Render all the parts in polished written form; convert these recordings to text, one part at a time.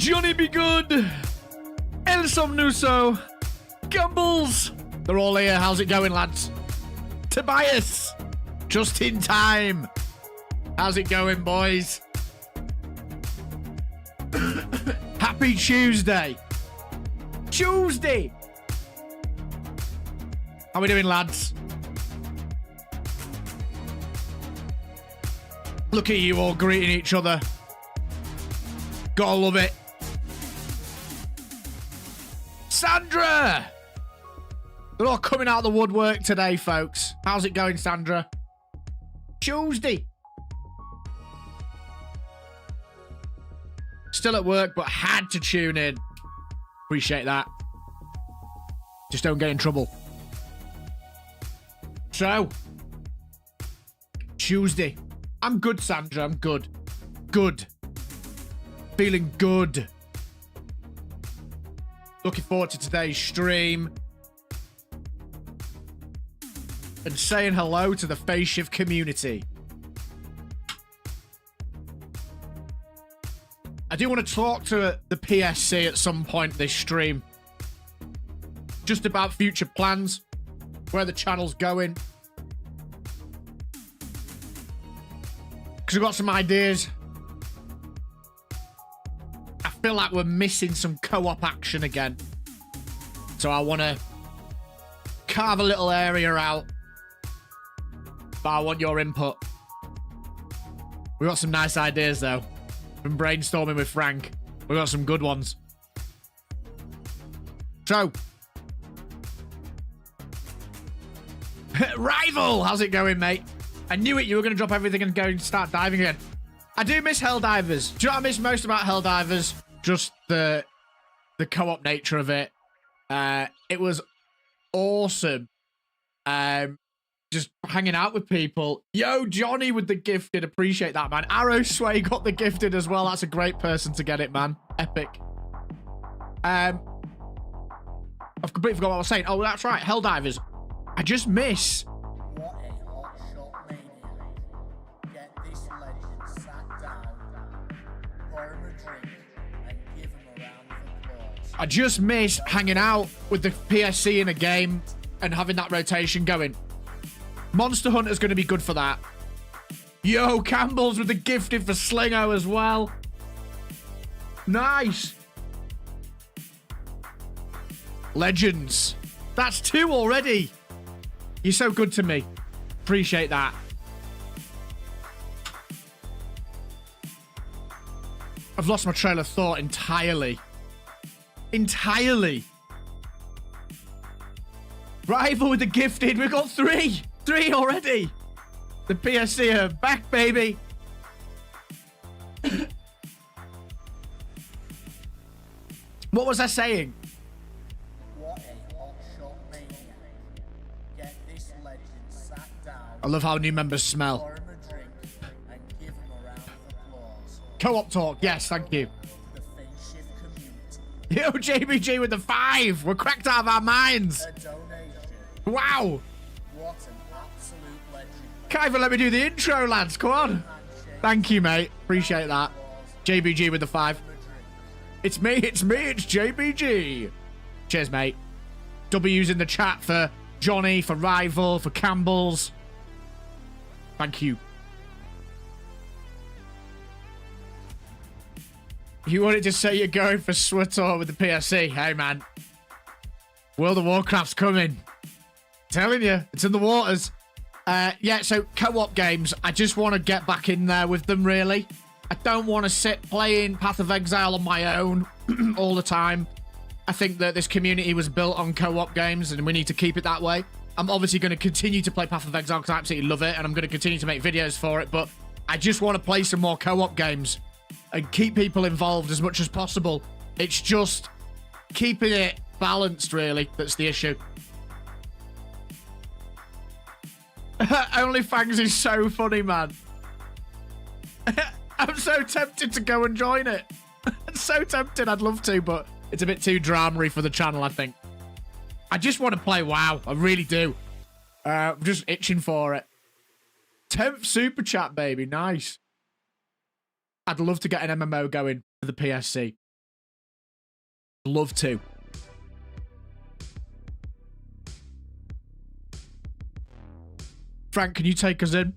Johnny Be Good, El Somnuso, Gumbles. They're all here. How's it going, lads? Tobias, just in time. How's it going, boys? Happy Tuesday. Tuesday. How we doing, lads? Look at you all greeting each other. Gotta love it. Sandra! They're all coming out of the woodwork today, folks. How's it going, Sandra? Tuesday. Still at work, but had to tune in. Appreciate that. Just don't get in trouble. So, Tuesday. I'm good, Sandra. I'm good. Good. Feeling good. Looking forward to today's stream. And saying hello to the Phase Shift community. I do want to talk to the PSC at some point this stream. Just about future plans. Where the channel's going. Because we've got some ideas. I feel like we're missing some co-op action again. So I want to carve a little area out. But I want your input. We've got some nice ideas, though. Been brainstorming with Frank. We've got some good ones. So. Rival! How's it going, mate? I knew it. You were going to drop everything and go and start diving again. I do miss Helldivers. Do you know what I miss most about Helldivers? Just the co-op nature of it. It was awesome. Just hanging out with people. Yo, Johnny with the gifted. Appreciate that, man. Arrow Sway got the gifted as well. That's a great person to get it, man. Epic. I've completely forgot what I was saying. Oh, that's right. Helldivers. I just miss... What a hotshot maniac. Get this legend sat down, pour him a drink, and give him a round of applause. I just miss hanging out with the PSC in a game and having that rotation going. Monster Hunter's going to be good for that. Yo, Campbell's with the gifted for Slingo as well. Nice. Legends. That's 2 already. You're so good to me. Appreciate that. I've lost my trail of thought entirely. Entirely. Rival with the gifted. We've got 3. 3 already. The PSC are back, baby. What was I saying? What a hotshot maniac. Get this legend sat down, I love how new members smell. pour him a drink, and give him a round of applause. Co-op talk. Yes, thank you. The Phase Shift community. Yo, JBG with the 5. We're cracked out of our minds. A donation. Wow. What an absolute legend. Can't even let me do the intro, lads. Come on. Thank you, mate. Appreciate that. JBG with the 5. It's me, it's JBG. Cheers, mate. W's in the chat for Johnny, for Rival, for Campbell's. Thank you. You wanted to say you're going for Swator with the PSC. Hey, man. World of Warcraft's coming. Telling you, it's in the waters. Yeah, so co-op games. I just want to get back in there with them, really. I don't want to sit playing Path of Exile on my own all the time. I think that this community was built on co-op games, and we need to keep it that way. I'm obviously going to continue to play Path of Exile because I absolutely love it, and I'm going to continue to make videos for it, but I just want to play some more co-op games and keep people involved as much as possible. It's just keeping it balanced, really, that's the issue. OnlyFans is so funny, man. I'm so tempted to go and join it. I'm so tempted. I'd love to, but it's a bit too drama-y for the channel, I think. I just want to play WoW. I really do. I'm just itching for it. 10th super chat, baby. Nice. I'd love to get an MMO going for the PSC. love to. Frank, can you take us in?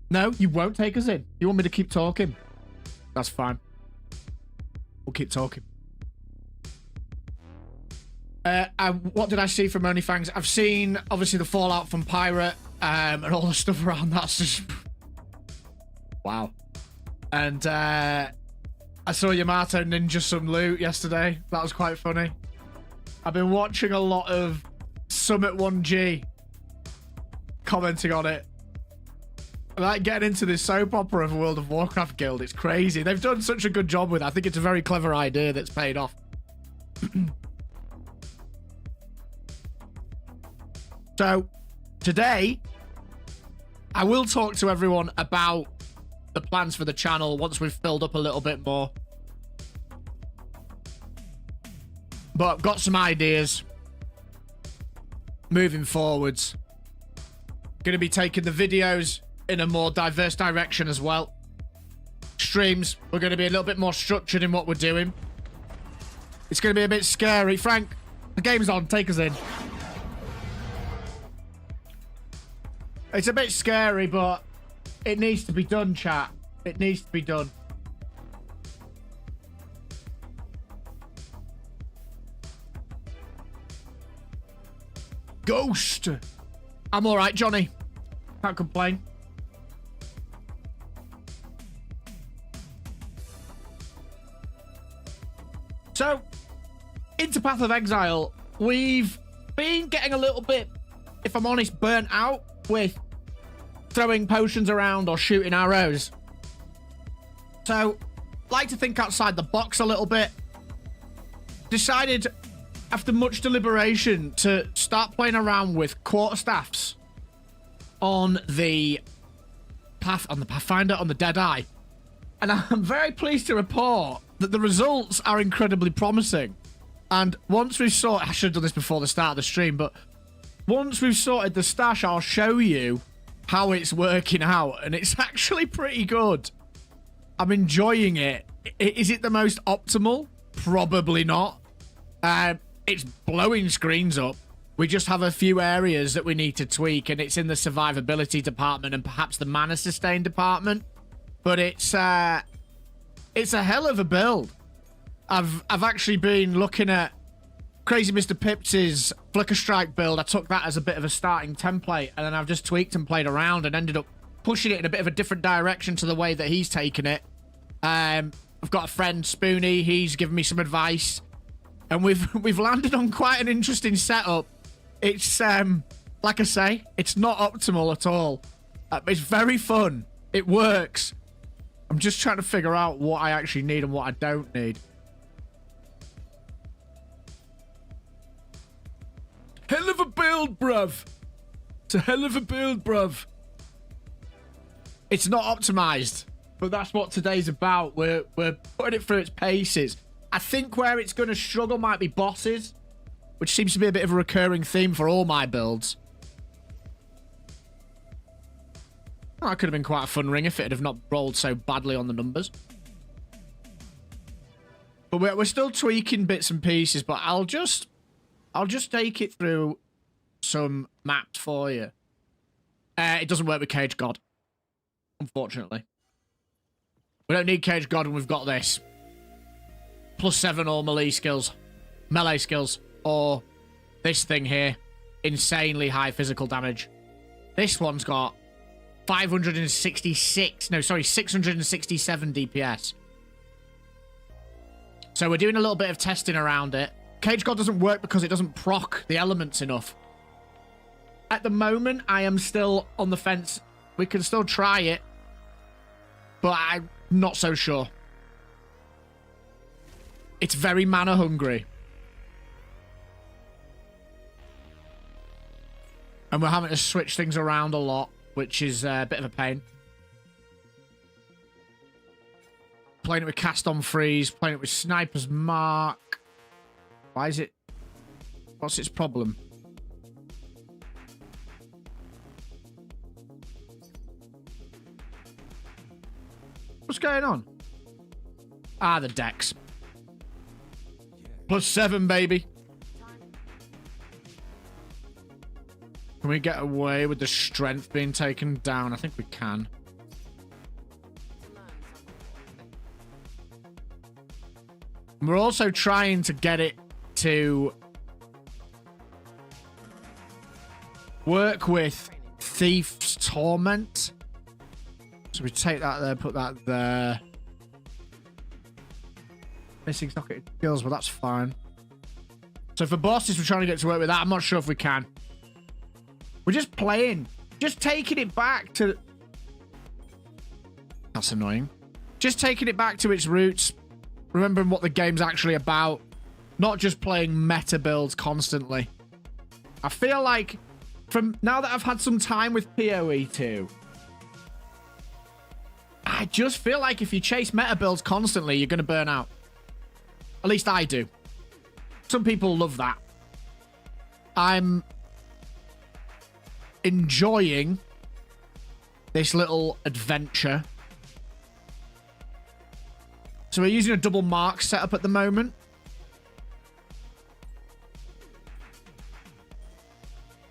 No, you won't take us in. You want me to keep talking? That's fine. We'll keep talking. What did I see from OnlyFans? I've seen, obviously, the fallout from Pirate and all the stuff around that's just... Wow. And I saw Yamato ninja some loot yesterday. That was quite funny. I've been watching a lot of Summit 1G commenting on it. Like getting into this soap opera of a World of Warcraft guild. It's crazy. They've done such a good job with it. I think it's a very clever idea that's paid off. So, today, I will talk to everyone about the plans for the channel once we've filled up a little bit more. But I've got some ideas moving forwards. Going to be taking the videos in a more diverse direction as well. Streams, we're going to be a little bit more structured in what we're doing. It's going to be a bit scary. Frank, the game's on. Take us in. It's a bit scary, but it needs to be done, chat. It needs to be done. Ghost. I'm all right, Johnny. Can't complain. So, into Path of Exile, we've been getting a little bit, if I'm honest, burnt out with throwing potions around or shooting arrows. So, like to think outside the box a little bit. Decided, after much deliberation, to start playing around with quarterstaffs on the Pathfinder, on the Deadeye. And I'm very pleased to report that the results are incredibly promising. And once we've sorted... I should have done this before the start of the stream, but once we've sorted the stash, I'll show you how it's working out. And it's actually pretty good. I'm enjoying it. Is it the most optimal? Probably not. It's blowing screens up. We just have a few areas that we need to tweak, and it's in the survivability department and perhaps the mana sustain department. But it's a hell of a build. I've actually been looking at Crazy Mr. Pips' Flicker Strike build. I took that as a bit of a starting template, and then I've just tweaked and played around and ended up pushing it in a bit of a different direction to the way that he's taken it. I've got a friend, Spoonie. He's given me some advice, and we've landed on quite an interesting setup. It's like I say, it's not optimal at all. It's very fun. It works. I'm just trying to figure out what I actually need and what I don't need. Hell of a build, bruv. It's a hell of a build, bruv. It's not optimized, but that's what today's about. We're putting it through its paces. I think where it's going to struggle might be bosses, which seems to be a bit of a recurring theme for all my builds. Oh, that could have been quite a fun ring if it had not rolled so badly on the numbers. But we're still tweaking bits and pieces, but I'll just take it through some maps for you. It doesn't work with Cage God, unfortunately. We don't need Cage God when we've got this. +7 all melee skills, or this thing here, insanely high physical damage. This one's got 667 DPS. So we're doing a little bit of testing around it. Cage God doesn't work because it doesn't proc the elements enough. At the moment, I am still on the fence. We can still try it, but I'm not so sure. It's very mana hungry. And we're having to switch things around a lot, which is a bit of a pain. Playing it with Cast on Freeze, playing it with Sniper's Mark. Why is it... What's its problem? What's going on? Ah, the decks. +7, baby. Can we get away with the strength being taken down? I think we can. We're also trying to get it to work with Thief's Torment. So we take that there, put that there. Missing socket skills, but that's fine. So for bosses, we're trying to get to work with that. I'm not sure if we can. We're just playing. Just taking it back to... That's annoying. Just taking it back to its roots. Remembering what the game's actually about. Not just playing meta builds constantly. I feel like, from now that I've had some time with POE2, I just feel like if you chase meta builds constantly, you're going to burn out. At least I do. Some people love that. I'm enjoying this little adventure. So we're using a double mark setup at the moment.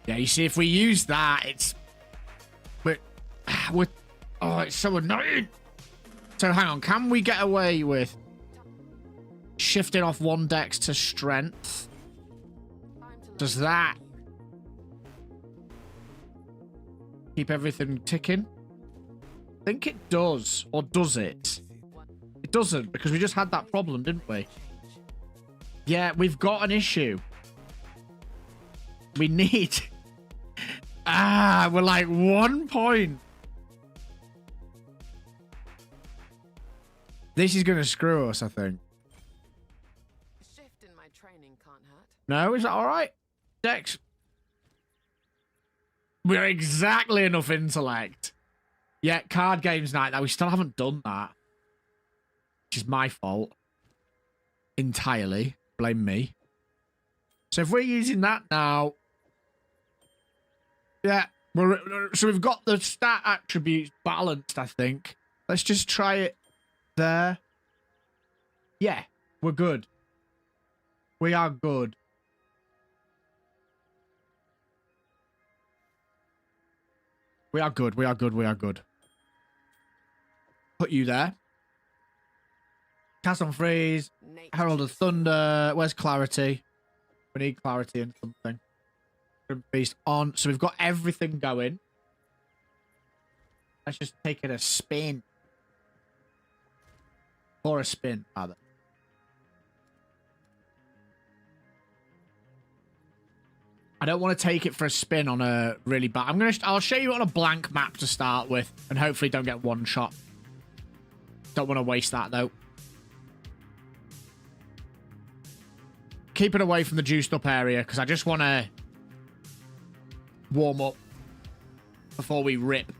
Yeah, you see, if we use that, it's... Oh, it's so annoying. So hang on, can we get away with shifting off 1 dex to strength? Does that keep everything ticking? I think it does. Or does it? It doesn't, because we just had that problem, didn't we? Yeah, we've got an issue. We need... we're like 1 point. This is going to screw us, I think. Shift in my training can't hurt. No, is that all right? Dex. We're exactly enough intellect. Yeah, card games night. Now we still haven't done that. Which is my fault. Entirely. Blame me. So if we're using that now... Yeah. So we've got the stat attributes balanced, I think. Let's just try it there. Yeah. We're good. We are good. We are good. We are good. We are good. Put you there. Cast on freeze. Herald of Thunder. Where's clarity? We need clarity and something. Beast on. So we've got everything going. Let's just take it a spin. Or a spin, rather. I don't want to take it for a spin on a really bad... I'll show you on a blank map to start with. And hopefully don't get one shot. Don't want to waste that, though. Keep it away from the juiced up area, because I just want to warm up before we rip.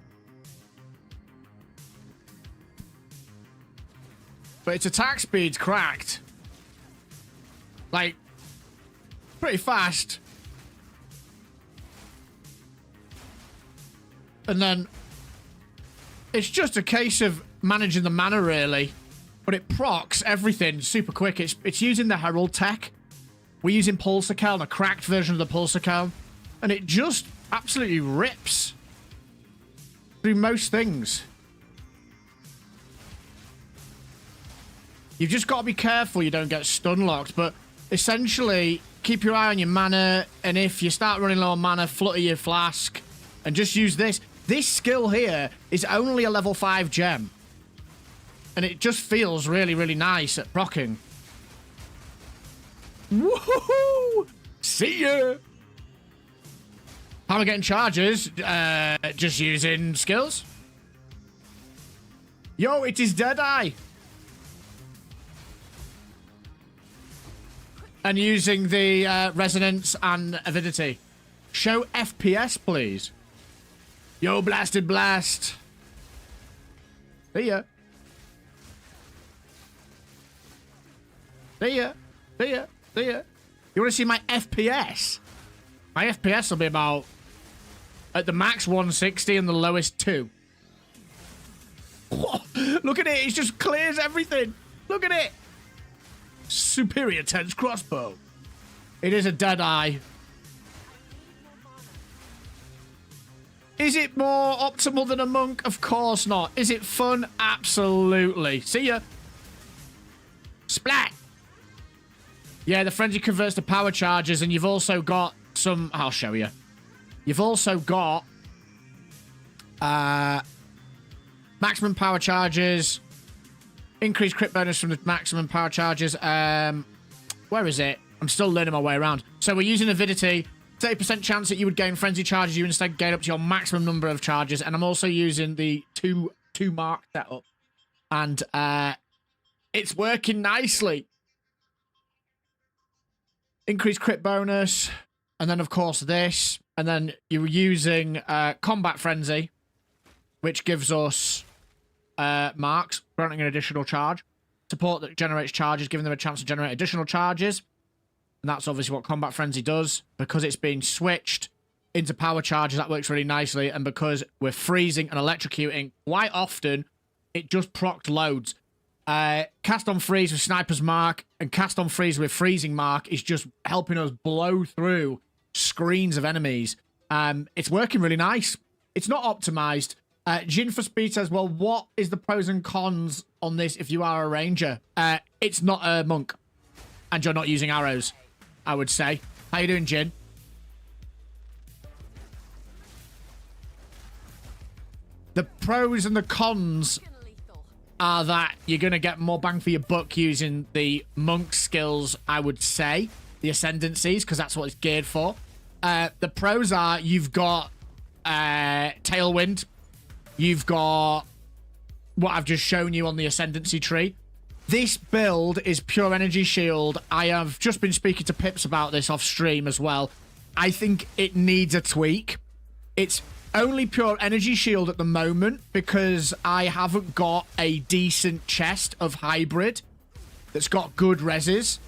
But its attack speed's cracked. Like, pretty fast. And then it's just a case of managing the mana, really. But it procs everything super quick. It's using the Herald tech. We're using Pulsar Keln, a cracked version of the Pulsar Keln. And it just absolutely rips through most things. You've just got to be careful you don't get stun locked. But essentially, keep your eye on your mana. And if you start running low on mana, flutter your flask. And just use this. This skill here is only a level 5 gem. And it just feels really, really nice at proccing. Woohoo! See ya! How am I getting charges? Just using skills. Yo, it is Deadeye. And using the resonance and avidity. Show FPS, please. Yo, blasted blast. See ya. See ya. See ya. See ya. You want to see my FPS? My FPS will be about, at the max, 160 and the lowest 2. Look at it. It just clears everything. Look at it. superior tense crossbow. It is a Deadeye. Is it more optimal than a monk? Of course not. Is it fun? Absolutely. See ya. Splat. Yeah, the frenzy converts to power charges, and you've also got some... I'll show you. You've also got maximum power charges, increased crit bonus from the maximum power charges. Where is it? I'm still learning my way around. So we're using avidity. 30% chance that you would gain frenzy charges. You instead gain up to your maximum number of charges. And I'm also using the two mark setup. And it's working nicely. Increased crit bonus. And then, of course, this. And then you're using combat frenzy, which gives us marks, granting an additional charge. Support that generates charges, giving them a chance to generate additional charges. And that's obviously what Combat Frenzy does. Because it's been switched into power charges, that works really nicely. And because we're freezing and electrocuting quite often, it just procced loads. Cast on freeze with Sniper's Mark and cast on freeze with Freezing Mark is just helping us blow through screens of enemies. It's working really nice. It's not optimized. Jin for Speed says, well, what is the pros and cons on this if you are a ranger? It's not a monk. And you're not using arrows, I would say. How you doing, Jin? The pros and the cons are that you're going to get more bang for your buck using the monk skills, I would say. The ascendancies, because that's what it's geared for. The pros are you've got Tailwind. You've got what I've just shown you on the ascendancy tree. This build is pure energy shield. I have just been speaking to Pips about this off stream as well. I think it needs a tweak. It's only pure energy shield at the moment because I haven't got a decent chest of hybrid that's got good reses.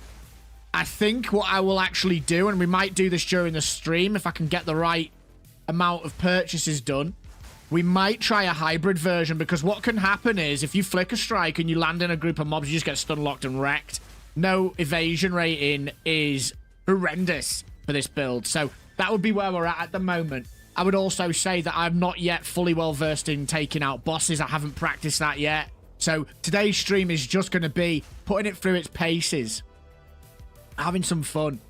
I think what I will actually do, and we might do this during the stream if I can get the right amount of purchases done, we might try a hybrid version, because what can happen is if you flick a strike and you land in a group of mobs, you just get stun locked and wrecked. No evasion rating is horrendous for this build. So that would be where we're at the moment. I would also say that I'm not yet fully well versed in taking out bosses. I haven't practiced that yet. So today's stream is just going to be putting it through its paces. Having some fun.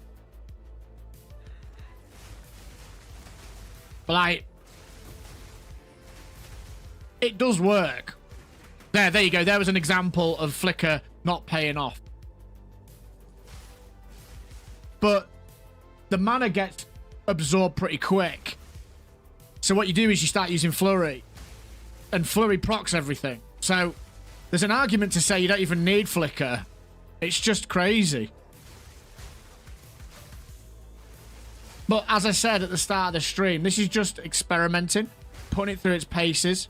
But it does work. There you go. There was an example of Flicker not paying off. But the mana gets absorbed pretty quick. So what you do is you start using Flurry. And Flurry procs everything. So there's an argument to say you don't even need Flicker. It's just crazy. But as I said at the start of the stream, this is just experimenting. Putting it through its paces.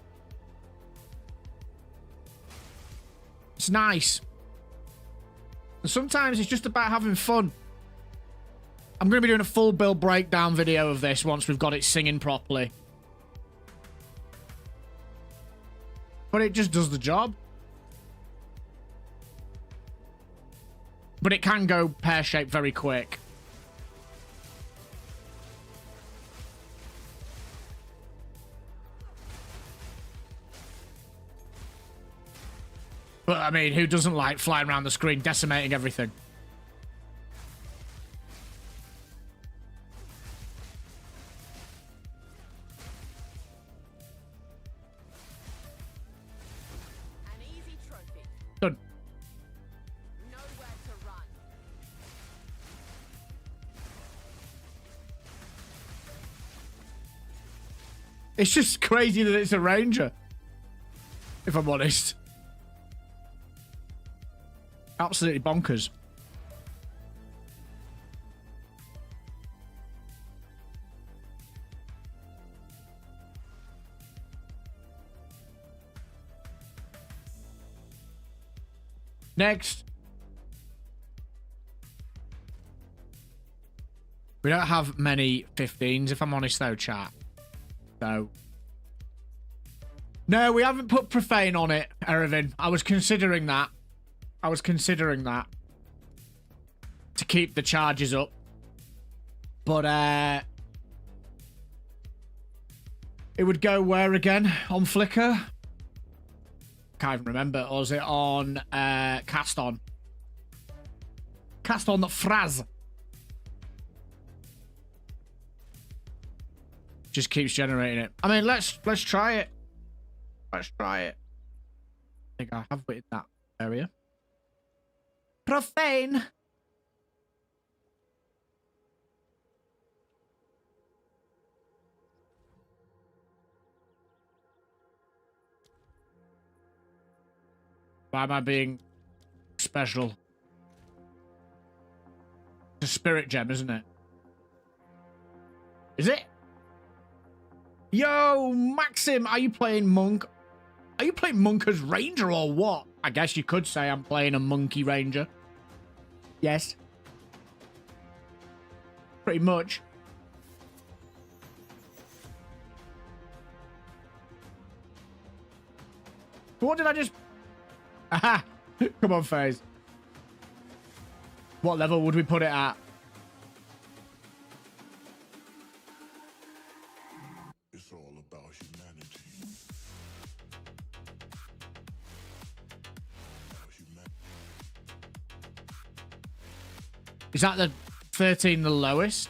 It's nice. And sometimes it's just about having fun. I'm going to be doing a full build breakdown video of this once we've got it singing properly. But it just does the job. But it can go pear-shaped very quick. But, I mean, who doesn't like flying around the screen, decimating everything? An easy trophy. Done. Nowhere to run. It's just crazy that it's a ranger. If I'm honest. Absolutely bonkers. Next. We don't have many 15s, if I'm honest, though, chat. So. No, we haven't put Profane on it, Erevin. I was considering that. to keep the charges up. But it would go where again? On Flickr? Can't even remember. Or was it on Cast On? Cast On Fraz. Just keeps generating it. I mean, let's try it. Let's try it. I think I have it in that area. Profane. Why am I being special? It's a spirit gem, isn't it? Is it? Yo, Maxim, are you playing Monk? Are you playing Monk as Ranger or what? I guess you could say I'm playing a Monkey Ranger. Yes. Pretty much. What did I just... Aha! Come on, FaZe. What level would we put it at? It's all about humanity. Is that the 13 the lowest?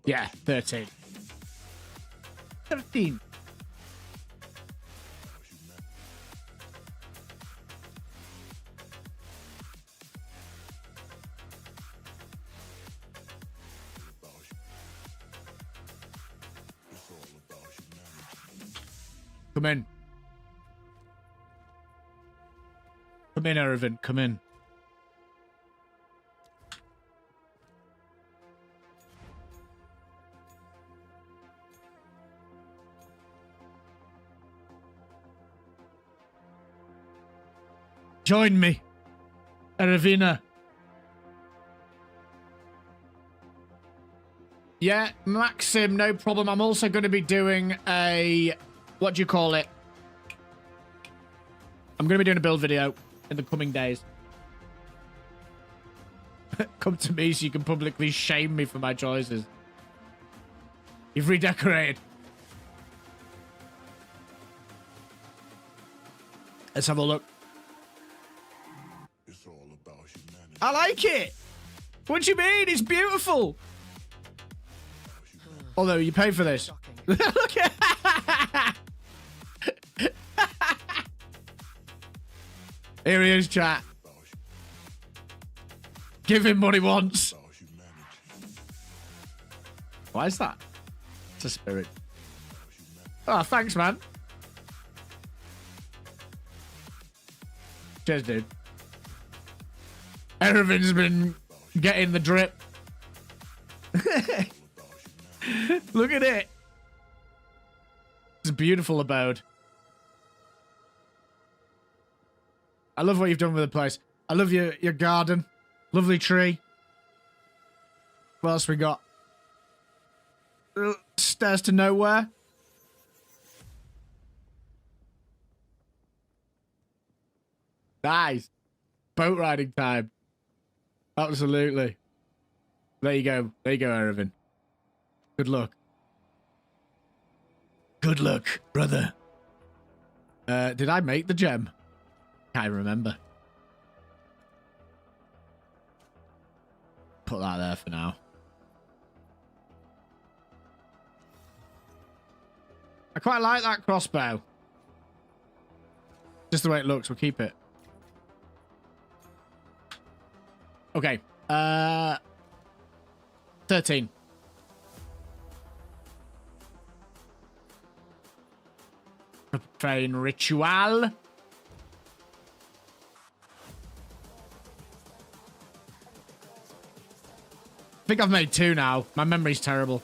Yeah, 13. 13. Come in. Come in, Erevan. Come in. Join me, Eravina. Yeah, Maxim, no problem. I'm also going to be doing a... What do you call it? I'm going to be doing a build video in the coming days. Come to me so you can publicly shame me for my choices. You've redecorated. Let's have a look. It's all about humanity. I like it. What do you mean? It's beautiful. Although you paid for this. Look at here he is, chat. Give him what he wants. Why is that? It's a spirit. Oh, thanks, man. Cheers, dude. Erevan's been getting the drip. Look at it. It's a beautiful abode. I love what you've done with the place. I love your garden. Lovely tree. What else we got? Stairs to nowhere. Nice. Boat riding time. Absolutely. There you go. There you go, Erevan. Good luck. Good luck, brother. Did I make the gem? Can't remember. Put that there for now. I quite like that crossbow. Just the way it looks. We'll keep it. Okay. 13. Profane ritual. I think I've made 2 now. My memory's terrible.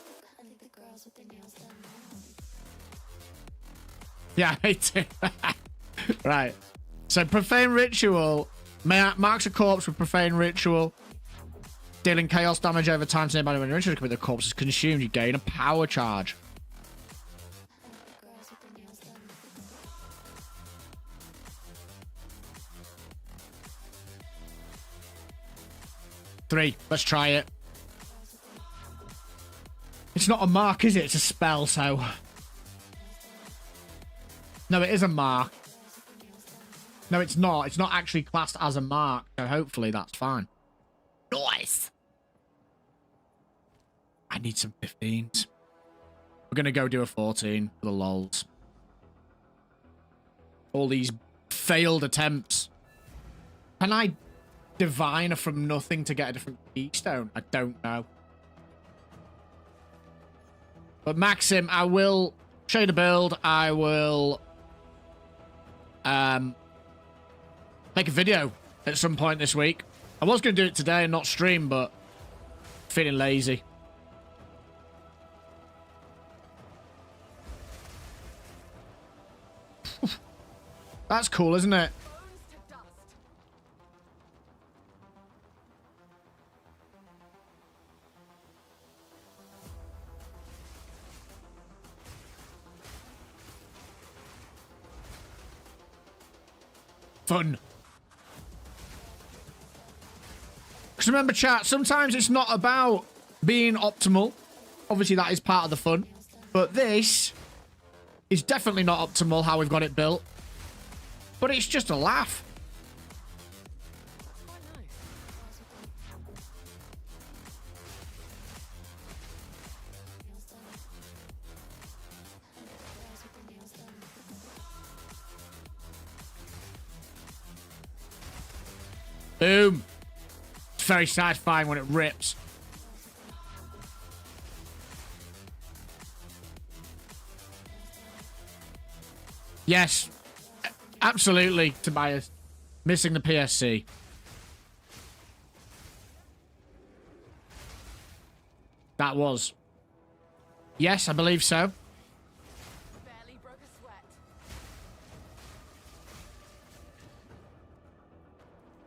Yeah, I made 2. Right. So, profane ritual marks a corpse with profane ritual, dealing chaos damage over time to anybody when you're interested. When the corpse is consumed, you gain a power charge. 3. Let's try it. It's not a mark, is it? It's a spell, so... No, it is a mark. No, it's not. It's not actually classed as a mark, so hopefully that's fine. Nice! I need some 15s. We're going to go do a 14 for the lols. All these failed attempts. Can I divine from nothing to get a different keystone? I don't know. But Maxim, I will show you the build. I will make a video at some point this week. I was going to do it today and not stream, but feeling lazy. That's cool, isn't it? Fun. Because remember, chat, sometimes it's not about being optimal. Obviously, that is part of the fun. But this is definitely not optimal, how we've got it built. But it's just a laugh. Boom. It's very satisfying when it rips. Yes. Absolutely, Tobias. Missing the PSC. That was. Yes, I believe so. Barely broke a sweat.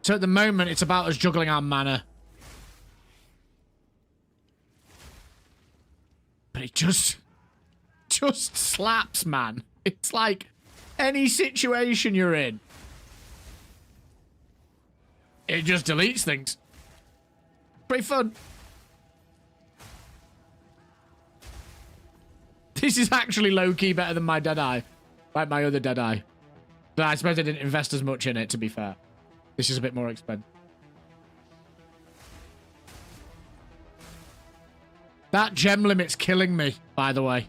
So at the moment, it's about us juggling our mana. But it just slaps, man. It's like any situation you're in, it just deletes things. Pretty fun. This is actually low-key better than my Deadeye. Like my other Deadeye. But I suppose I didn't invest as much in it, to be fair. This is a bit more expensive. That gem limit's killing me, by the way.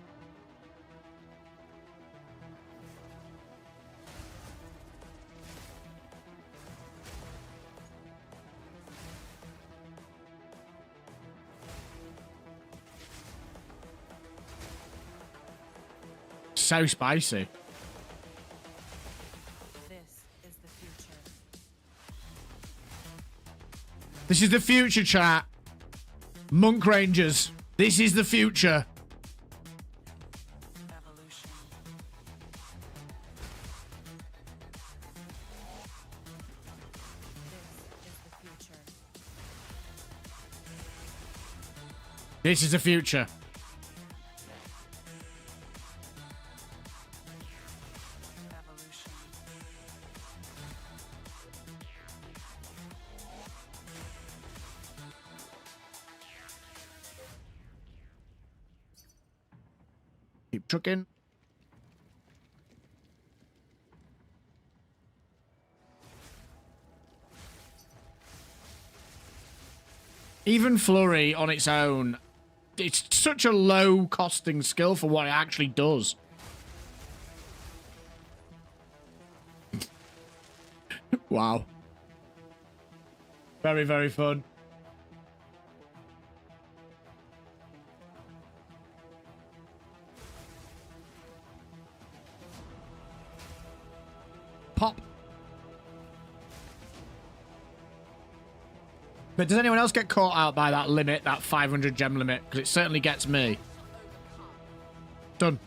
So spicy. This is the future. This is the future, chat. Monk Rangers. This is the future. Evolution. This is the future. Evolution. Keep trucking. Even Flurry on its own, it's such a low costing skill for what it actually does. Wow. Very, very fun. Pop. But does anyone else get caught out by that limit, that 500 gem limit? Because it certainly gets me. Done.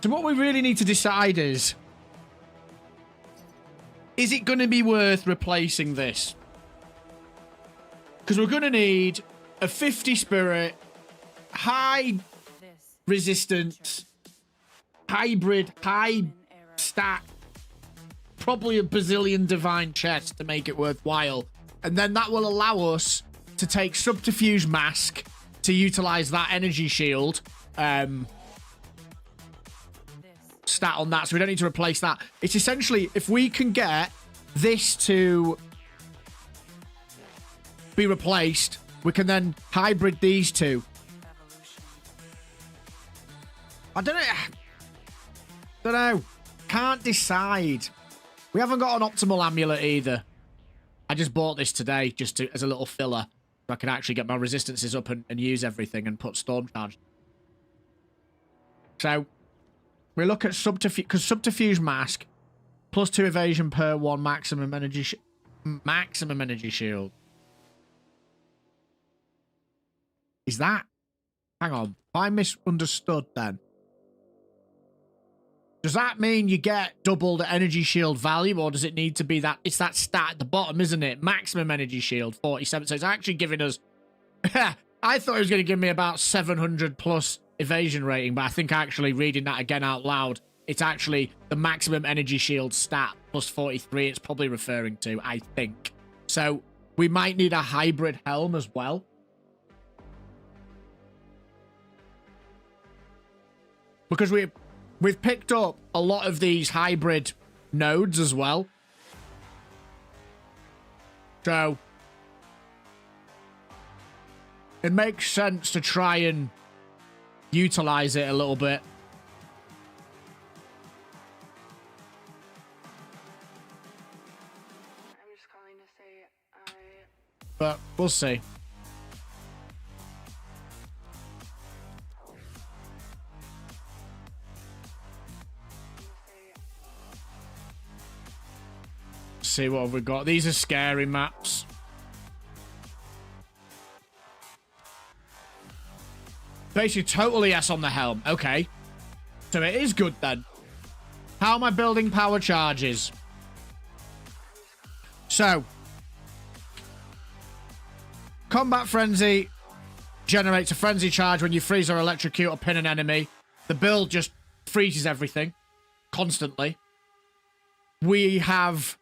So what we really need to decide is it going to be worth replacing this? Because we're going to need a 50 spirit, high This resistance, hybrid, high stack probably a bazillion divine chests to make it worthwhile. And then that will allow us to take Subterfuge Mask to utilize that energy shield stat on that. So we don't need to replace that. It's essentially, if we can get this to be replaced, we can then hybrid these two. I don't know. Can't decide. We haven't got an optimal amulet either. I just bought this today just to, as a little filler. So I can actually get my resistances up and use everything and put storm charge. So we look at subterfuge, because subterfuge mask plus 2 evasion per 1 maximum energy shield. Is that? Hang on. I misunderstood then. Does that mean you get double the energy shield value, or does it need to be that? It's that stat at the bottom, isn't it? Maximum energy shield, 47. So it's actually giving us... I thought it was going to give me about 700 plus evasion rating, but I think actually reading that again out loud, it's actually the maximum energy shield stat plus 43 it's probably referring to, I think. So we might need a hybrid helm as well. Because we've picked up a lot of these hybrid nodes as well. So it makes sense to try and utilize it a little bit. I'm just calling to say But we'll see. See what have we got. These are scary maps. Basically, totally yes on the helm. Okay. So it is good then. How am I building power charges? So, Combat Frenzy generates a frenzy charge when you freeze or electrocute or pin an enemy. The build just freezes everything constantly. We have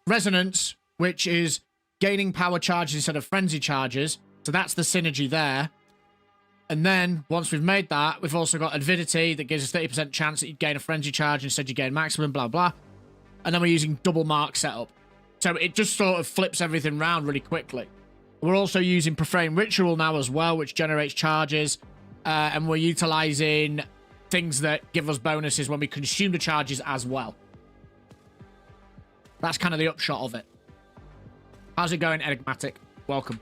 Resonance, which is gaining power charges instead of frenzy charges. So that's the synergy there. And then, once we've made that, we've also got Avidity that gives us 30% chance that you gain a frenzy charge, instead you gain maximum, blah, blah. And then we're using double mark setup. So it just sort of flips everything around really quickly. We're also using Profane Ritual now as well, which generates charges. And we're utilizing things that give us bonuses when we consume the charges as well. That's kind of the upshot of it. How's it going, Enigmatic? Welcome.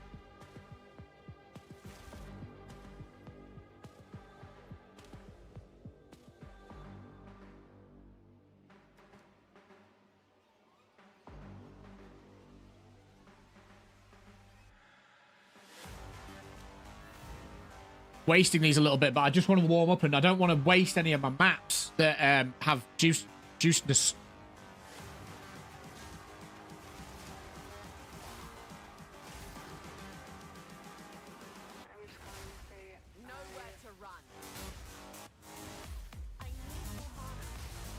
Wasting these a little bit, but I just want to warm up and I don't want to waste any of my maps that have juiceness.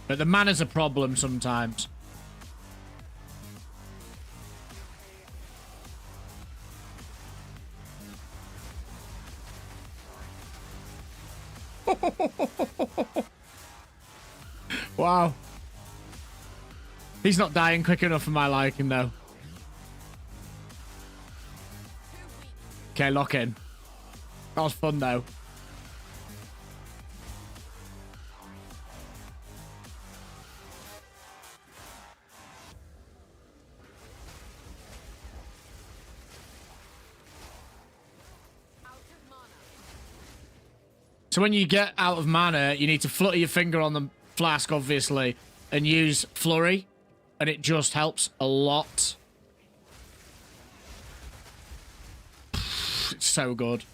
But the mana's a problem sometimes. Wow. He's not dying quick enough for my liking, though. Okay, lock in. That was fun, though. So when you get out of mana, you need to flutter your finger on the flask, obviously, and use Flurry, and it just helps a lot. It's so good.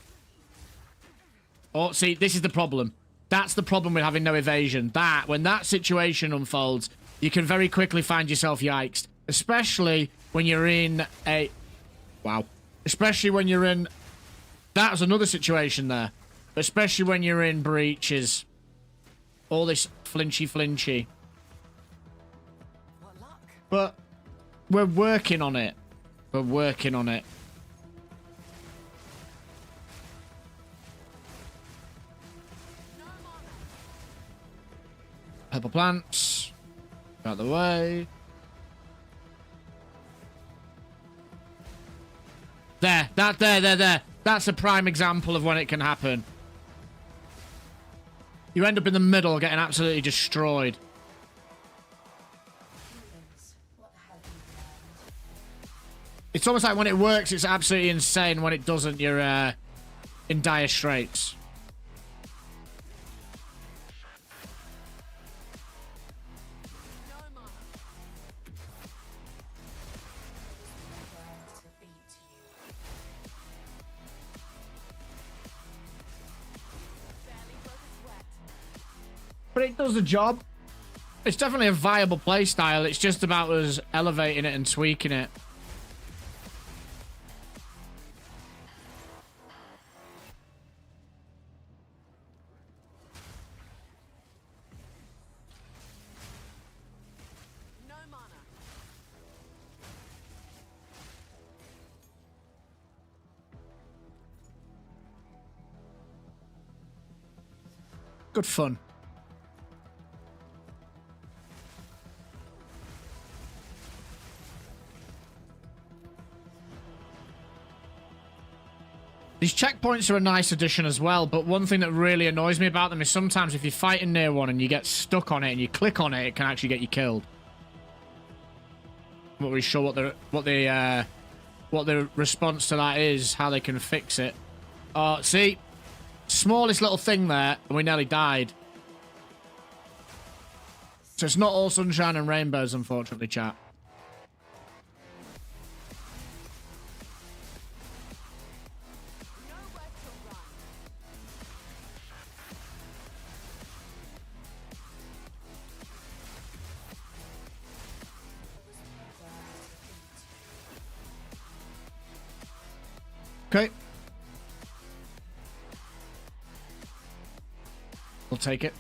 Oh, see, this is the problem. That's the problem with having no evasion. When that situation unfolds, you can very quickly find yourself yikes. Especially when you're in a... Wow. Especially when you're in... That was another situation there. Especially when you're in breaches. All this flinchy. But we're working on it. We're working on it. Purple plants. Out the way. There. There. That's a prime example of when it can happen. You end up in the middle getting absolutely destroyed. It's almost like when it works, it's absolutely insane. When it doesn't, you're in dire straits. But it does the job. It's definitely a viable playstyle. It's just about us elevating it and tweaking it. No mana. Good fun. These checkpoints are a nice addition as well, but one thing that really annoys me about them is sometimes if you're fighting near one and you get stuck on it and you click on it, it can actually get you killed. I'm not really sure what the response to that is, how they can fix it. Oh, see? Smallest little thing there, and we nearly died. So it's not all sunshine and rainbows, unfortunately, chat. Okay. We'll take it.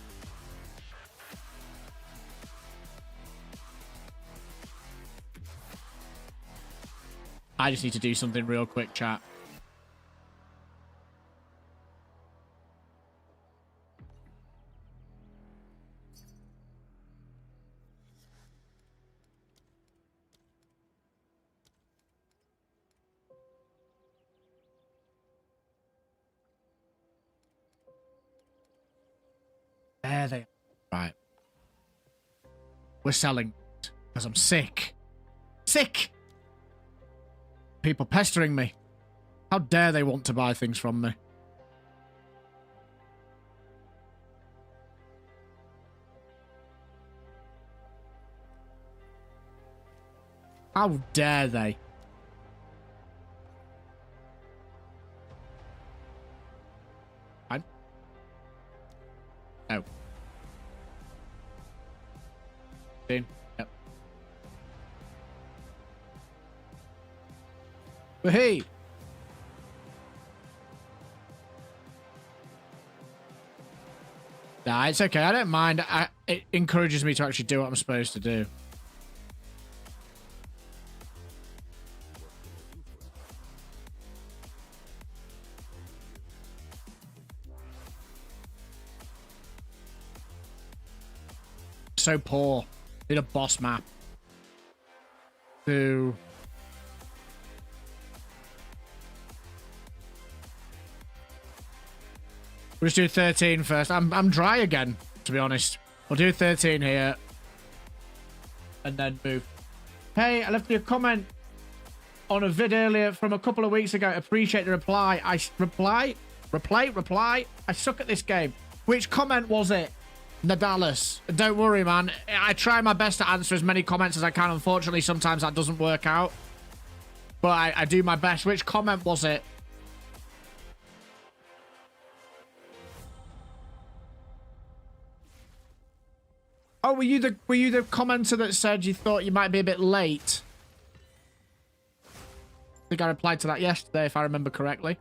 I just need to do something real quick, chat. There they are. Right. We're selling because I'm sick. Sick! People pestering me. How dare they want to buy things from me? How dare they? Fine. No. Yep. But hey. Nah, it's okay. I don't mind. It encourages me to actually do what I'm supposed to do. So poor. Need a boss map. To... We'll just do 13 first. I'm dry again, to be honest. We'll do 13 here. And then move. Hey, I left you a comment on a vid earlier from a couple of weeks ago. Appreciate the reply. Reply. I suck at this game. Which comment was it? Nadalis. Don't worry, man. I try my best to answer as many comments as I can. Unfortunately, sometimes that doesn't work out. But I do my best. Which comment was it? Oh, were you the commenter that said you thought you might be a bit late? I think I replied to that yesterday, if I remember correctly.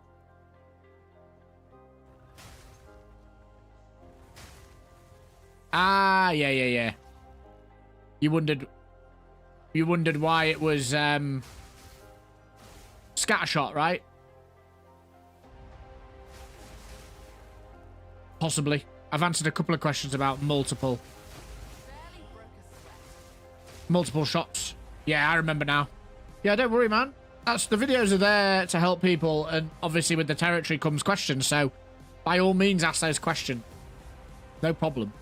Ah, yeah. You wondered You wondered why it was scattershot, right? Possibly. I've answered a couple of questions about multiple shots. Yeah, I remember now. Yeah, don't worry, man. That's the videos are there to help people, and obviously with the territory comes questions, so by all means ask those questions. No problem.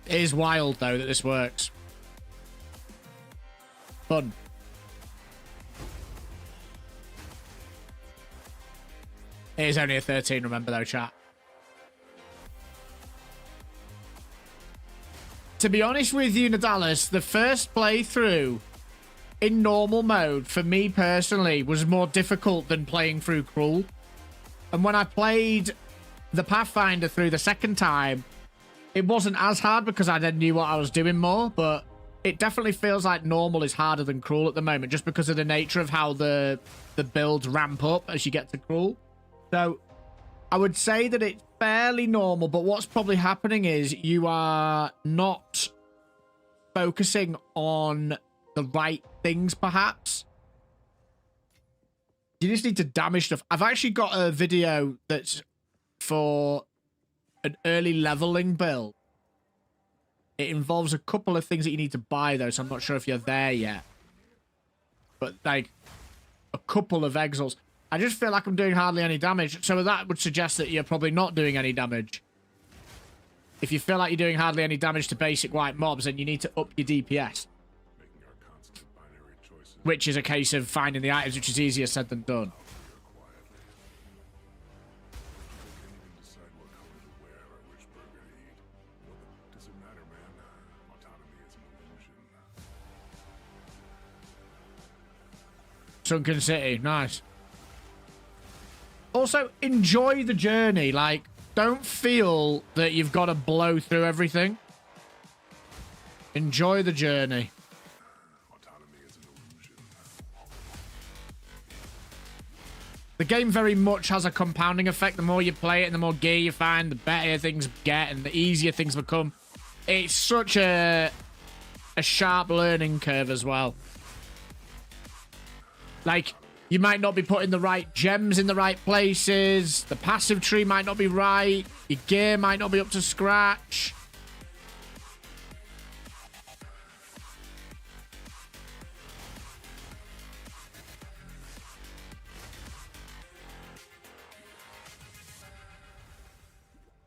It is wild, though, that this works. Fun. It is only a 13, remember, though, chat. To be honest with you, Nadalis, the first playthrough in normal mode, for me personally, was more difficult than playing through Cruel. And when I played the Pathfinder through the second time, it wasn't as hard because I then knew what I was doing more, but it definitely feels like normal is harder than Cruel at the moment, just because of the nature of how the builds ramp up as you get to Cruel. So I would say that it's fairly normal, but what's probably happening is you are not focusing on the right things, perhaps. You just need to damage stuff. I've actually got a video that's for an early leveling build. It involves a couple of things that you need to buy, though, so I'm not sure if you're there yet. But, like, a couple of exiles. I just feel like I'm doing hardly any damage, so that would suggest that you're probably not doing any damage. If you feel like you're doing hardly any damage to basic white mobs, then you need to up your DPS. Which is a case of finding the items, which is easier said than done. Sunken City, nice. Also, enjoy the journey. Like, don't feel that you've got to blow through everything. Enjoy the journey. The game very much has a compounding effect. The more you play it and the more gear you find, the better things get and the easier things become. It's such a sharp learning curve as well. Like, you might not be putting the right gems in the right places. The passive tree might not be right. Your gear might not be up to scratch.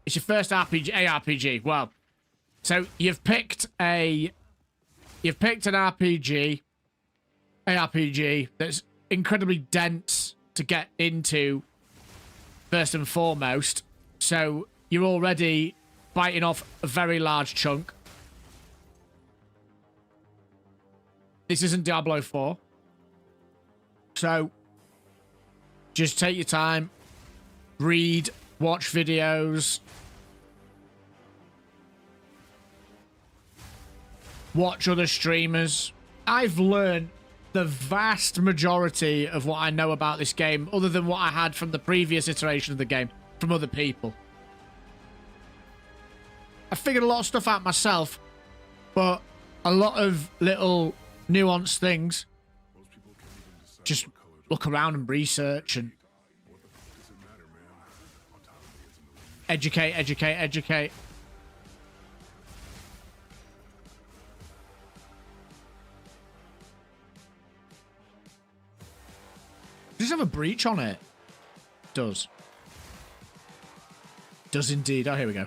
It's your first ARPG. Well, so you've picked an ARPG that's incredibly dense to get into first and foremost. So you're already biting off a very large chunk. This isn't Diablo 4. So just take your time, read, watch videos, watch other streamers. I've learned the vast majority of what I know about this game, other than what I had from the previous iteration of the game, from other people. I figured a lot of stuff out myself, but a lot of little nuanced things. Just look around and research and educate. Does this have a breach on it? Does. Does indeed. Oh, here we go.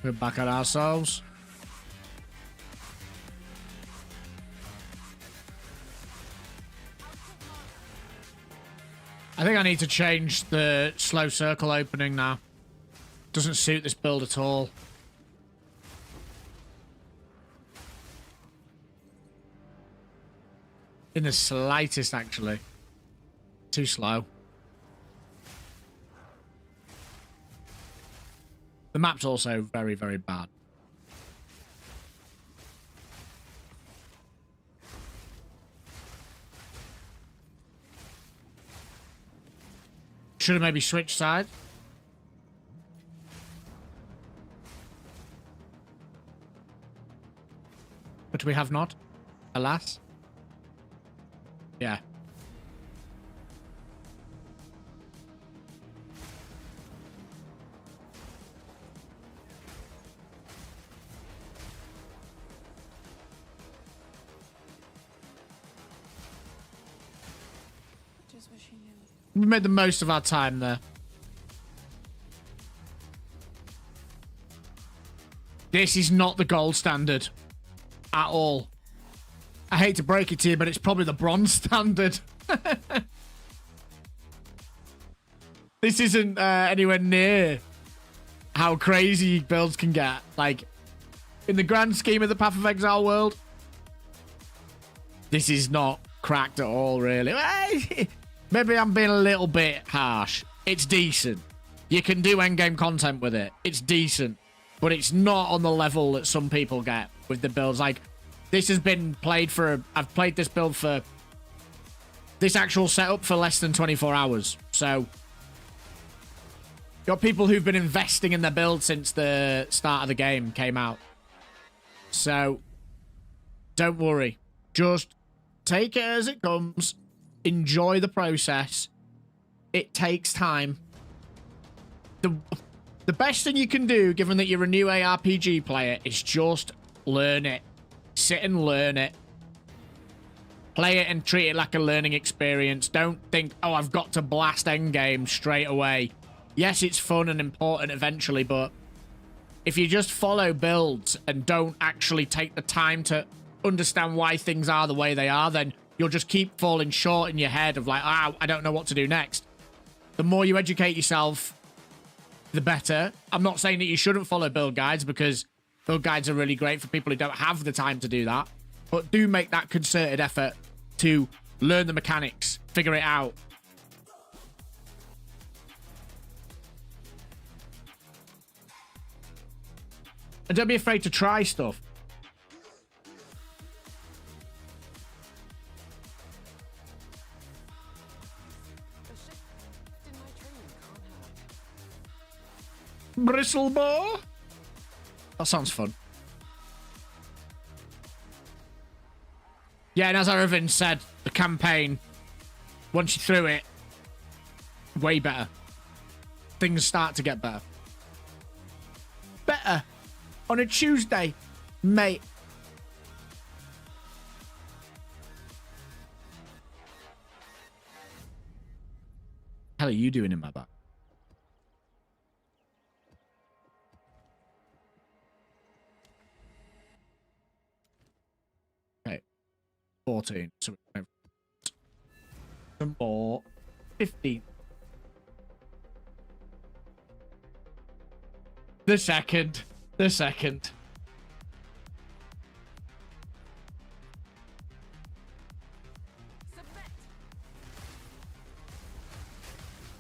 We're back at ourselves. I think I need to change the slow circle opening now. Doesn't suit this build at all. In the slightest, actually. Too slow. The map's also very, very bad. Should have maybe switched side. But we have not. Alas. Yeah. Just wishing you. We made the most of our time there. This is not the gold standard. At all. I hate to break it to you, but it's probably the bronze standard. This isn't anywhere near how crazy builds can get. Like, in the grand scheme of the Path of Exile world, this is not cracked at all, really. Maybe I'm being a little bit harsh. It's decent. You can do endgame content with it. It's decent. But it's not on the level that some people get with the builds. Like, this has been played for... I've played this build for... This actual setup for less than 24 hours. So, got people who've been investing in their build since the start of the game came out. So, don't worry. Just take it as it comes. Enjoy the process. It takes time. The best thing you can do, given that you're a new ARPG player, is just learn it. Sit and learn it. Play it and treat it like a learning experience. Don't think, oh, I've got to blast endgame straight away. Yes, it's fun and important eventually, but if you just follow builds and don't actually take the time to understand why things are the way they are, then you'll just keep falling short in your head of like, ah, I don't know what to do next. The more you educate yourself, the better. I'm not saying that you shouldn't follow build guides, because build guides are really great for people who don't have the time to do that. But do make that concerted effort to learn the mechanics, figure it out. And don't be afraid to try stuff. The shift in my training can't hurt. Bristleboar? That sounds fun. Yeah, and as Aravind said, the campaign, once you're through it, way better. Things start to get better. Better on a Tuesday, mate. What the hell are you doing in my back? Okay. 14. So we're going some more. 15. The second. Submit.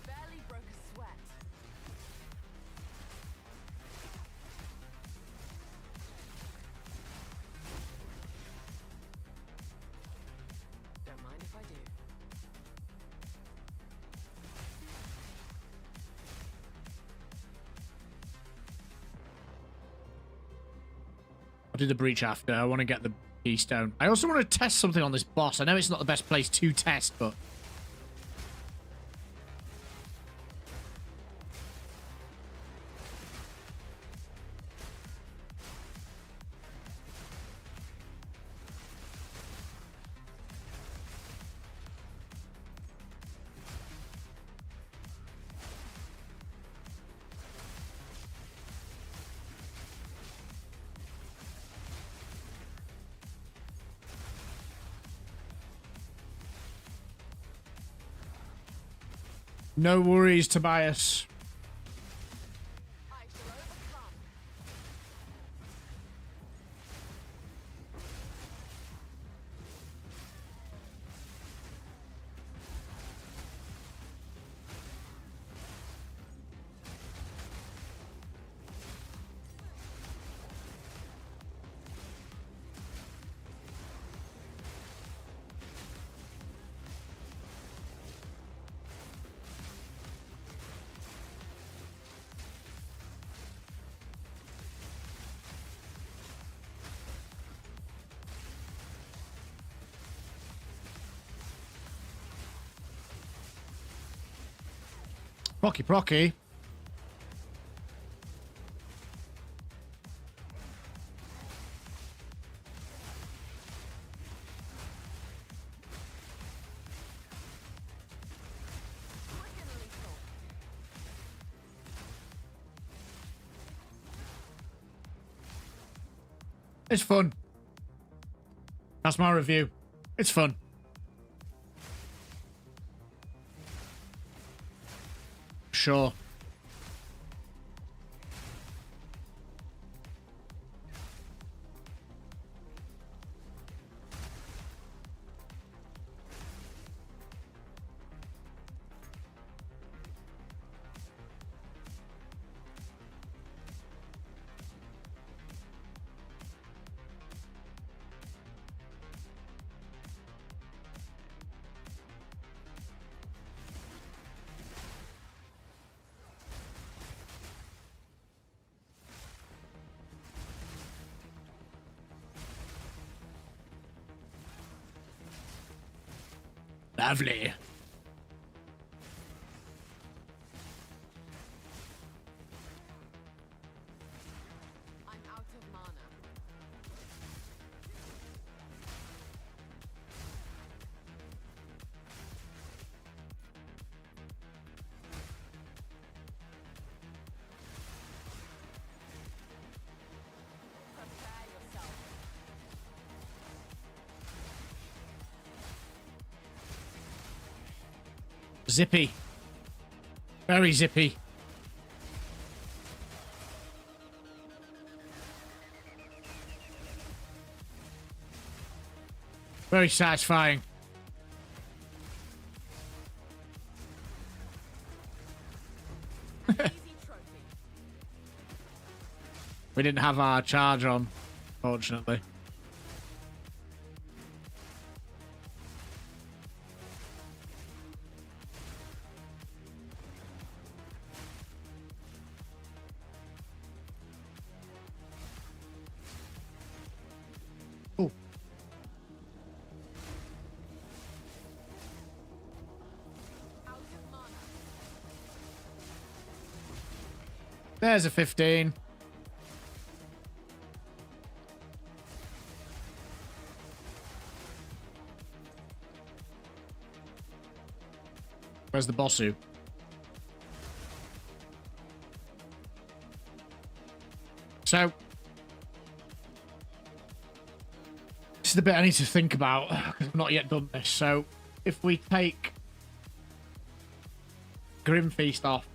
Barely broke a sweat. Don't mind if I do. I'll do the breach after. I want to get the keystone. I also want to test something on this boss. I know it's not the best place to test, but... No worries, Tobias. I shall overcome. Procky procky. Quick and lethal. It's fun. That's my review. It's fun. Sure. Lovely. I'm out of mana. Prepare yourself. Zippy. Very zippy. Very satisfying. Easy trophy. We didn't have our charge on, fortunately. Oh. Out of mana. There's a 15. Where's the bossu? So, this is the bit I need to think about because I've not yet done this. So, if we take Grim Feast off,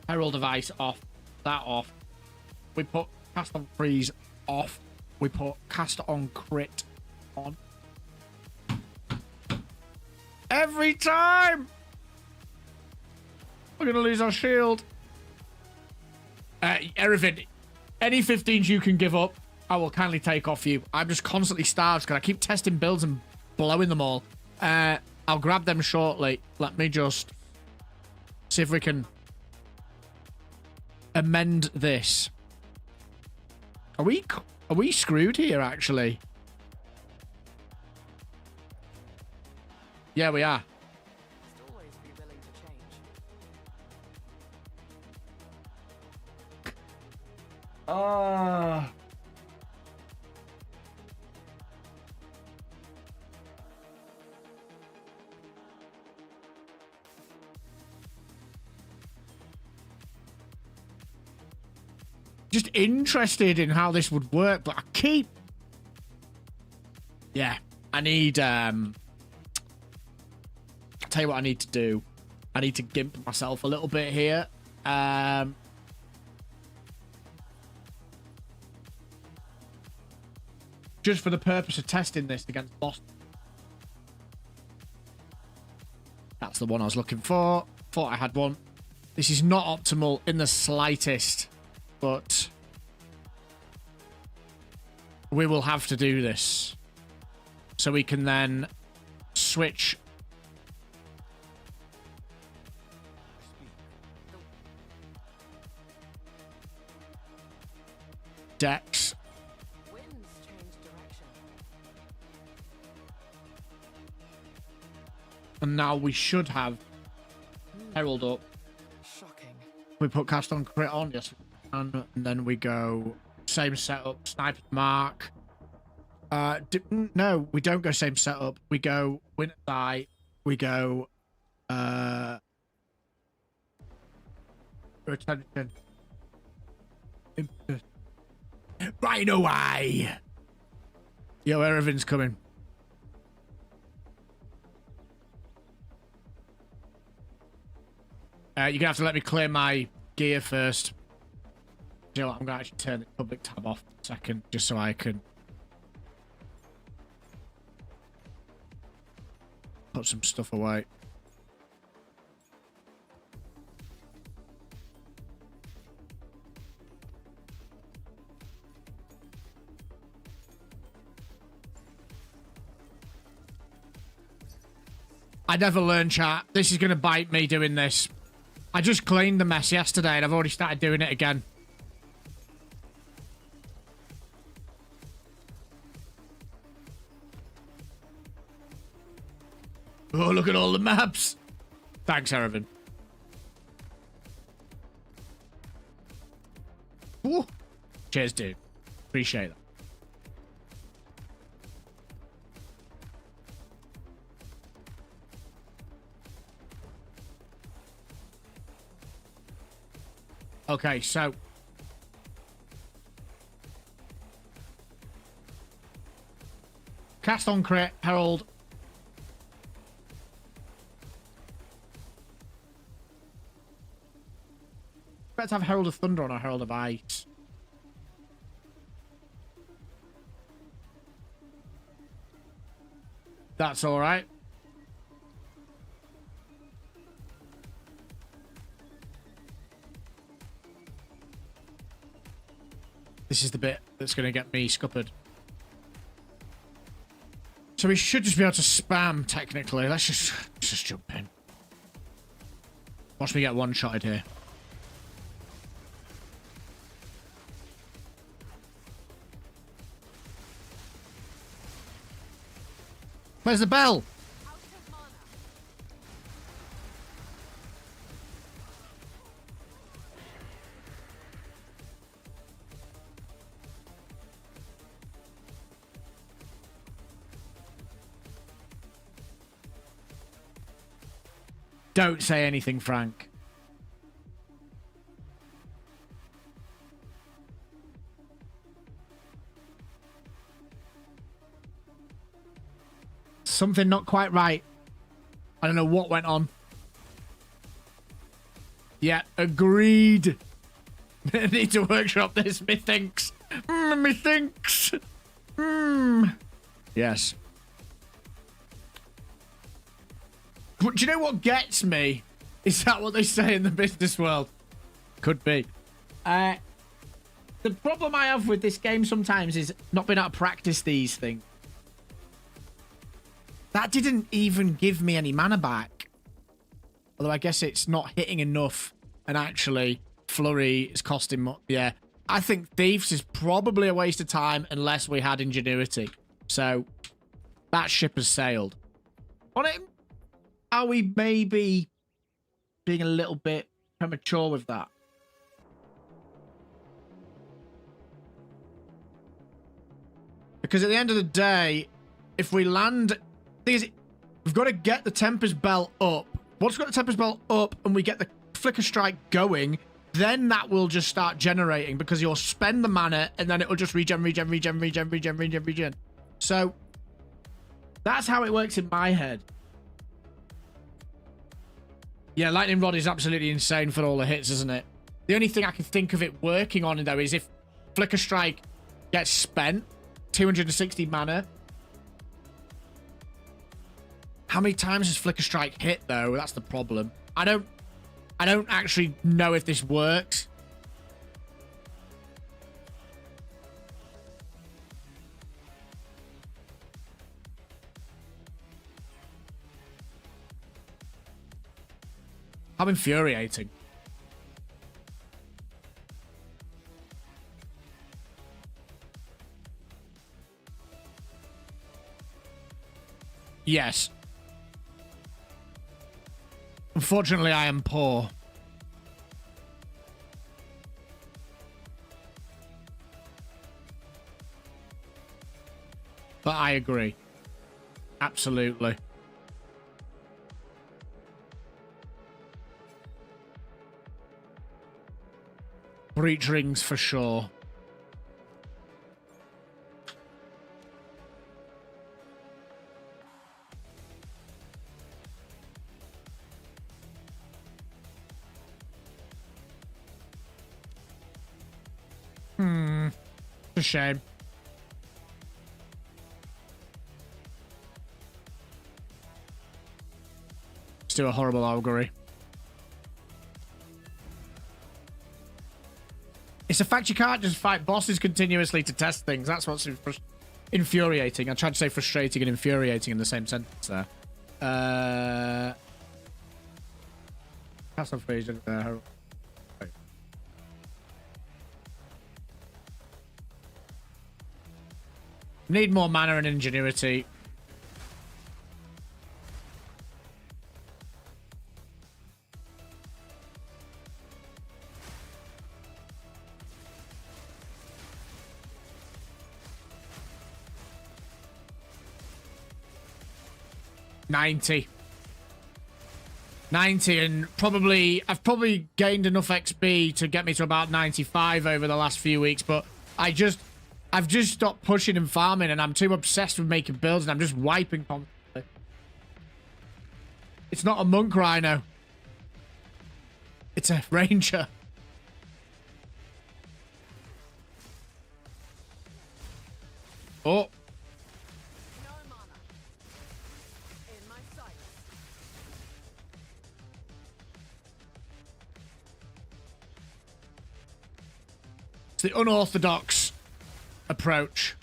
Herald of Ice off, that off, we put Cast on Freeze off, we put Cast on Crit on. Every time! We're going to lose our shield. Erevin, any 15s you can give up, I will kindly take off you. I'm just constantly starved because I keep testing builds and blowing them all. I'll grab them shortly. Let me just see if we can amend this. Are we screwed here, actually? Yeah, we are. Must always be willing to change. Just interested in how this would work, but I keep... Yeah, I need... I'll tell you what I need to do. I need to gimp myself a little bit here. Just for the purpose of testing this against Boston. That's the one I was looking for. Thought I had one. This is not optimal in the slightest, but we will have to do this so we can then switch decks. Winds change direction. And now we should have Herald up. Shocking. We put cast on crit on, yes. And then we go same setup, sniper mark. No, we don't go same setup. We go winter die. We go retention. Rhino eye. Yo, everything's coming. You're gonna have to let me clear my gear first. You know what? I'm gonna actually turn the public tab off for a second, just so I can put some stuff away. I never learn, chat. This is gonna bite me doing this. I just cleaned the mess yesterday and I've already started doing it again. Oh, look at all the maps. Thanks, Erevan. Ooh. Cheers, dude. Appreciate that. Okay, so cast on crit, Herald. Better have Herald of Thunder on or Herald of Ice. That's all right. This is the bit that's going to get me scuppered. So we should just be able to spam, technically. Let's just jump in. Watch me get one-shotted here. Where's the bell? Don't say anything, Frank. Something not quite right. I don't know what went on. Yeah, agreed. Need to workshop this, methinks. Methinks. Yes. But do you know what gets me? Is that what they say in the business world? Could be. The problem I have with this game sometimes is not being able to practice these things. That didn't even give me any mana back. Although I guess it's not hitting enough. And actually, Flurry is costing more. Yeah. I think Thieves is probably a waste of time unless we had Ingenuity. So, that ship has sailed. On it, are we maybe being a little bit premature with that? Because at the end of the day, if we land... We've got to get the Tempest Bell up. Once we've got the Tempest Bell up and we get the Flicker Strike going, then that will just start generating because you'll spend the mana and then it'll just regen. So, that's how it works in my head. Yeah, Lightning Rod is absolutely insane for all the hits, isn't it? The only thing I can think of it working on, though, is if Flicker Strike gets spent, 260 mana. How many times has Flicker Strike hit, though? That's the problem. I don't actually know if this works. How infuriating. Yes. Unfortunately, I am poor. But I agree. Absolutely. Breach rings for sure. It's a shame. Still a horrible augury. It's the fact you can't just fight bosses continuously to test things. That's what's infuriating. I tried to say frustrating and infuriating in the same sentence there. Path of Exile. Need more mana and ingenuity. $90, and I've probably gained enough XP to get me to about 95 over the last few weeks, but I've just stopped pushing and farming, and I'm too obsessed with making builds, and I'm just wiping constantly. It's not a monk rhino. It's a ranger. Oh. No mana. In my sight. It's the unorthodox approach.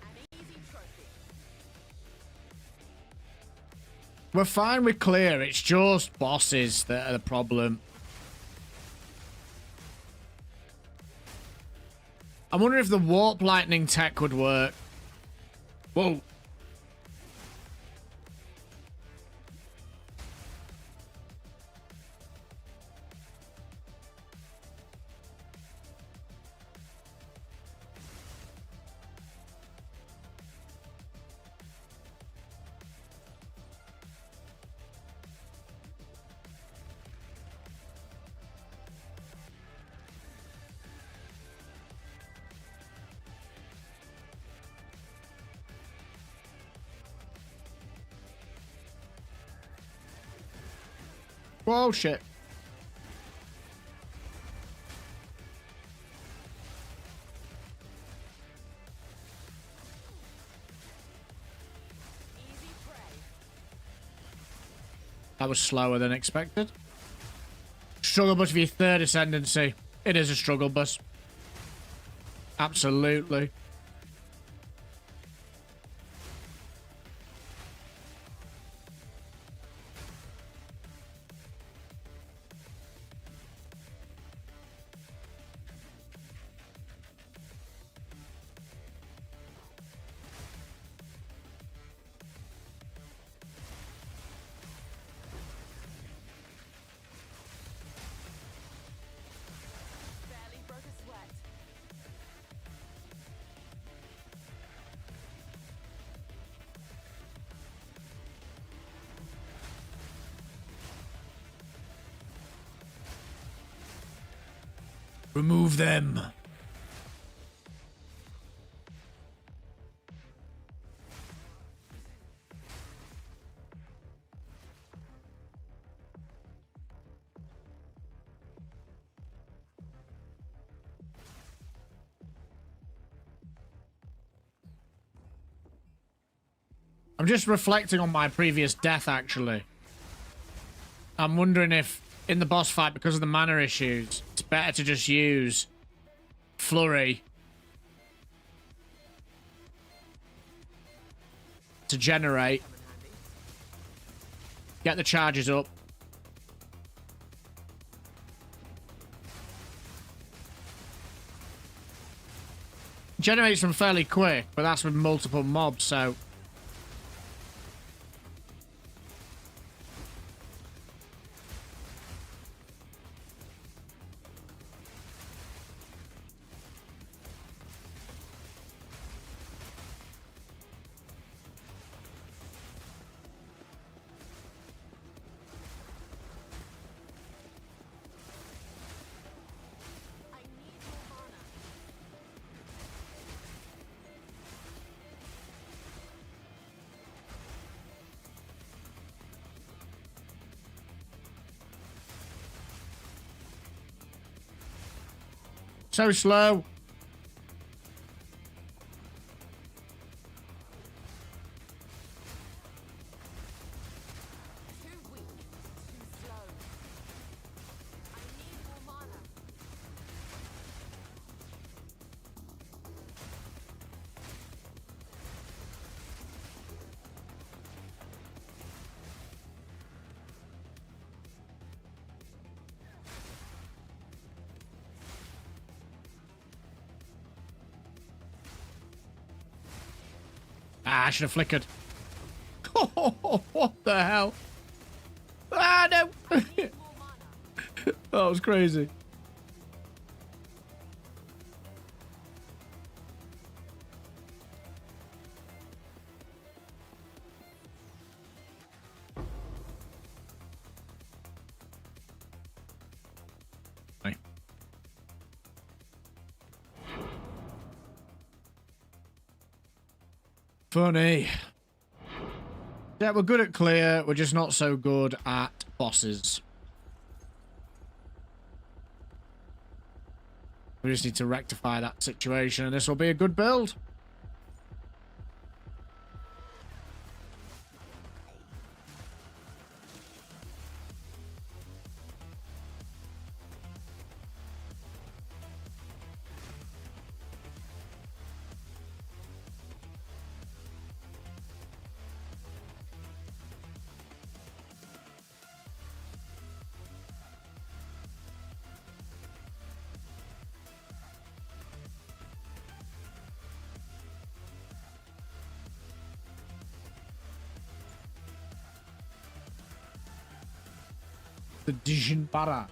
An easy trophy. We're fine with clear. It's just bosses that are the problem. I wonder if the warp lightning tech would work. Whoa. Whoa, shit. Easy prey. That was slower than expected. Struggle bus for your third ascendancy. It is a struggle bus. Absolutely. Barely broke a sweat. Remove them. I'm just reflecting on my previous death, actually. I'm wondering if, in the boss fight, because of the mana issues, it's better to just use Flurry to generate. Get the charges up. Generates them fairly quick, but that's with multiple mobs, so... So slow. Too weak, too slow. I need more mana. Ah, I should have flickered. What the hell? Ah, no. That was crazy. Right. Funny. Yeah, we're good at clear. We're just not so good at bosses. We just need to rectify that situation, and this will be a good build. The Dijin Para.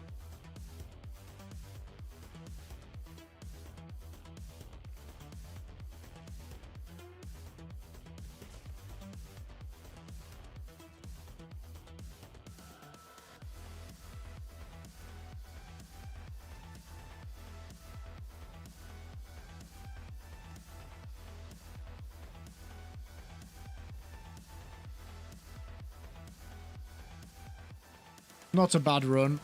Not a bad run.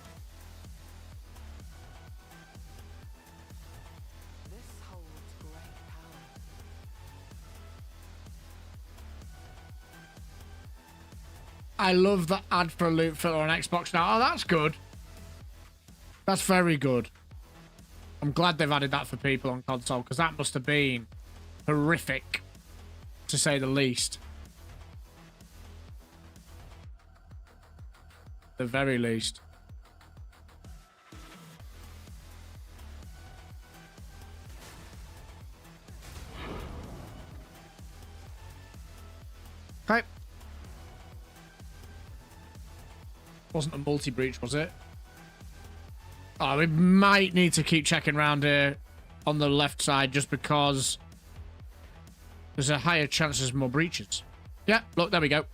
This holds great power. I love the ad for a loot filter on Xbox now. Oh, that's good. That's very good. I'm glad they've added that for people on console, because that must have been horrific, to say the least. The very least. Okay. Wasn't a multi-breach, was it? Oh, we might need to keep checking around here on the left side, just because there's a higher chance there's more breaches. Yeah, look, there we go.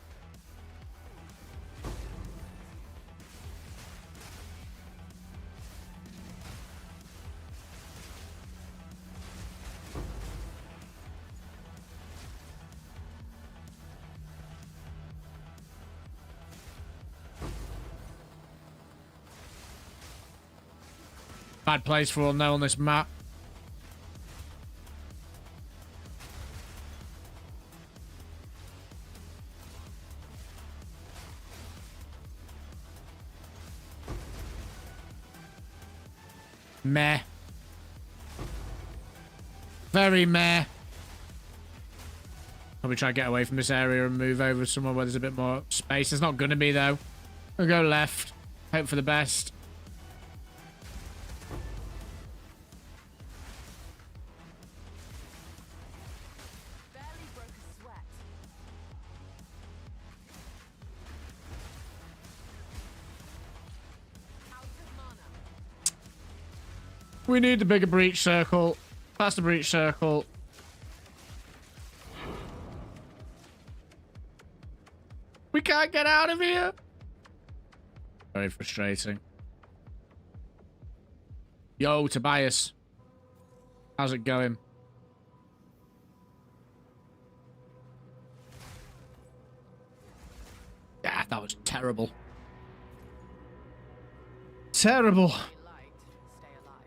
Bad place for all now on this map. Meh. Very meh. Probably try to get away from this area and move over somewhere where there's a bit more space. There's not going to be, though. We'll go left. Hope for the best. Barely broke a sweat. Out of mana. We need the bigger breach circle. Past the breach circle. We can't get out of here. Very frustrating. Yo, Tobias. How's it going? Yeah, that was terrible. Terrible. Be light, stay alive.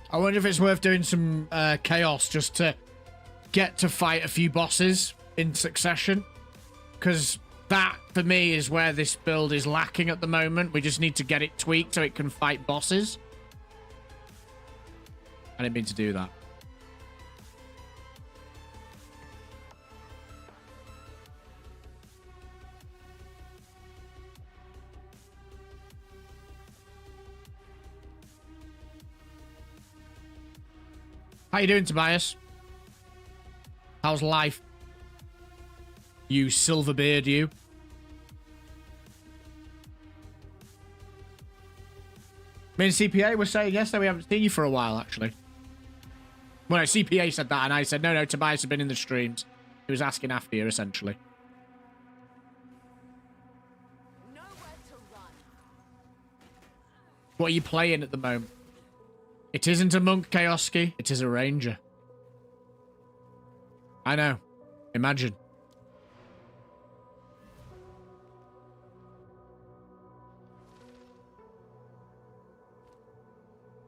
I wonder if it's worth doing some chaos just to get to fight a few bosses in succession. Because that, for me, is where this build is lacking at the moment. We just need to get it tweaked so it can fight bosses. I didn't mean to do that. How you doing, Tobias? How's life? You silverbeard, you. Me and CPA were saying yesterday we haven't seen you for a while, actually. Well, no, CPA said that, and I said, no, Tobias had been in the streams. He was asking after you, essentially. Nowhere to run. What are you playing at the moment? It isn't a monk, Chaoski. It is a ranger. I know. Imagine.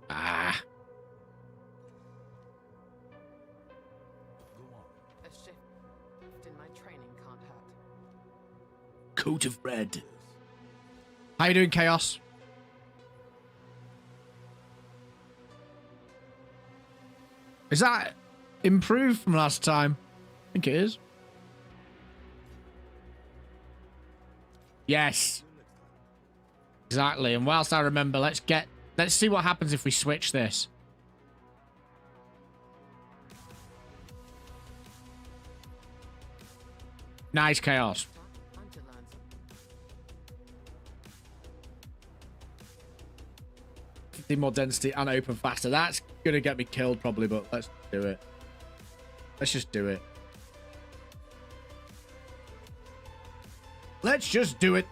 Ah. A shift in my training can't hurt. Coat of red. How you doing, Chaos? Is that improved from last time? I think it is. Yes. Exactly. And whilst I remember, let's see what happens if we switch this. Nice, Chaos. Time to learn some. 15 more density and open faster. That's gonna get me killed probably, but let's do it. Let's just do it. Let's just do it.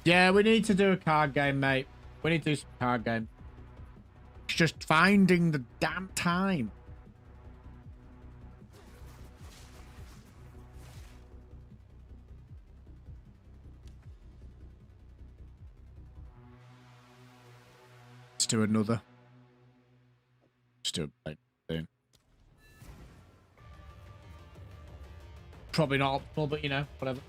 Yeah, we need to do a card game, mate. We need to do some card game. It's just finding the damn time. Let's do another. Let's do a thing. Probably not optimal, but you know, whatever.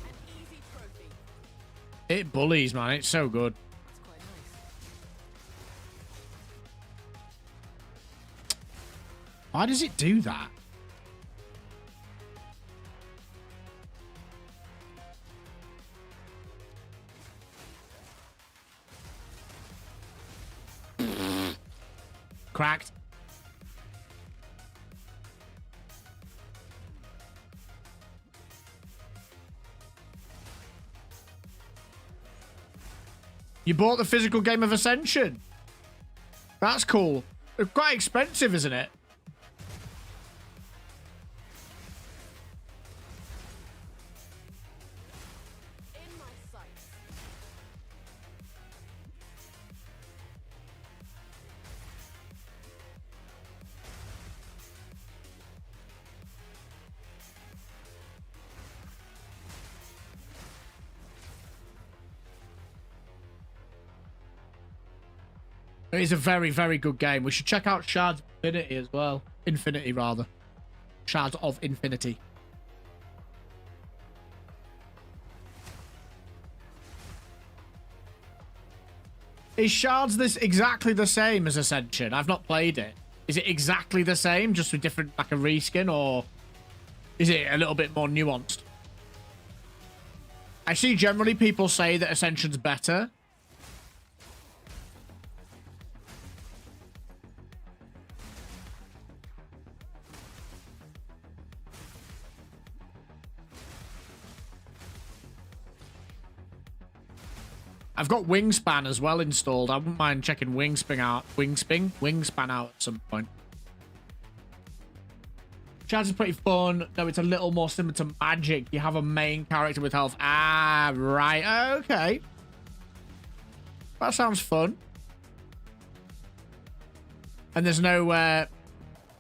An easy trophy. It bullies, man. It's so good. That's quite nice. Why does it do that? cracked. You bought the physical game of Ascension. That's cool. It's quite expensive, isn't it? In my sights. It is a very, very good game. We should check out Shards of Infinity as well. Infinity, rather. Shards of Infinity. Is Shards this exactly the same as Ascension? I've not played it. Is it exactly the same, just with different, like a reskin, or is it a little bit more nuanced? I see generally people say that Ascension's better. I've got Wingspan as well installed. I wouldn't mind checking Wingspan out at some point. Shards is pretty fun, though it's a little more similar to Magic. You have a main character with health. Ah, right. Okay. That sounds fun. And there's no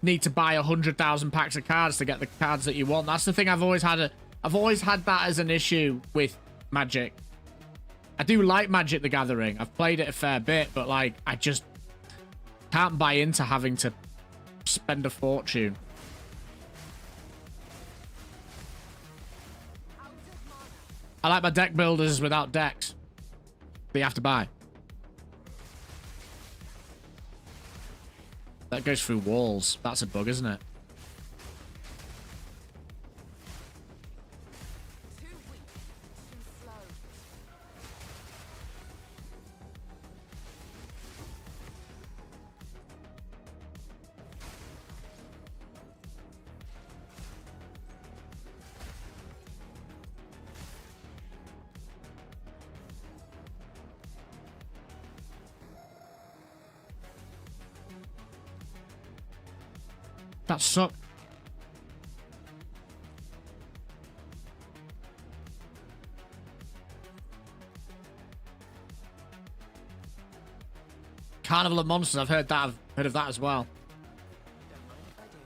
need to buy 100,000 packs of cards to get the cards that you want. That's the thing I've always had. I've always had that as an issue with Magic. I do like Magic the Gathering. I've played it a fair bit, but like I just can't buy into having to spend a fortune. I like my deck builders without decks. But you have to buy. That goes through walls. That's a bug, isn't it? Too weak. Too slow. That sucked. Carnival of Monsters. I've heard that. I've heard of that as well. Don't mind if I do.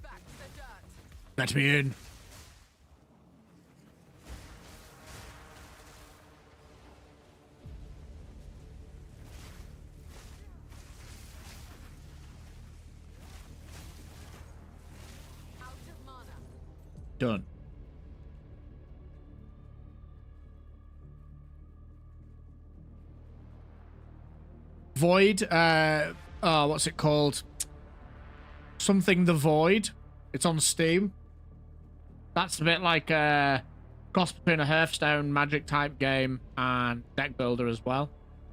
Back to the dirt. Let me in. Out of mana. Done. Void. Oh, what's it called? Something the Void. It's on Steam. That's a bit like a cross between a Hearthstone Magic type game and deck builder as well.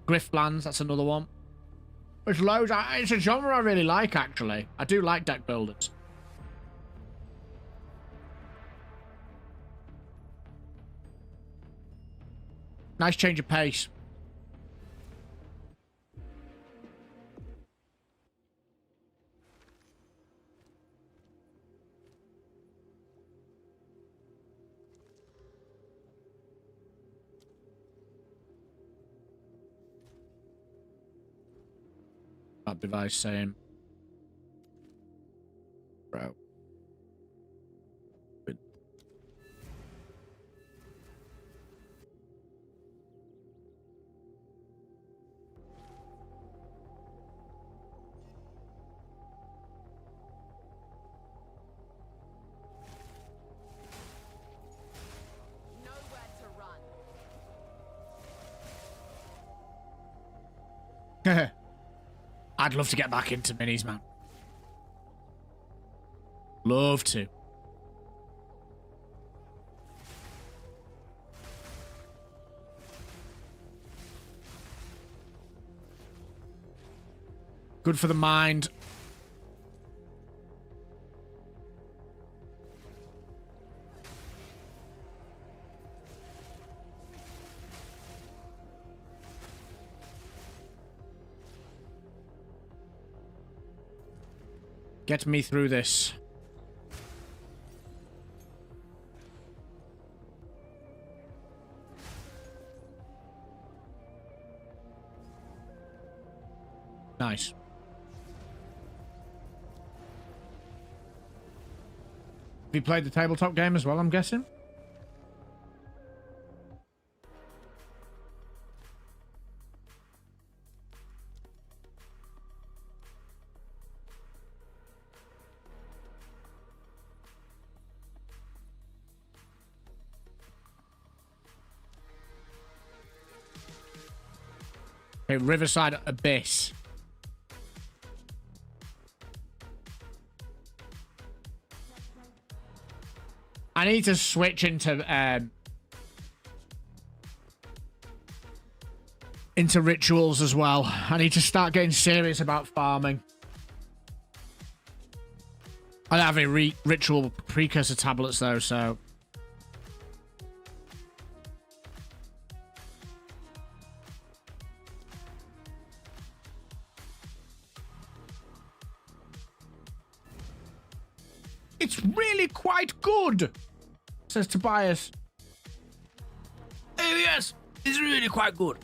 Griftlands, that's another one. There's loads. It's a genre I really like, actually. I do like deck builders. Nice change of pace. That device saying, bro. I'd love to get back into minis, man. Love to. Good for the mind. Get me through this. Nice. Have you played the tabletop game as well, I'm guessing? Okay, Riverside Abyss. I need to switch into rituals as well. I need to start getting serious about farming. I don't have any ritual precursor tablets though, so... It's really quite good, says Tobias. Oh yes, it's really quite good.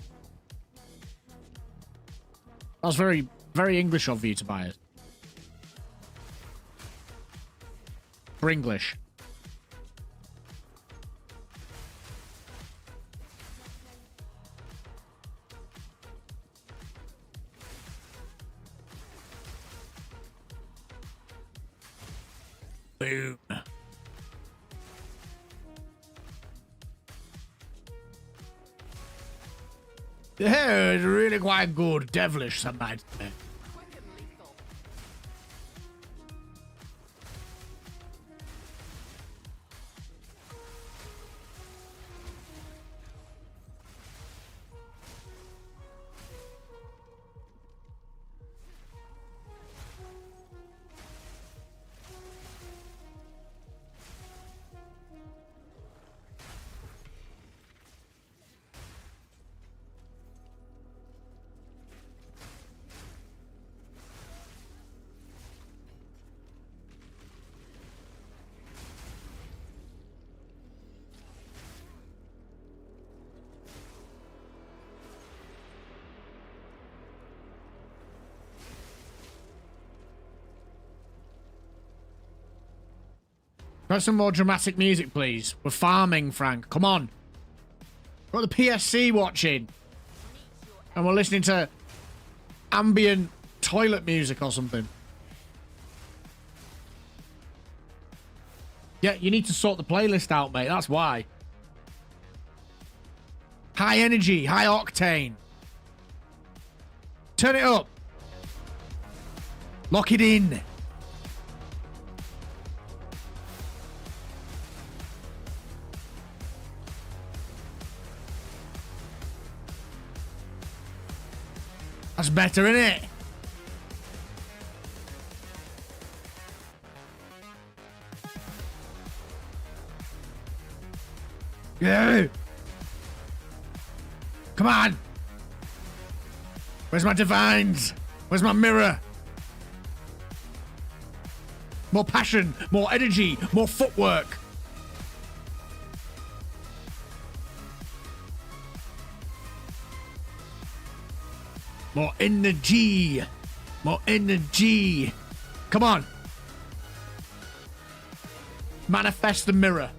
That was very, very English of you, Tobias. For English. Boom. Yeah, it's really quite good. Devilish, some might say. Quick and lethal. Got some more dramatic music, please. We're farming, Frank. Come on. Got the PSC watching. And we're listening to ambient toilet music or something. Yeah, you need to sort the playlist out, mate. That's why. High energy, high octane. Turn it up. Lock it in. That's better, isn't it? Yeah. Come on. Where's my divines? Where's my mirror? More passion, more energy, more footwork. More energy. More energy. Come on. Manifest the mirror.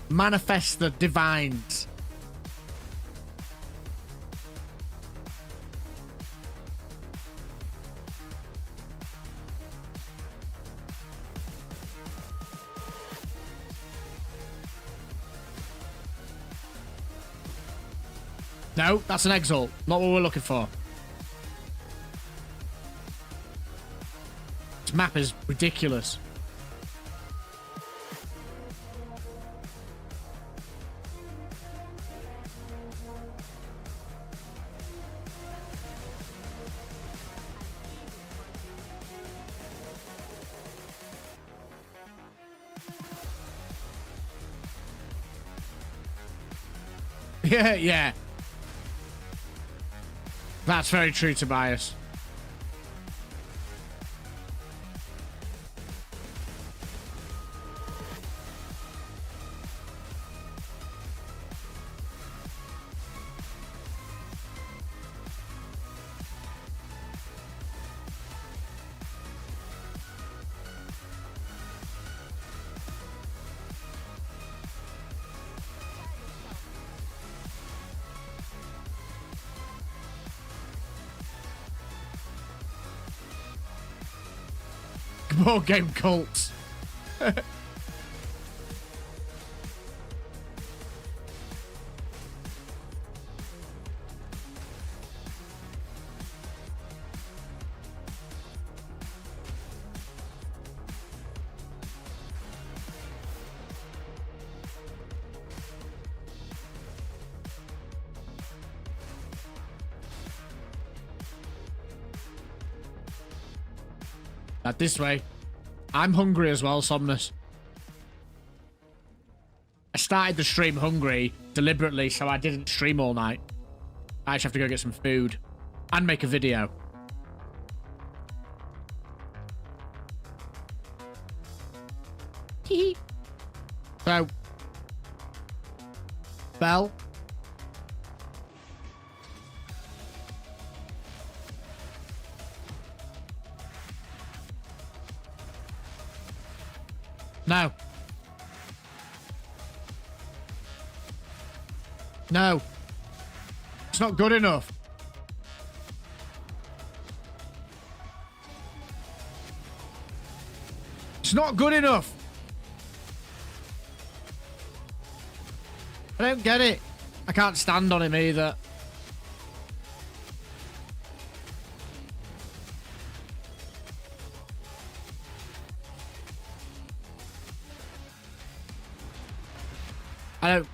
Manifest the divines. No, that's an exalt. Not what we're looking for. This map is ridiculous. Yeah, yeah. That's very true, Tobias. Board game cults. Not this way. I'm hungry as well, Somnus. I started the stream hungry deliberately, so I didn't stream all night. I actually have to go get some food and make a video. So, Bell. No. No. It's not good enough. It's not good enough. I don't get it. I can't stand on him either. I don't...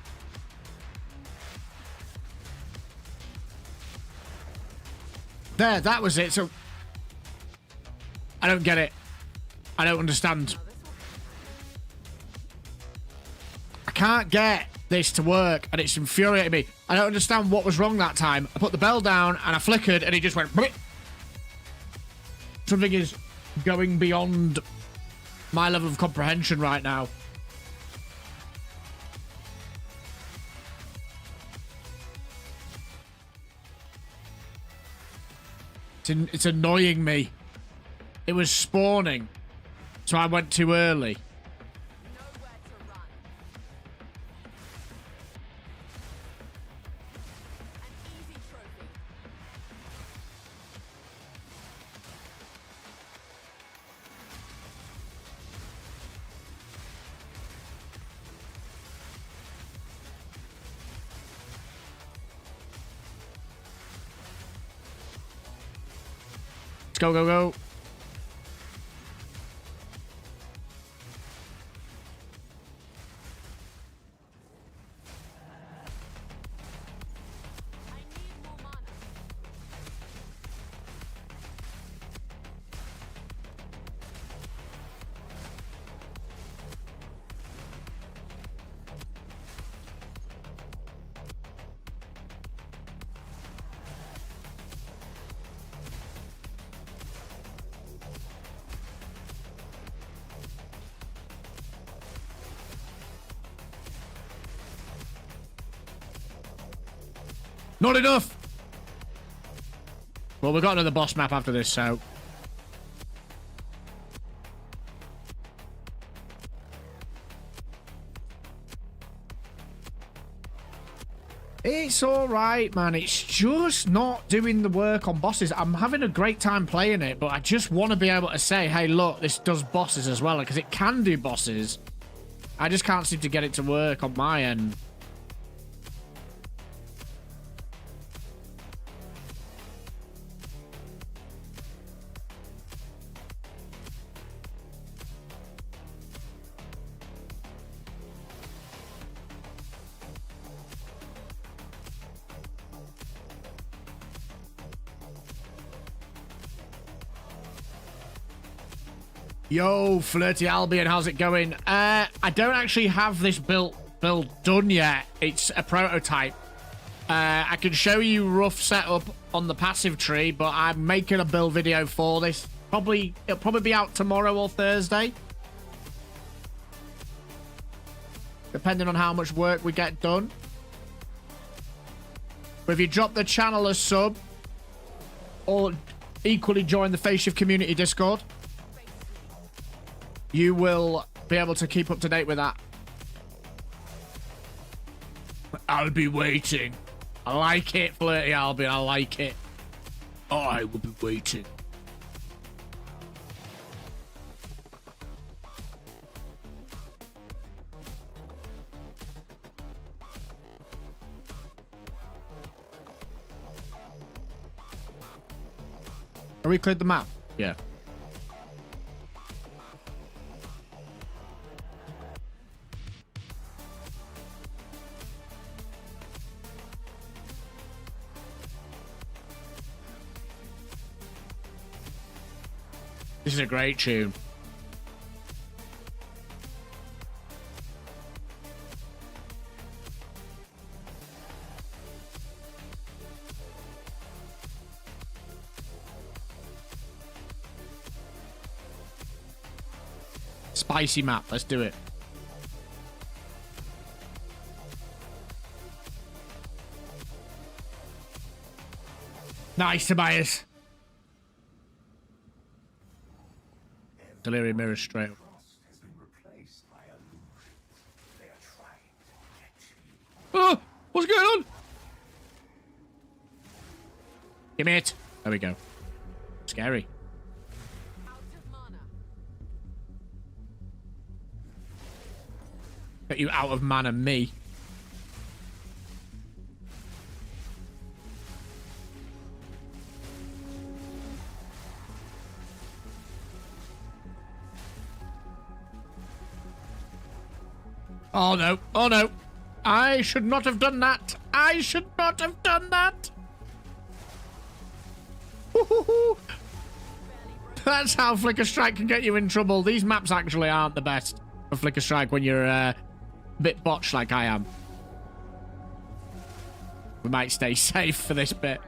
There, that was it. So, I don't get it. I don't understand. I can't get this to work, and it's infuriating me. I don't understand what was wrong that time. I put the bell down, and I flickered, and it just went... Blip. Something is going beyond my level of comprehension right now. It's annoying me. It was spawning, so I went too early. Nowhere to run. An easy trophy. Let's go, go, go. I need more mana. Not enough. Well, we've got another boss map after this, so... It's alright, man. It's just not doing the work on bosses. I'm having a great time playing it, but I just want to be able to say, hey, look, this does bosses as well, because it can do bosses. I just can't seem to get it to work on my end. Yo, Flirty Albion, how's it going? I don't actually have this build done yet. It's a prototype. I can show you rough setup on the passive tree, but I'm making a build video for this. It'll probably be out tomorrow or Thursday, depending on how much work we get done. But if you drop the channel a sub, or equally join the Face Shift community Discord, you will be able to keep up to date with that. I'll be waiting. I like it, Flirty Albion. I like it. I will be waiting. Have we cleared the map? Yeah. This is a great tune. Spicy map. Let's do it. Nice, Tobias. Delirium mirror straight up. Oh, what's going on? Give me it. There we go. Scary. Out of mana. Get you out of mana, me. Oh no. Oh no. I should not have done that. I should not have done that. Woo-hoo-hoo. That's how Flicker Strike can get you in trouble. These maps actually aren't the best for Flicker Strike when you're a bit botched like I am. We might stay safe for this bit.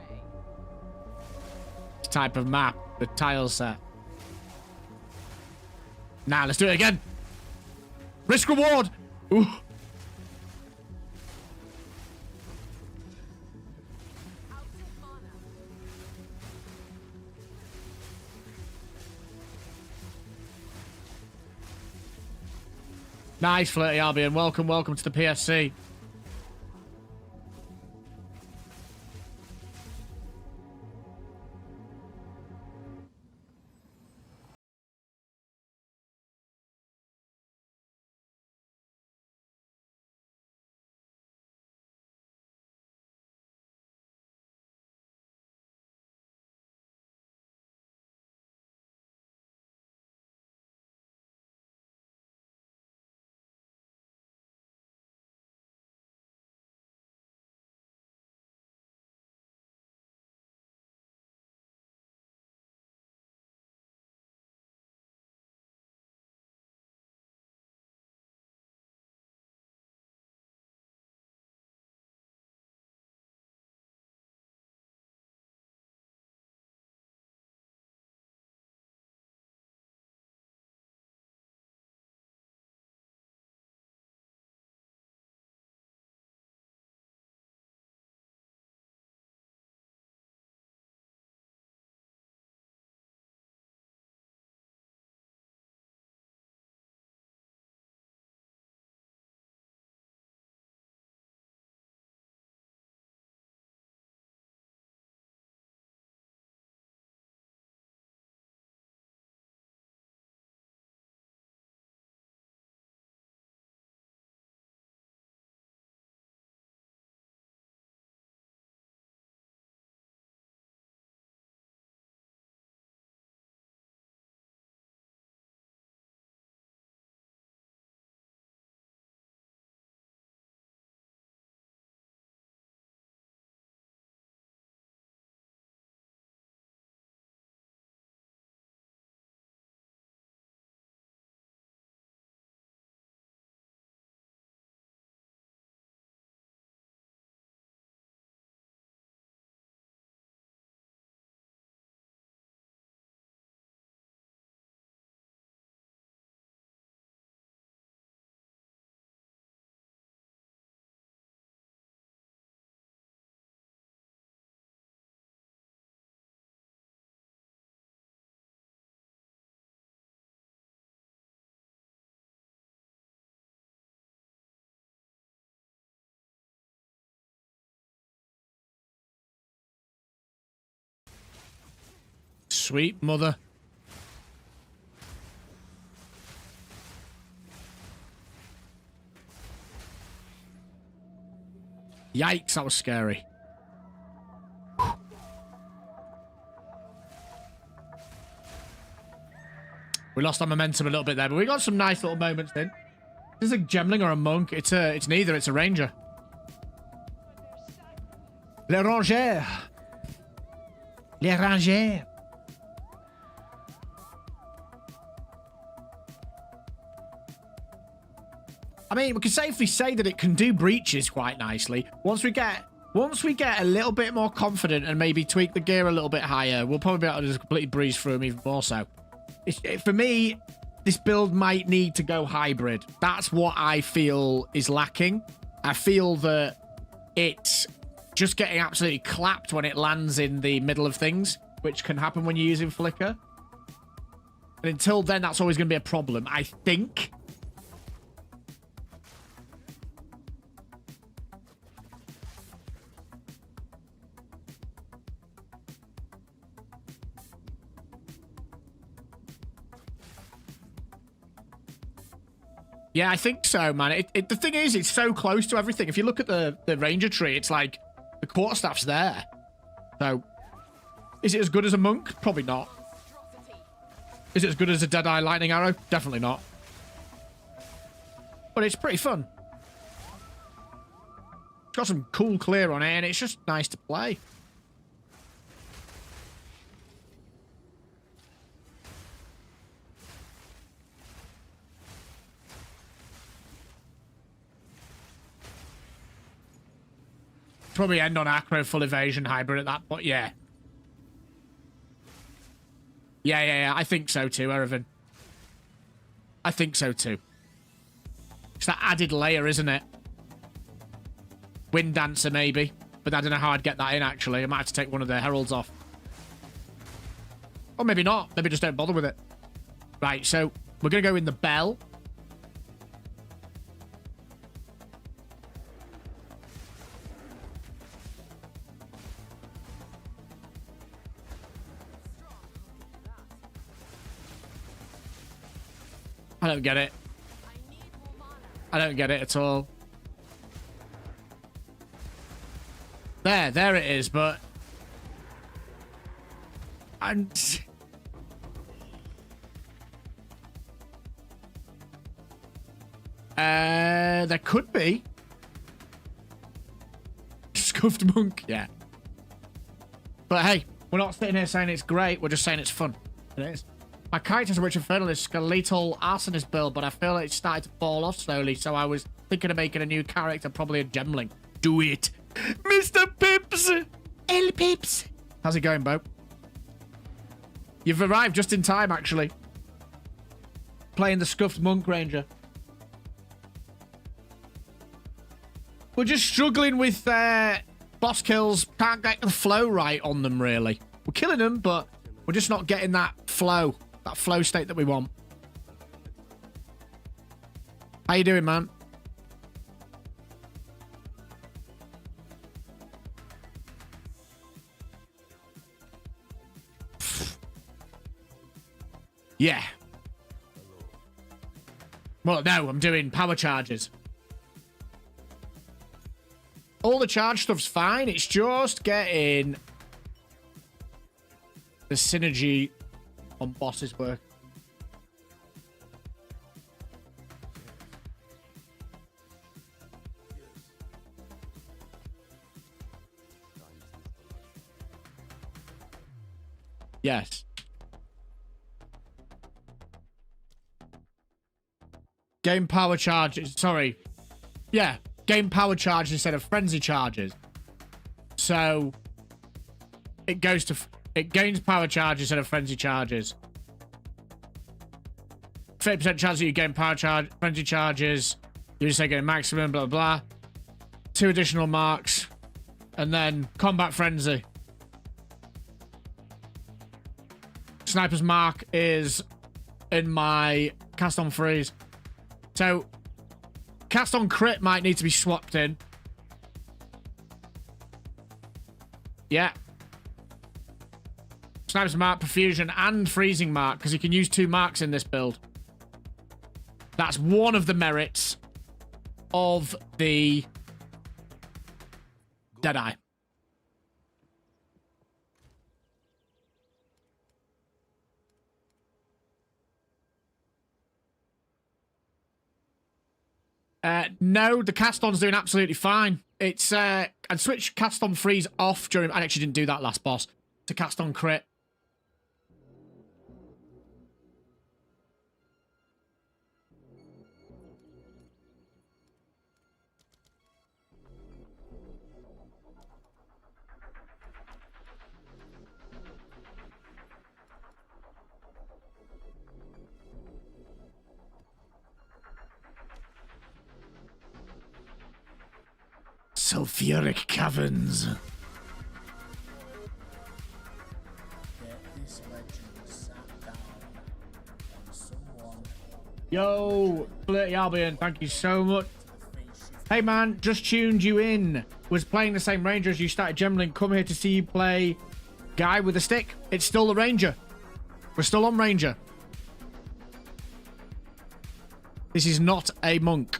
This type of map, the tile set. Nah, let's do it again. Risk reward. Ooh. Out of mana. Nice, Flirty Albion. Welcome to the PSC. Sweet mother. Yikes, that was scary. We lost our momentum a little bit there, but we got some nice little moments in. This is a gemling or a monk. It's neither. It's a ranger. Le Ranger. Le Ranger. I mean, we can safely say that it can do breaches quite nicely. Once we get a little bit more confident and maybe tweak the gear a little bit higher, we'll probably be able to just completely breeze through them even more so. For me, this build might need to go hybrid. That's what I feel is lacking. I feel that it's just getting absolutely clapped when it lands in the middle of things, which can happen when you're using Flicker. And until then, that's always going to be a problem, I think. Yeah, I think so, man. The thing is, it's so close to everything. If you look at the Ranger tree, it's like the quarterstaff's there. So, is it as good as a monk? Probably not. Is it as good as a Deadeye lightning arrow? Definitely not. But it's pretty fun. It's got some cool clear on it, and it's just nice to play. Probably end on acro full evasion hybrid at that point. Yeah. Yeah. I think so too, Erevan. I think so too. It's that added layer, isn't it? Wind Dancer, maybe. But I don't know how I'd get that in, actually. I might have to take one of the heralds off. Or maybe not. Maybe just don't bother with it. Right, so we're going to go in the bell. I don't get it. I don't get it at all. There it is, but... there could be. Scuffed monk, yeah. But hey, we're not sitting here saying it's great, we're just saying it's fun. It is. My character's a rich infernal is skeletal arsonist build, but I feel like it's starting to fall off slowly, so I was thinking of making a new character, probably a gemling. Do it. Mr. Pips! El Pips! How's it going, Bo? You've arrived just in time, actually. Playing the Scuffed Monk Ranger. We're just struggling with boss kills. Can't get the flow right on them, really. We're killing them, but we're just not getting that flow state that we want. How you doing, man? Yeah. Well, no, I'm doing power charges. All the charge stuff's fine. It's just getting the synergy on bosses work. Yes. Game power charges. Sorry. Yeah. Game power charges instead of frenzy charges. So it goes to... It gains power charges instead of frenzy charges. 30% chance that you gain power charge, frenzy charges. You just say get maximum, blah, blah, blah. 2 additional marks. And then combat frenzy. Sniper's mark is in my cast on freeze. So cast on crit might need to be swapped in. Yeah. Sniper's Mark, Perfusion, and Freezing Mark, because you can use 2 marks in this build. That's one of the merits of the Deadeye. No, the cast on's doing absolutely fine. It's I'd switch cast on freeze off during. I actually didn't do that last boss to cast on crit. Sulfuric caverns. Get this legend sat down on someone Yo, Flirty Albion, thank you so much. to the face shift. Hey man, just tuned you in. Was playing the same Ranger as you started gemming. Come here to see you play guy with a stick. It's still the Ranger. We're still on Ranger. This is not a monk.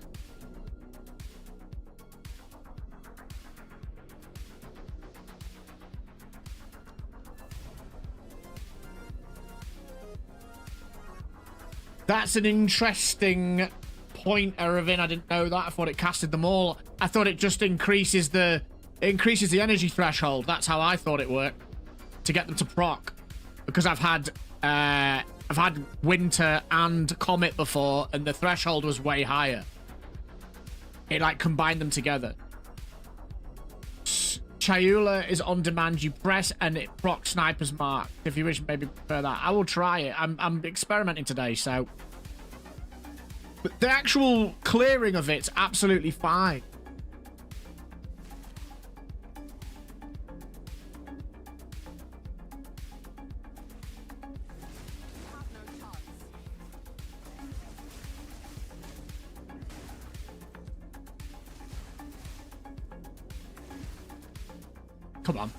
That's an interesting point, Erevin. I didn't know that. I thought it casted them all. I thought it just increases the energy threshold. That's how I thought it worked to get them to proc. Because I've had Winter and Comet before, and the threshold was way higher. It like combined them together. Chayula is on demand. You press and it procs Sniper's Mark. If you wish, maybe prefer that. I will try it. I'm experimenting today, so. But the actual clearing of it's absolutely fine. Come on.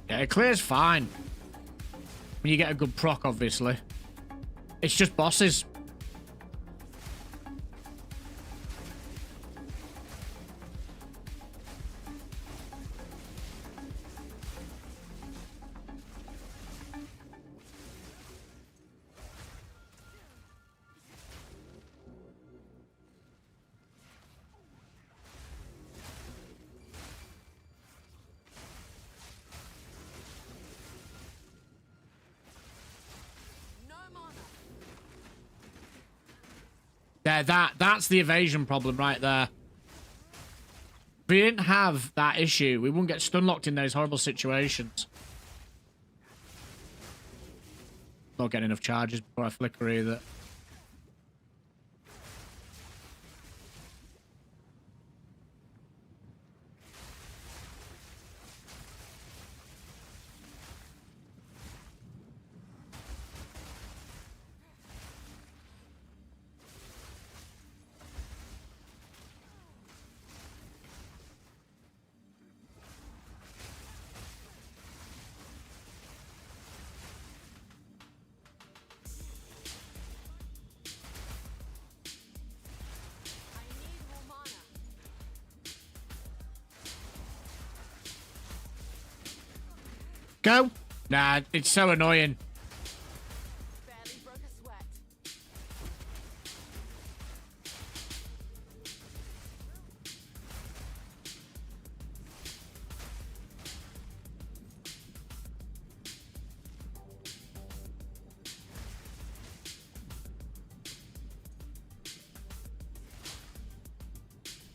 Yeah, it clears fine. When you get a good proc, obviously. It's just bosses. Yeah, that's the evasion problem right there. If we didn't have that issue, we wouldn't get stun locked in those horrible situations. Not getting enough charges before I flicker either. Go. Nah, it's so annoying. Barely broke a sweat.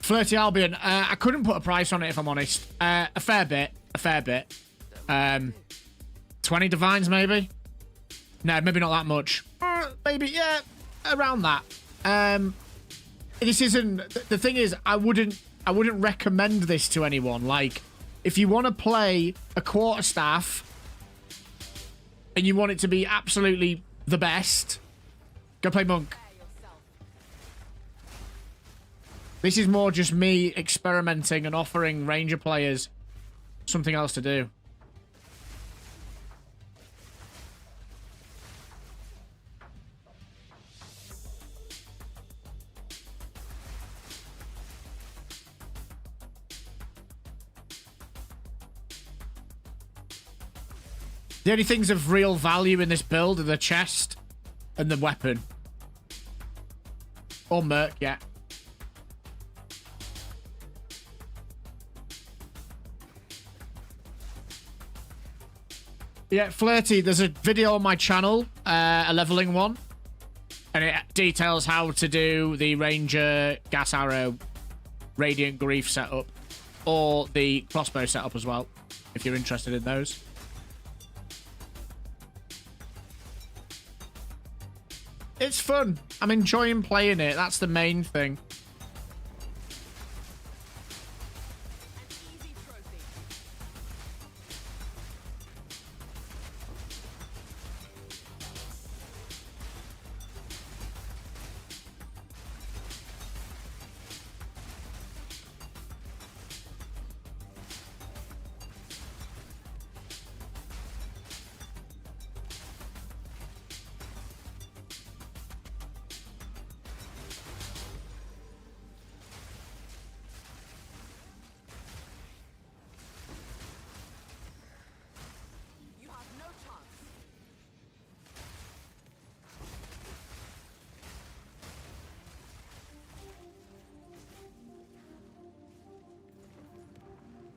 Flirty Albion. I couldn't put a price on it if I'm honest. A fair bit. 20 divines maybe? No, maybe not that much. Maybe, yeah, around that. This isn't... The thing is, I wouldn't recommend this to anyone. Like, if you want to play a quarterstaff and you want it to be absolutely the best, go play Monk. Prepare yourself. This is more just me experimenting and offering Ranger players something else to do. The only things of real value in this build are the chest and the weapon. Or Merc, yeah. Yeah, Flirty, there's a video on my channel, a leveling one. And it details how to do the Ranger Gas Arrow Radiant Grief setup. Or the crossbow setup as well, if you're interested in those. It's fun. I'm enjoying playing it. That's the main thing.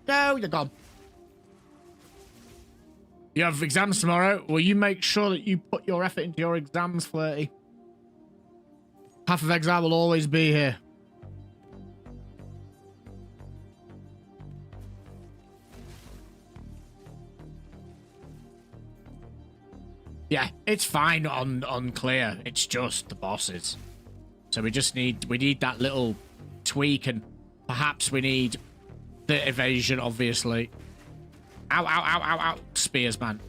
No, you're gone. You have exams tomorrow. Will you make sure that you put your effort into your exams, Flirty? Path of Exile will always be here. Yeah, it's fine on clear. It's just the bosses. So we need that little tweak, and perhaps we need the evasion, obviously. Ow, ow, ow, ow, ow. Spears, man.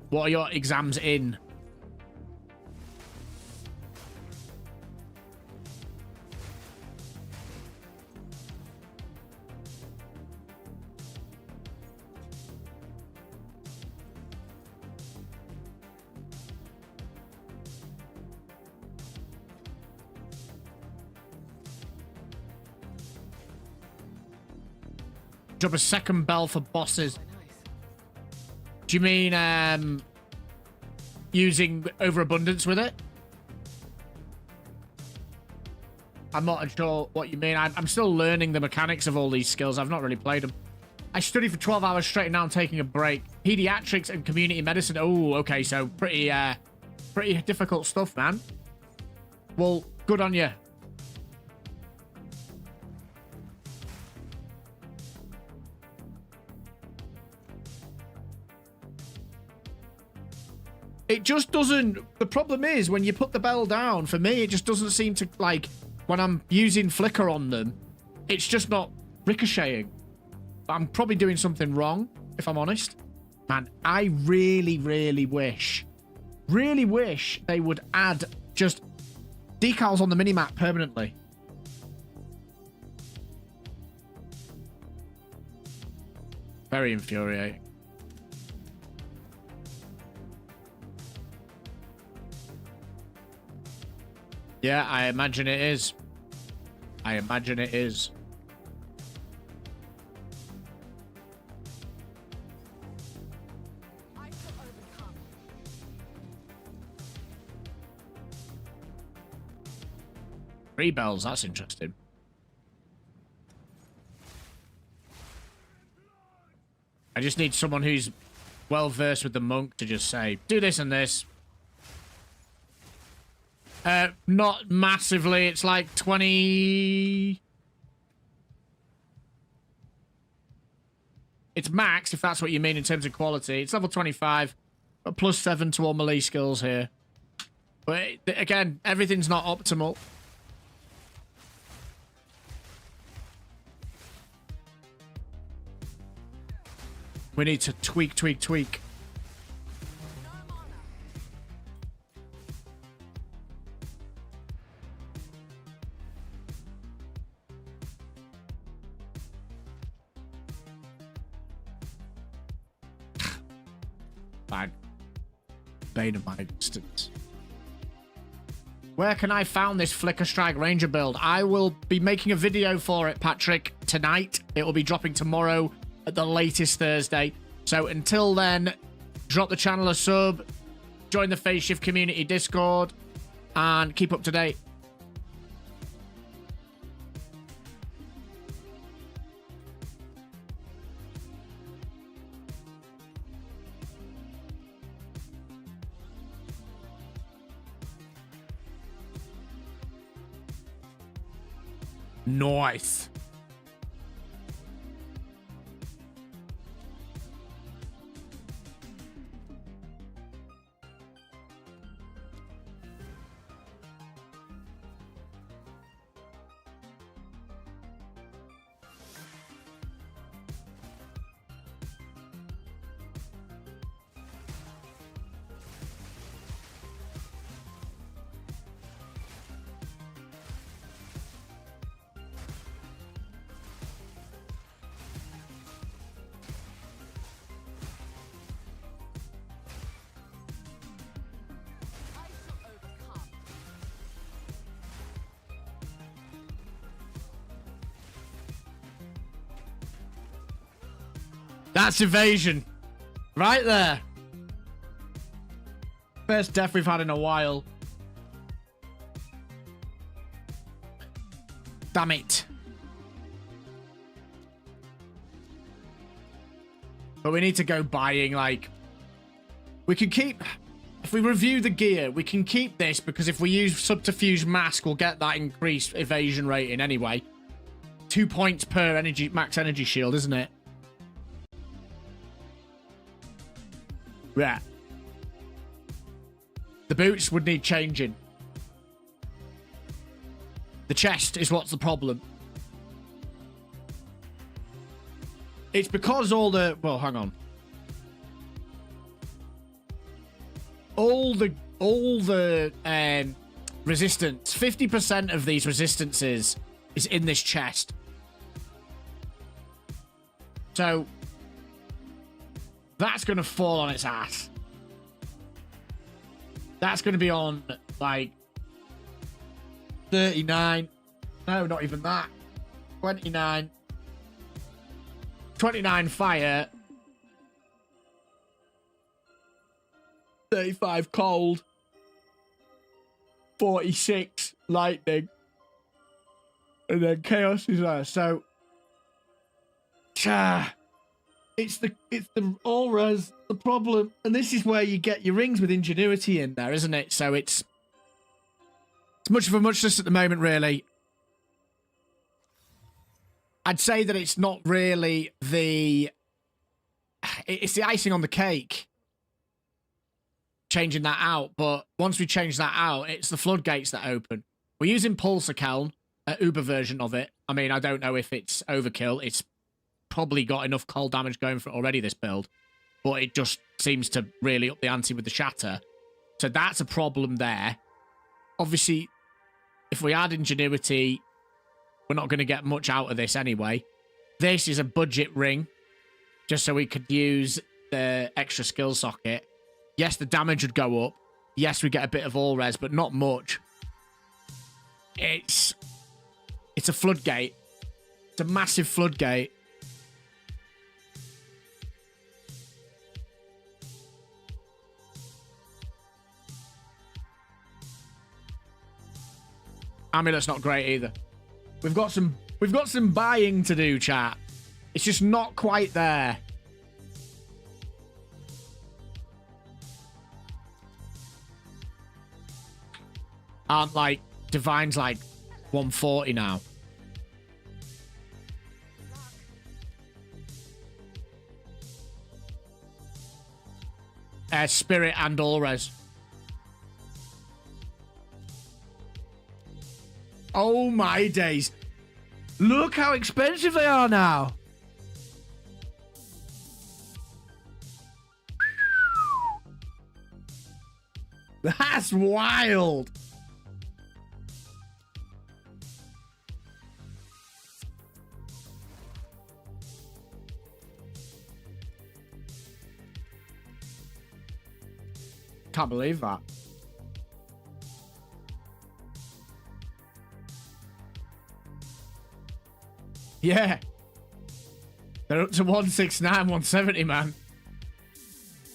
What are your exams in? Drop a second bell for bosses. Do you mean using overabundance with it? I'm not sure what you mean. I'm still learning the mechanics of all these skills. I've not really played them. I studied for 12 hours straight, and now I'm taking a break. Pediatrics and community medicine. Oh, okay. So pretty difficult stuff, man. Well, good on you. It just doesn't... The problem is, when you put the bell down, for me, it just doesn't seem to, like, when I'm using flicker on them, it's just not ricocheting. I'm probably doing something wrong, if I'm honest. Man, I really wish they would add just decals on the minimap permanently. Very infuriating. Yeah, I imagine it is. I imagine it is. I shall overcome. 3 bells, that's interesting. I just need someone who's well versed with the monk to just say, do this and this. Not massively. It's like 20... It's max, if that's what you mean in terms of quality. It's level 25, but plus 7 to all melee skills here. But again, everything's not optimal. We need to tweak. Fine. Bane of my existence. Where can I find this Flicker Strike Ranger build? I will be making a video for it, Patrick, tonight. It will be dropping tomorrow at the latest Thursday. So until then, drop the channel a sub, join the Phase Shift community Discord, and keep up to date. Nice. I shall overcome. That's evasion. Right there. Best death we've had in a while. Damn it. But we need to go buying, like... We can keep... If we review the gear, we can keep this, because if we use Subterfuge Mask, we'll get that increased evasion rating anyway. 2 points per energy max energy shield, isn't it? Yeah. The boots would need changing. The chest is what's the problem. It's because all the... Well, hang on. All the resistance, 50% of these resistances is in this chest. So that's going to fall on its ass. That's going to be on, like, 39. No, not even that. 29. 29 fire. 35 cold. 46 lightning. And then chaos is there. So, it's the auras, the problem. And this is where you get your rings with ingenuity in there, isn't it? So it's much of a muchness at the moment, really. I'd say that it's not really the... It's the icing on the cake. Changing that out. But once we change that out, it's the floodgates that open. We're using Pulsar Keln, an Uber version of it. I mean, I don't know if it's overkill. It's probably got enough cold damage going for it already, this build. But it just seems to really up the ante with the shatter. So that's a problem there. Obviously, if we add ingenuity, we're not going to get much out of this anyway. This is a budget ring, just so we could use the extra skill socket. Yes, the damage would go up. Yes, we get a bit of all res, but not much. It's a floodgate. It's a massive floodgate. Amulet's not great either. We've got some buying to do, chat. It's just not quite there. Aren't like Divine's like 140 now. Spirit and all res. Oh my days. Look how expensive they are now. That's wild. can't believe that. Yeah. They're up to 169, 170, man.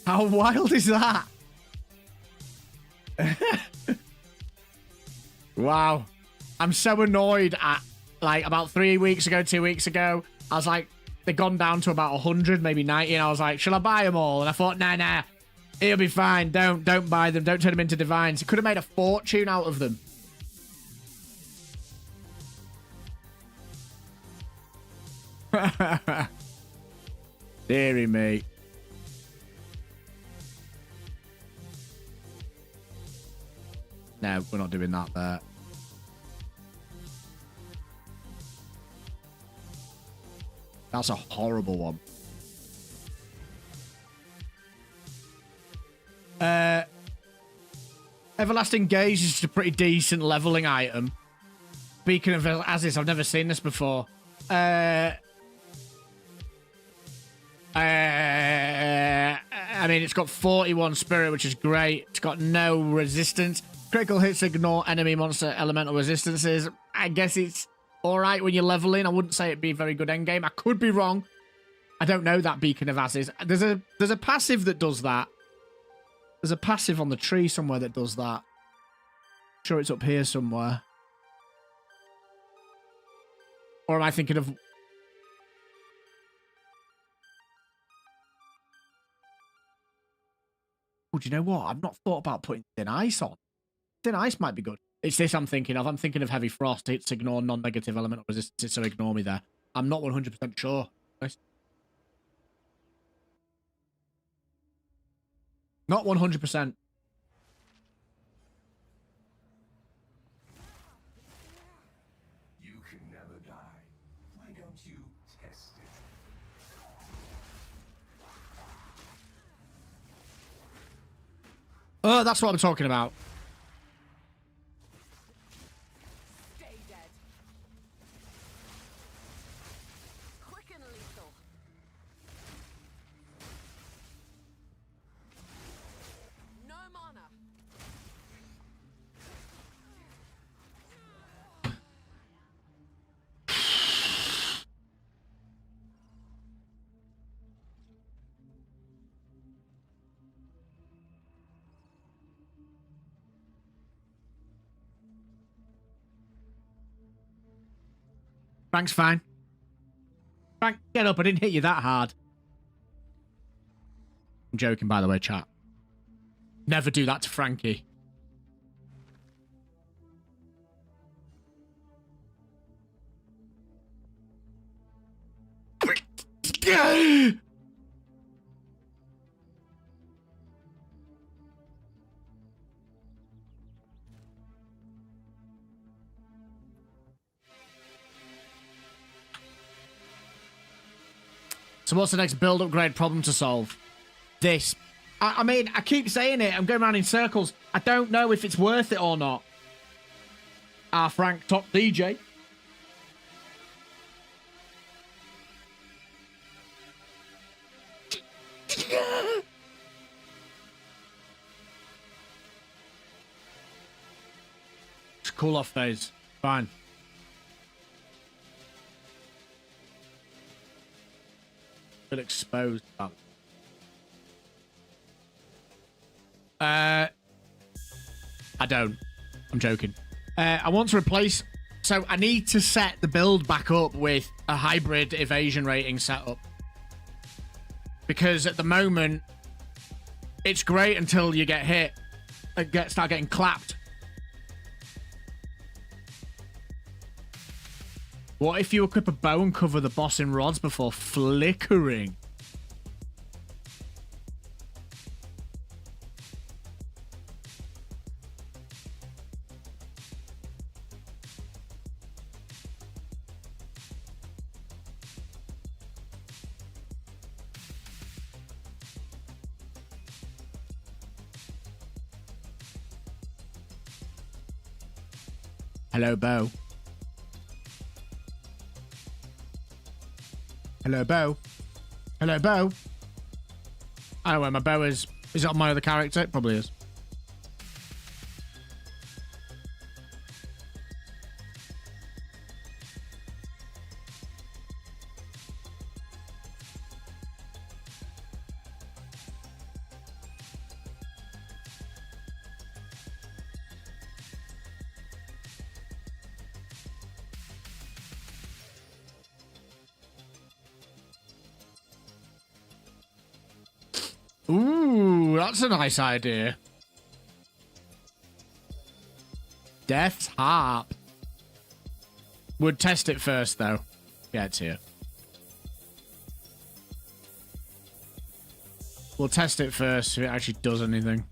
How wild is that? Wow. I'm so annoyed at, like, about 3 weeks ago, 2 weeks ago, I was like, they'd gone down to about 100, maybe 90, and I was like, shall I buy them all? And I thought, nah, it'll be fine. Don't buy them. Don't turn them into divines. You could have made a fortune out of them. Deary me. No, we're not doing that there. That's a horrible one. Everlasting Gaze is just a pretty decent leveling item. Beacon of Aziz, I've never seen this before. I mean, it's got 41 spirit, which is great. It's got no resistance. Critical hits ignore enemy monster elemental resistances. I guess it's all right when you're leveling. I wouldn't say it'd be a very good endgame. I could be wrong. I don't know that Beacon of Aziz. There's a passive that does that. There's a passive on the tree somewhere that does that. I'm sure it's up here somewhere. Or am I thinking of... Oh, do you know what? I've not thought about putting Thin Ice on. Thin Ice might be good. It's this I'm thinking of. I'm thinking of Heavy Frost. It's ignore non-negative elemental resistance, so ignore me there. I'm not 100% sure. Not 100%. You can never die. Why don't you test it? Oh, that's what I'm talking about. Stay dead. Quick and lethal. No mana. Frank's fine. Frank, get up. I didn't hit you that hard. I'm joking, by the way, chat. Never do that to Frankie. So what's the next build upgrade problem to solve? This. I mean, I keep saying it. I'm going around in circles. I don't know if it's worth it or not. Frank, top DJ. It's a cool off phase. Fine. Bit exposed. I don't. I'm joking. I want to replace... So I need to set the build back up with a hybrid evasion rating setup. Because at the moment, it's great until you get hit. Start getting clapped. What if you equip a bow and cover the boss in rods before flickering? Hello, Bo. Hello, Bo. Hello, Bo. I don't know where my bow is. Is it on my other character? It probably is. Ooh, that's a nice idea. Death's Harp. Would test it first, though. Yeah, it's here. We'll test it first if it actually does anything.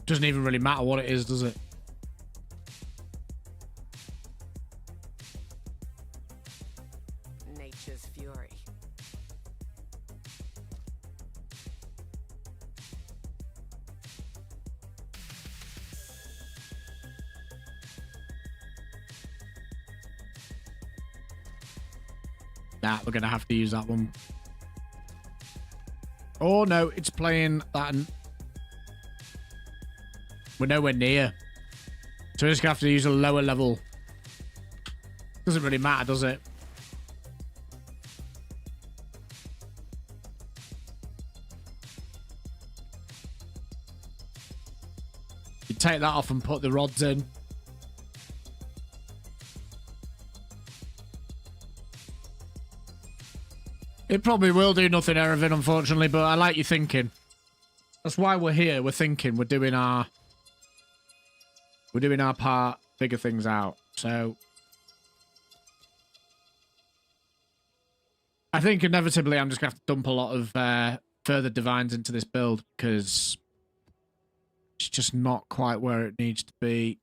Doesn't even really matter what it is, does it? Nature's fury. Nah, we're gonna have to use that one. Oh no, it's playing that. We're nowhere near. So we're just gonna have to use a lower level. Doesn't really matter, does it? You take that off and put the rods in. It probably will do nothing, Erevin, unfortunately, but I like your thinking. That's why we're here. We're thinking. We're doing our part, figure things out. So I think inevitably I'm just going to have to dump a lot of further divines into this build because it's just not quite where it needs to be.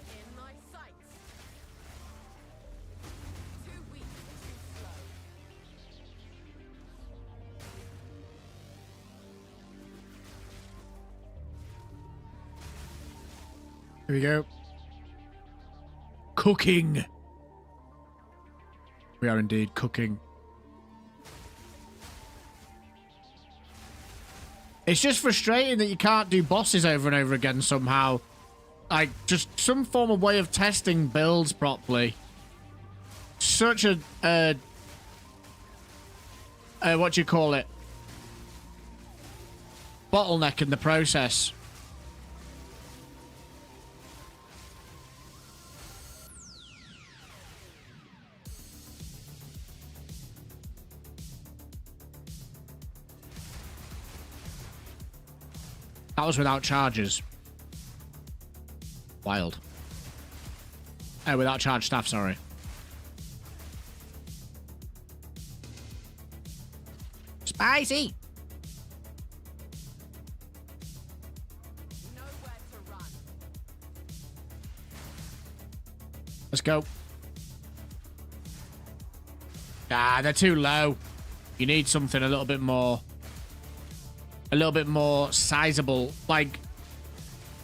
In my sights. Too weak, too slow. Here we go. Cooking. We are indeed cooking. It's just frustrating that you can't do bosses over and over again somehow. Like, just some form of way of testing builds properly. Such a, what do you call it? Bottleneck in the process. That was without charges. Wild. Oh, without charge staff, sorry. Spicy! Nowhere to run. Let's go. Ah, they're too low. You need something a little bit more sizable. Like,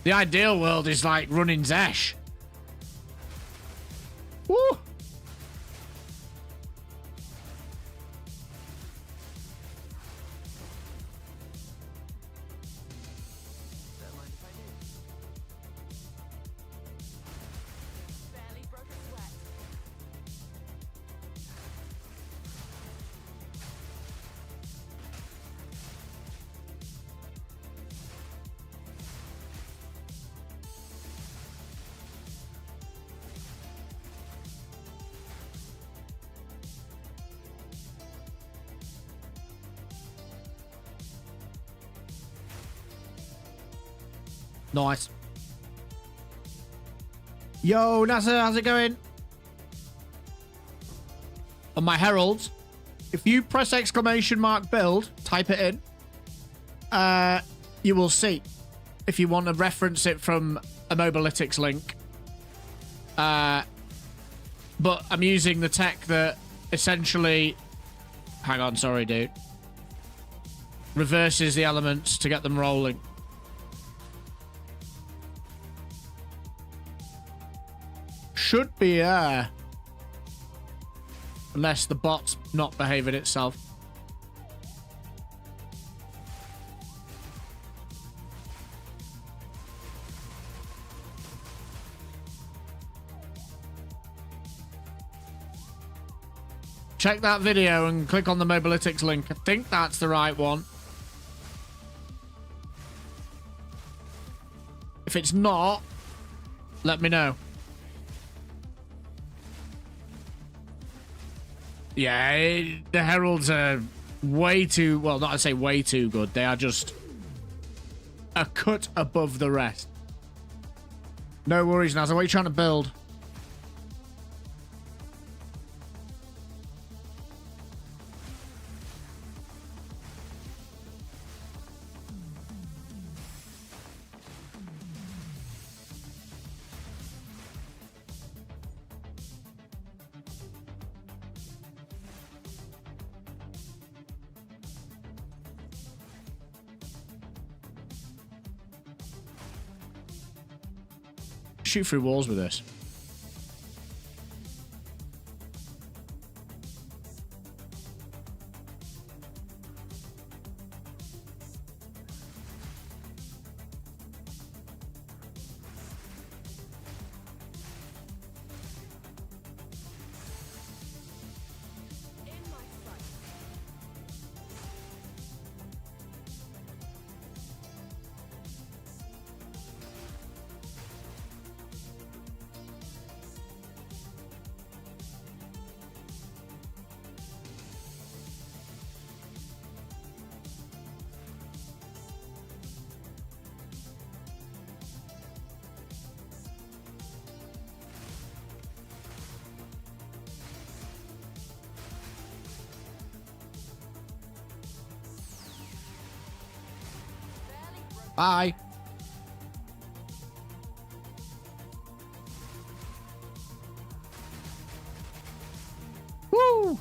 the ideal world is like running Zesh. Woo! Don't mind if I do. Barely broke a sweat. Nice. Yo, NASA, how's it going? On my heralds, if you press ! build, type it in, you will see if you want to reference it from a Mobalytics link. But I'm using the tech that essentially... Hang on, sorry, dude. reverses the elements to get them rolling. Should be air. Unless the bot's not behaving itself. Check that video and click on the Mobalytics link. I think that's the right one. If it's not, let me know. Yeah, the heralds are way too... Well, not to say way too good. They are just a cut above the rest. No worries, Nazar. What are you trying to build? Shoot through walls with this. In my sight. Bye. Woo!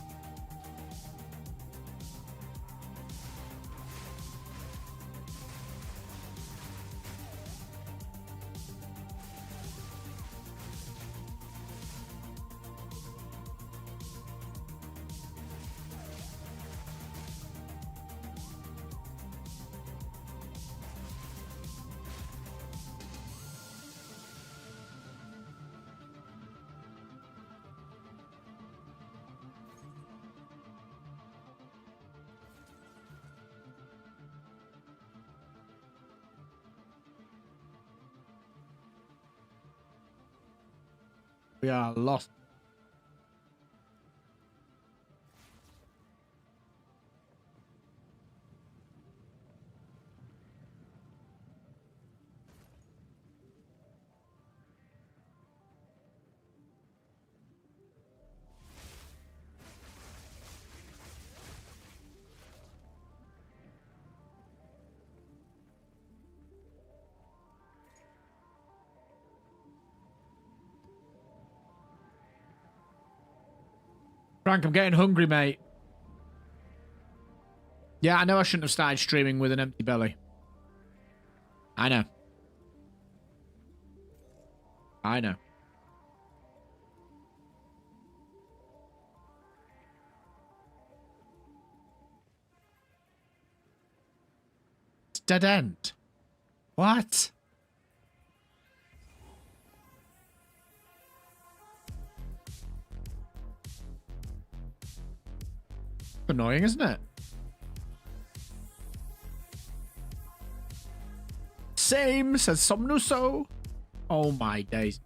We are lost. Frank, I'm getting hungry, mate. Yeah, I know I shouldn't have started streaming with an empty belly. I know. I know. It's dead end. What? Annoying, isn't it? Same, says Somnuso. Oh my days.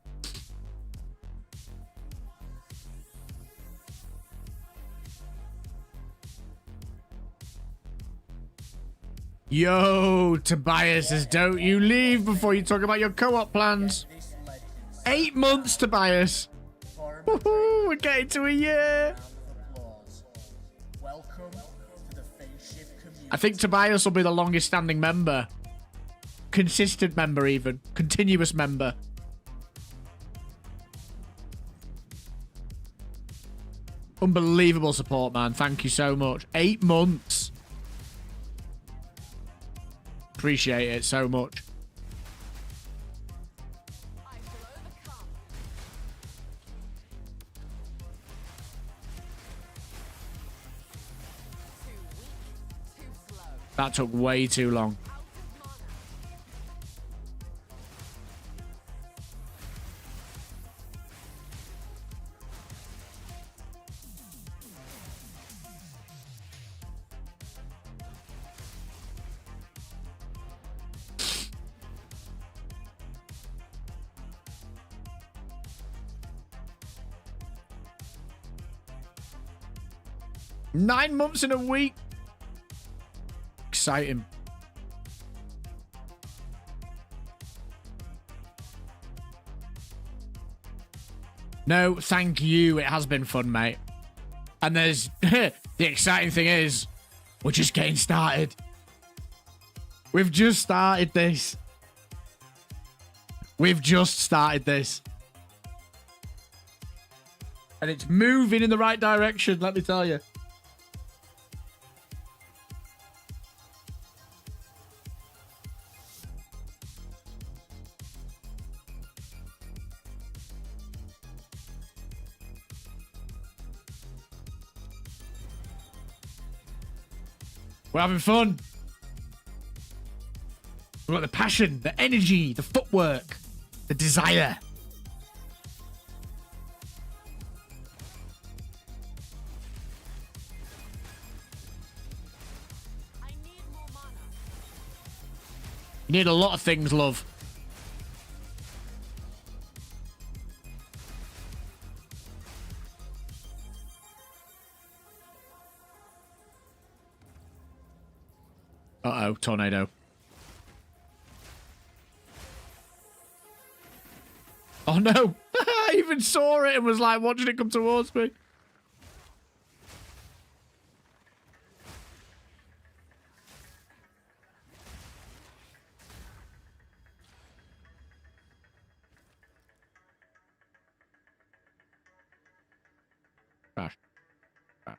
Yo, Tobias says, don't you leave before you talk about your co-op plans. 8 months, Tobias. Woohoo, we're getting to a year. I think Tobias will be the longest standing member. Consistent member even. Continuous member. Unbelievable support, man. Thank you so much. 8 months. Appreciate it so much. I shall overcome. Too weak, too slow. That took way too long. Out of mana. 9 months in a week. Exciting. No, thank you. It has been fun, mate. And there's the exciting thing is we're just getting started. We've just started this. We've just started this. And it's moving in the right direction, let me tell you. We're having fun. We've got the passion, the energy, the footwork, the desire. I need more mana. You need a lot of things, love. Uh-oh, tornado. Oh no! I even saw it and was like watching it come towards me. Crash. Crash.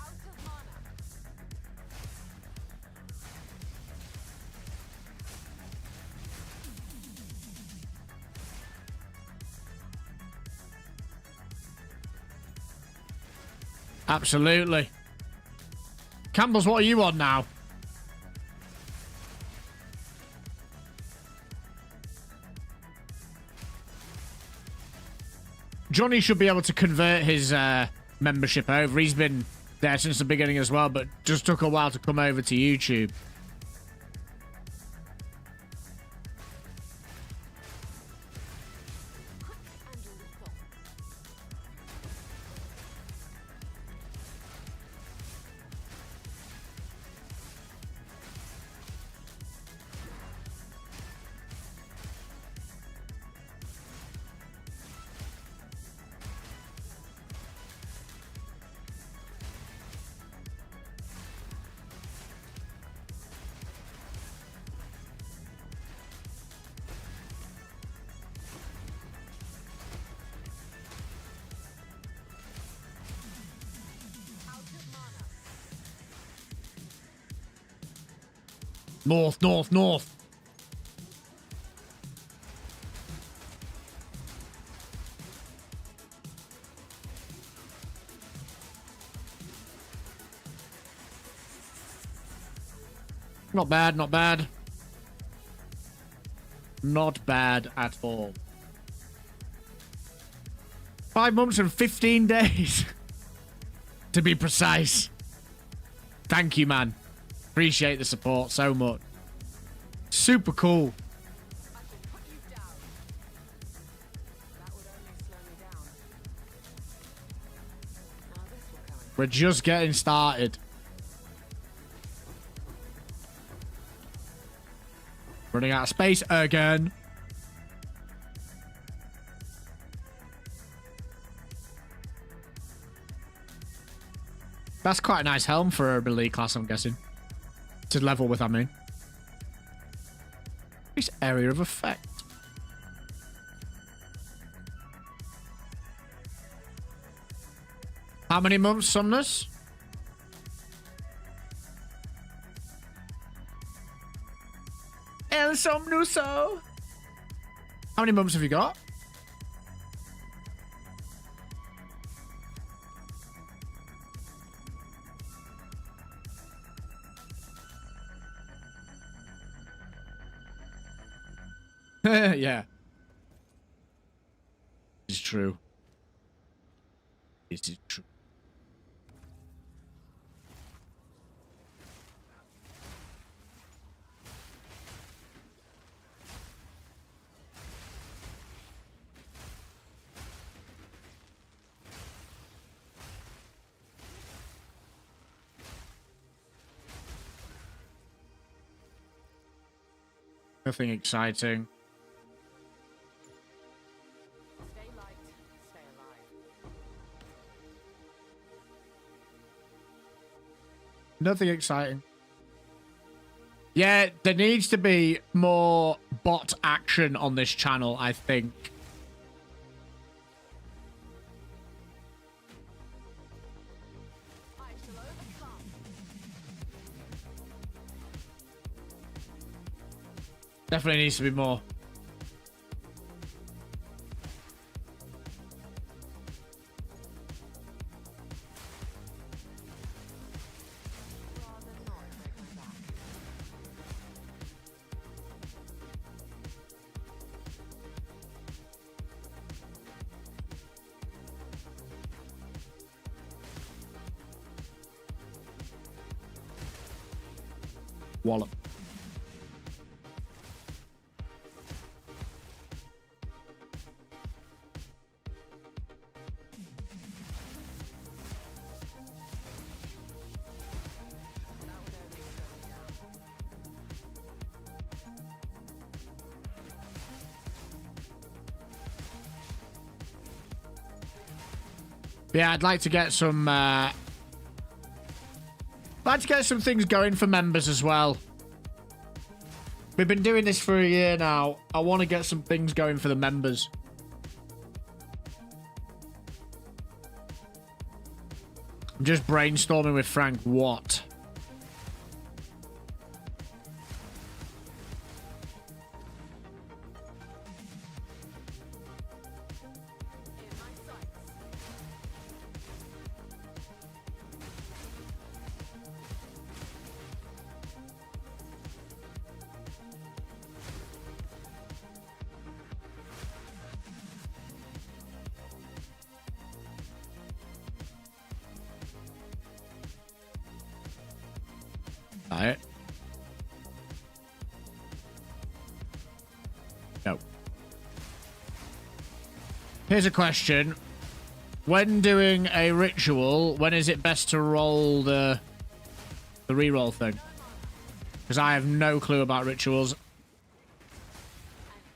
Out of mana. Absolutely. Campbell's, what are you on now? Johnny should be able to convert his membership over. He's been there since the beginning as well, but just took a while to come over to YouTube. Quick and lethal. Out of mana. North, north, north. Not bad, not bad. Not bad at all. 5 months and 15 days. To be precise. Thank you, man. Appreciate the support so much. Super cool. I shall put you down. That would only slow me down. Now this will come in. We're just getting started. Running out of space again. That's quite a nice helm for a elite class, I'm guessing. To level with, I mean. Increase area of effect. How many months, Somnus? El Somnuso. How many months have you got? Yeah. It's true. This is true. Nothing exciting. Stay light, stay alive. Nothing exciting. Yeah, there needs to be more bot action on this channel, I think. I shall overcome. Definitely needs to be more. Rather not take back. Wallop. Yeah, I'd like to get some things going for members as well. We've been doing this for a year now. I want to get some things going for the members. I'm just brainstorming with Frank what. In my sights. Alright. No. Here's a question. When doing a ritual, when is it best to roll the reroll thing? Because I have no clue about rituals. An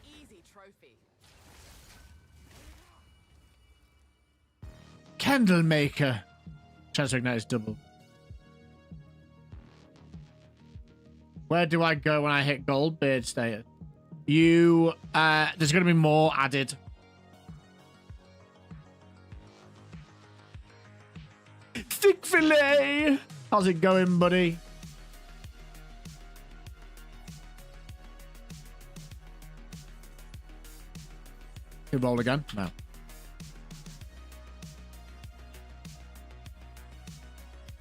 easy trophy. Candle maker. Chance to ignite is double. Where do I go when I hit gold beard status? You, there's going to be more added. Thick fillet! How's it going, buddy? You roll again? No.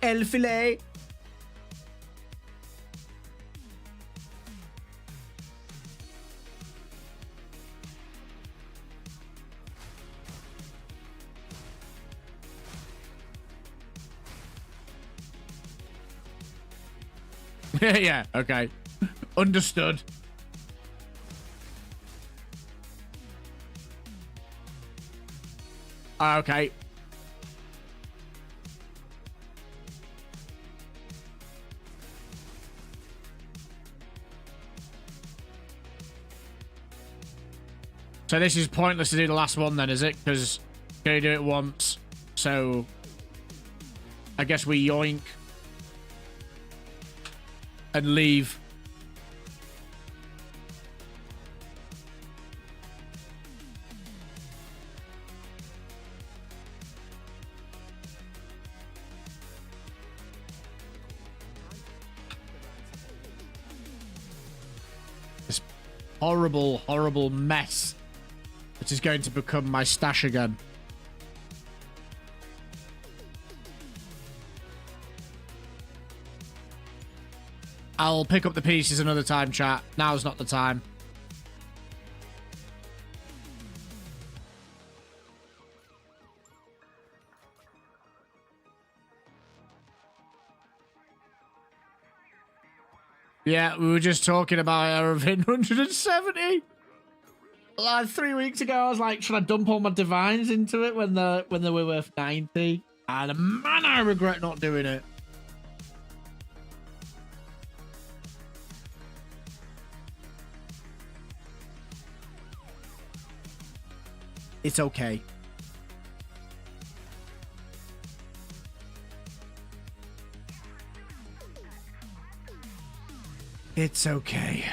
El filet. Yeah, okay. Understood. Okay. So this is pointless to do the last one then, is it? Because you only do it once. So I guess we yoink and leave. This horrible, horrible mess that is going to become my stash again. I'll pick up the pieces another time, chat. Now's not the time. Yeah, we were just talking about everything 170. Like 3 weeks ago, I was like, should I dump all my divines into it when they were worth 90? And man, I regret not doing it. It's okay. It's okay.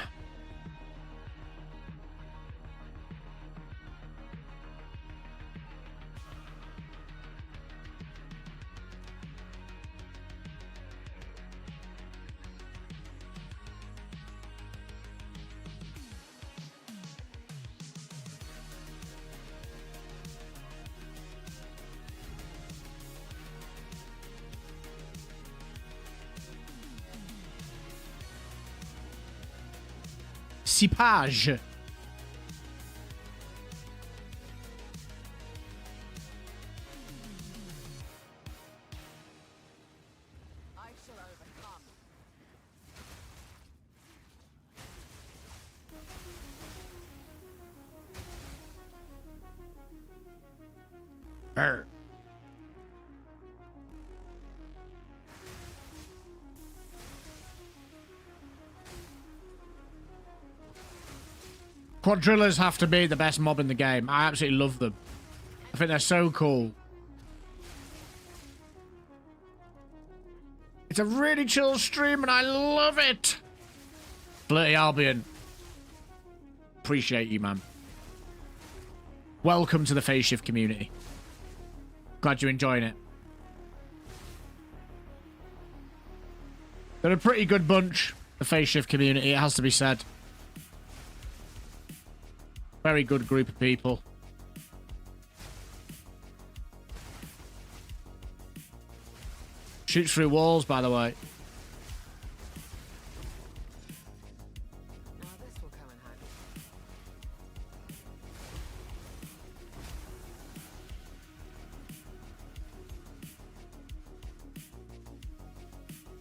Cipage. I shall overcome. Arr. Quadrillas have to be the best mob in the game. I absolutely love them. I think they're so cool. It's a really chill stream and I love it. Flirty Albion. Appreciate you, man. Welcome to the Phase Shift community. Glad you're enjoying it. They're a pretty good bunch, the Phase Shift community, it has to be said. Very good group of people. Shoots through walls, by the way. Now this will come in handy.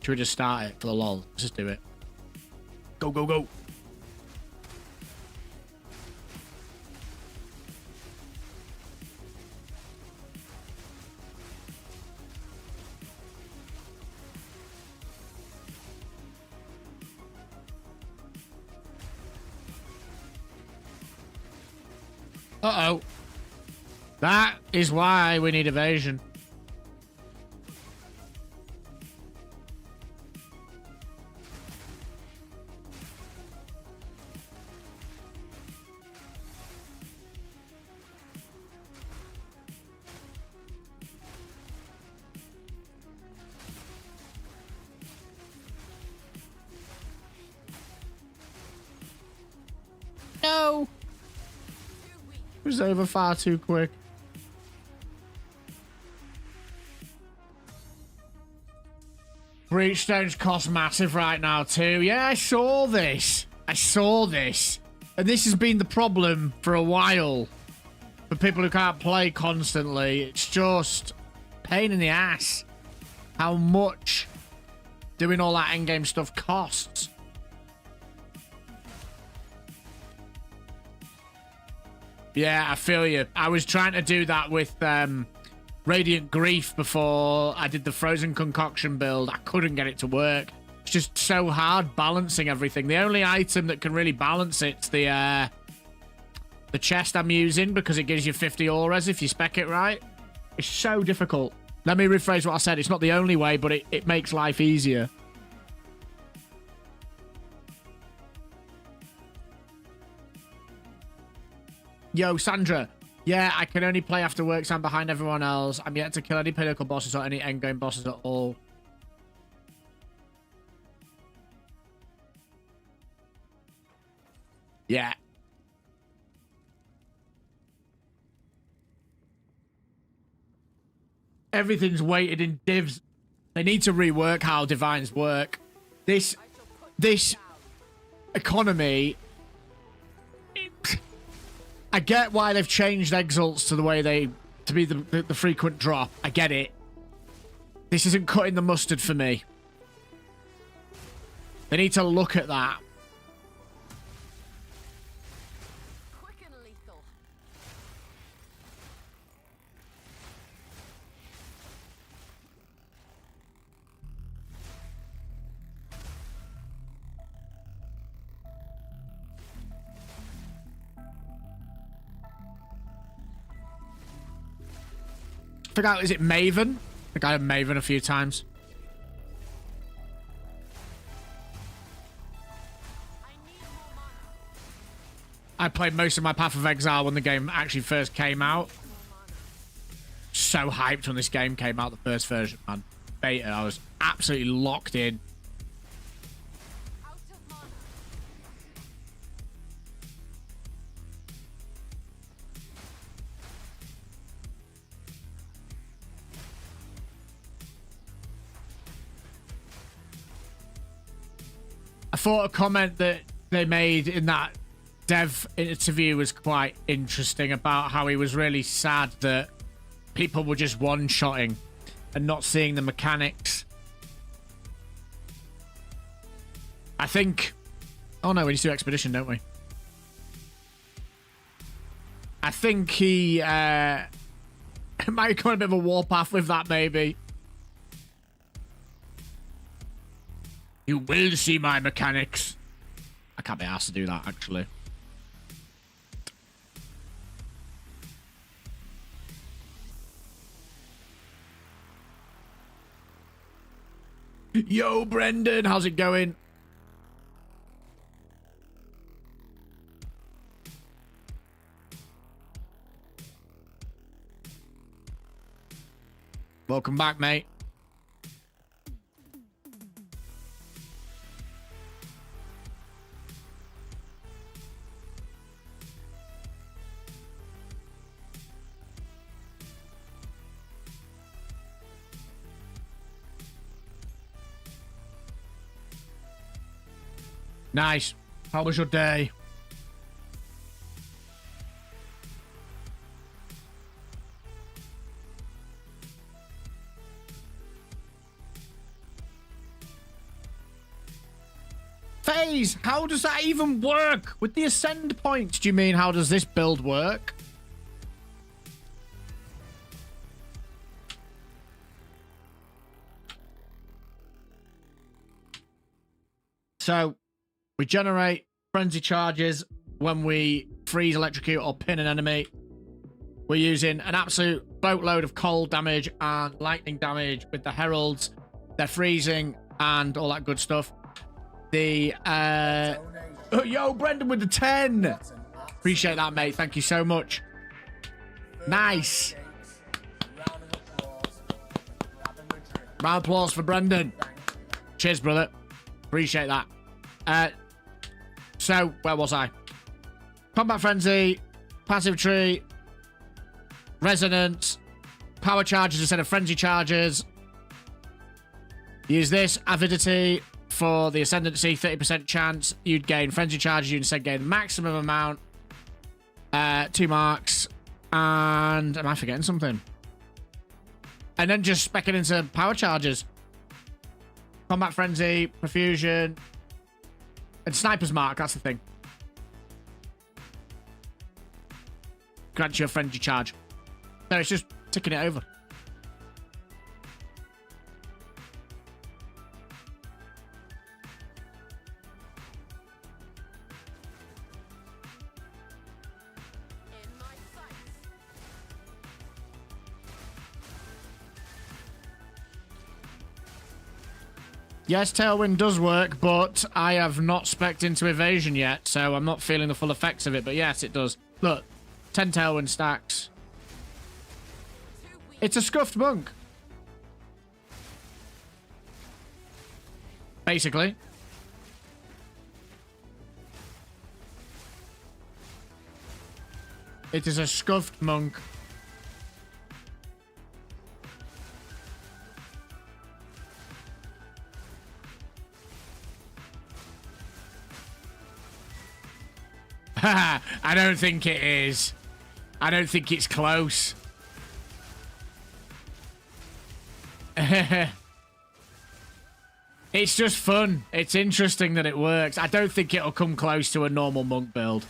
Should we just start it for the lol? Let's just do it. Go, go, go. Uh-oh. That is why we need evasion. No. It was over far too quick. Breachstones cost massive right now too. Yeah, I saw this. I saw this. And this has been the problem for a while. For people who can't play constantly. It's just pain in the ass. How much doing all that endgame stuff costs. Yeah, I feel you. I was trying to do that with Radiant Grief before I did the Frozen Concoction build. I couldn't get it to work. It's just so hard balancing everything. The only item that can really balance it's the the chest I'm using because it gives you 50 auras if you spec it right. It's so difficult. Let me rephrase what I said. It's not the only way, but it makes life easier. Yo, Sandra. Yeah, I can only play after work, so I'm behind everyone else. I'm yet to kill any pinnacle bosses or any endgame bosses at all. Yeah. Everything's weighted in divs. They need to rework how divines work. This economy... I get why they've changed exalts to the way to be the frequent drop. I get it. This isn't cutting the mustard for me. They need to look at that. Quick and lethal. I forgot, is it Maven? I think I had Maven a few times. I played most of my Path of Exile when the game actually first came out. So hyped when this game came out, the first version, man. Beta, I was absolutely locked in. Out of mana. I thought a comment that they made in that dev interview was quite interesting about how he was really sad that people were just one-shotting and not seeing the mechanics. I think... Oh no, we need to do Expedition, don't we? I think he might have gone a bit of a warpath with that, maybe. You will see my mechanics. I can't be asked to do that, actually. Yo, Brendan, how's it going? Welcome back, mate. Nice. How was your day? FaZe, how does that even work? With the ascend points, do you mean how does this build work? So... we generate frenzy charges when we freeze, electrocute, or pin an enemy. We're using an absolute boatload of cold damage and lightning damage with the heralds. They're freezing and all that good stuff. The oh, yo, Brendan with the 10. Appreciate that, mate. Thank you so much. Nice. Round of applause for Brendan. Cheers, brother. Appreciate that. So, where was I? Combat Frenzy, Passive Tree, Resonance, Power Charges instead of Frenzy Charges. Use this, Avidity, for the Ascendancy, 30% chance. You'd gain Frenzy Charges, you instead gain maximum amount. 2 marks. And, am I forgetting something? And then just spec it into Power Charges. Combat Frenzy, Profusion... and Sniper's Mark, that's the thing. Grant you a frenzy charge. So it's just ticking it over. Yes, Tailwind does work, but I have not spec'd into Evasion yet, so I'm not feeling the full effects of it, but yes, it does. Look, 10 Tailwind stacks. It's a scuffed monk. Basically. It is a scuffed monk. I don't think it is. I don't think it's close. It's just fun. It's interesting that it works. I don't think it'll come close to a normal monk build.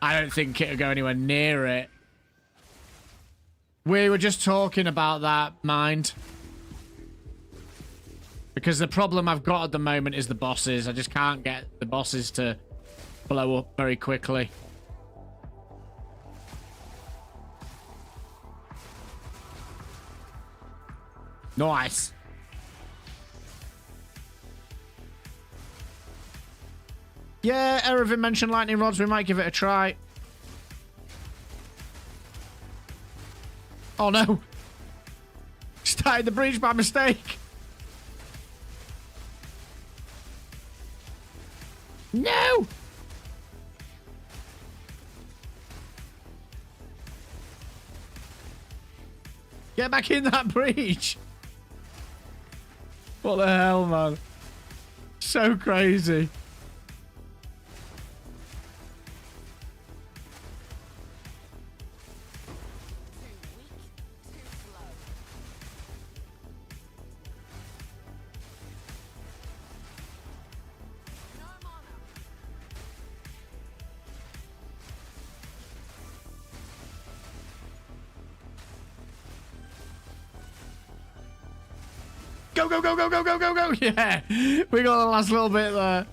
I don't think it'll go anywhere near it. We were just talking about that, Mind. Because the problem I've got at the moment is the bosses. I just can't get the bosses to blow up very quickly. Nice. Yeah, Erevin mentioned lightning rods. We might give it a try. Oh no. Started the breach by mistake. No. Get back in that breach. What the hell, man? So crazy. Go, go, go, go, go, go, go, go. Yeah, we got the last little bit there.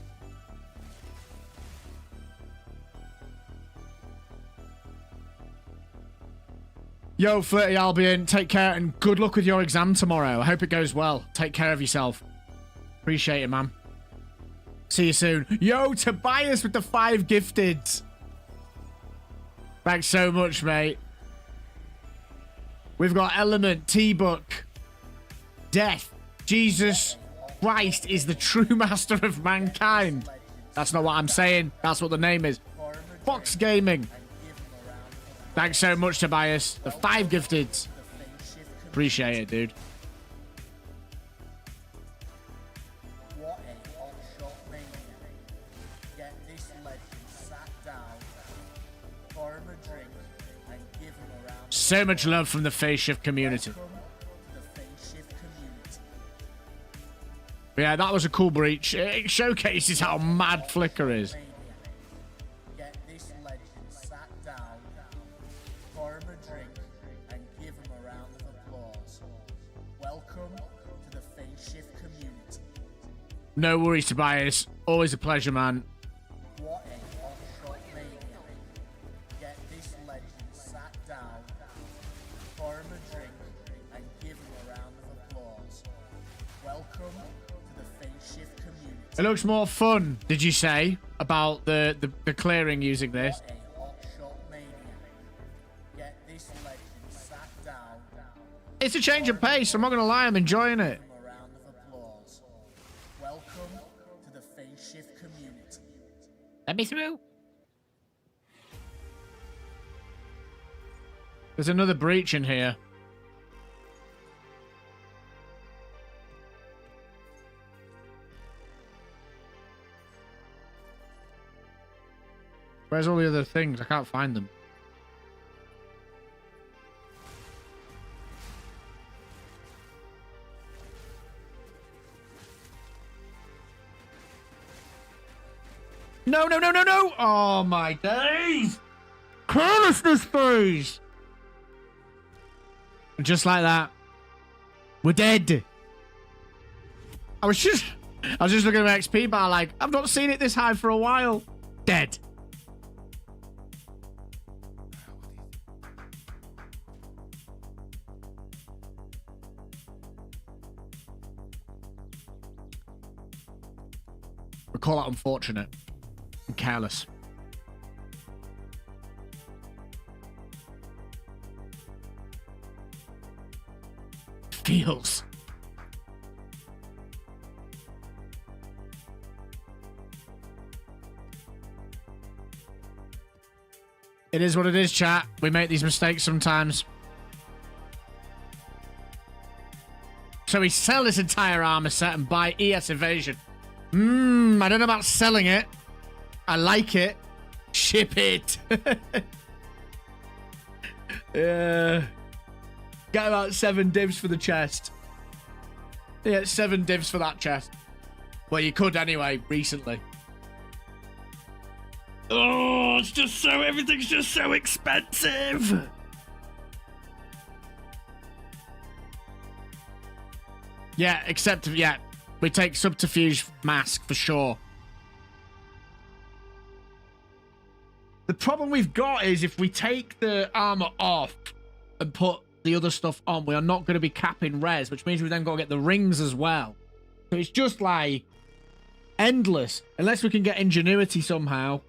Yo, Flirty Albion, take care and good luck with your exam tomorrow. I hope it goes well. Take care of yourself. Appreciate it, man. See you soon. Yo, Tobias with the 5 gifteds. Thanks so much, mate. We've got Element, T-Book, Death. Jesus Christ is the true master of mankind. That's not what I'm saying. That's what the name is. Fox Gaming. Thanks so much, Tobias. The 5 gifteds. Appreciate it, dude. What a hotshot maniac. Get this legend sat down, pour him a drink, and give him a round. So much love from the Face Shift community. Welcome to the Face Shift community. Yeah, that was a cool breach. It showcases how mad Flicker is. Maniac. Get this legend sat down, pour him a drink, and give him a round of applause. Welcome to the Face Shift community. No worries, Tobias. Always a pleasure, man. What a hotshot maniac. Get this legend sat down, pour him a drink, and give him a round of applause. Welcome to the Face Shift community. It looks more fun, did you say, about the clearing using this? What a hotshot maniac. Get this legend sat down, It's a change of pace. I'm not going to lie. I'm enjoying it. give him a round of applause. Welcome to the Face Shift community. Let me through. There's another breach in here. Where's all the other things? I can't find them. No, no, no, no, no! Oh my days! Carelessness phase! Just like that. We're dead. I was just looking at my XP bar like, I've not seen it this high for a while. Dead. call that unfortunate and careless. Feels. It is what it is, chat. We make these mistakes sometimes. So we sell this entire armor set and buy ES evasion. I don't know about selling it. I like it. Ship it. Yeah. Get about 7 divs for the chest. Yeah, 7 divs for that chest. Well, you could anyway, recently. Oh, it's just so... Everything's just so expensive. Yeah, except... Yeah, we take subterfuge mask for sure. The problem we've got is if we take the armor off and put the other stuff on, we are not going to be capping res, which means we then got to get the rings as well. So it's just like endless. Unless we can get ingenuity somehow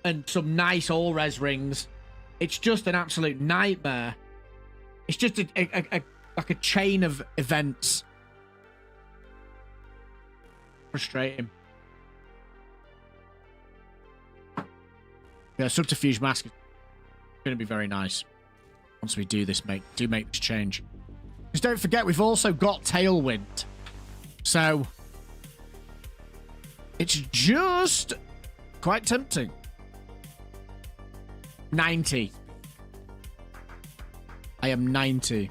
and some nice all res rings. It's just an absolute nightmare. It's just like a chain of events. Frustrating. Yeah, subterfuge mask is going to be very nice once we do this. Make this change. Because don't forget, we've also got Tailwind, so it's just quite tempting. 90. I am 90.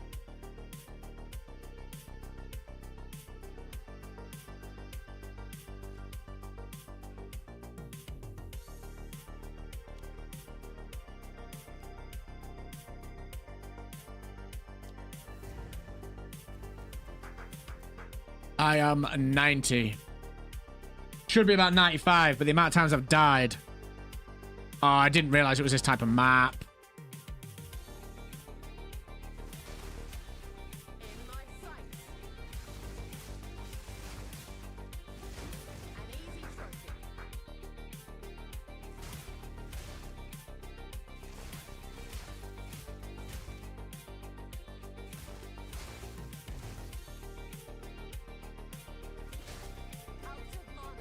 I am 90. Should be about 95, but the amount of times I've died. Oh, I didn't realize it was this type of map. In my sight. An easy trophy. Out of mana.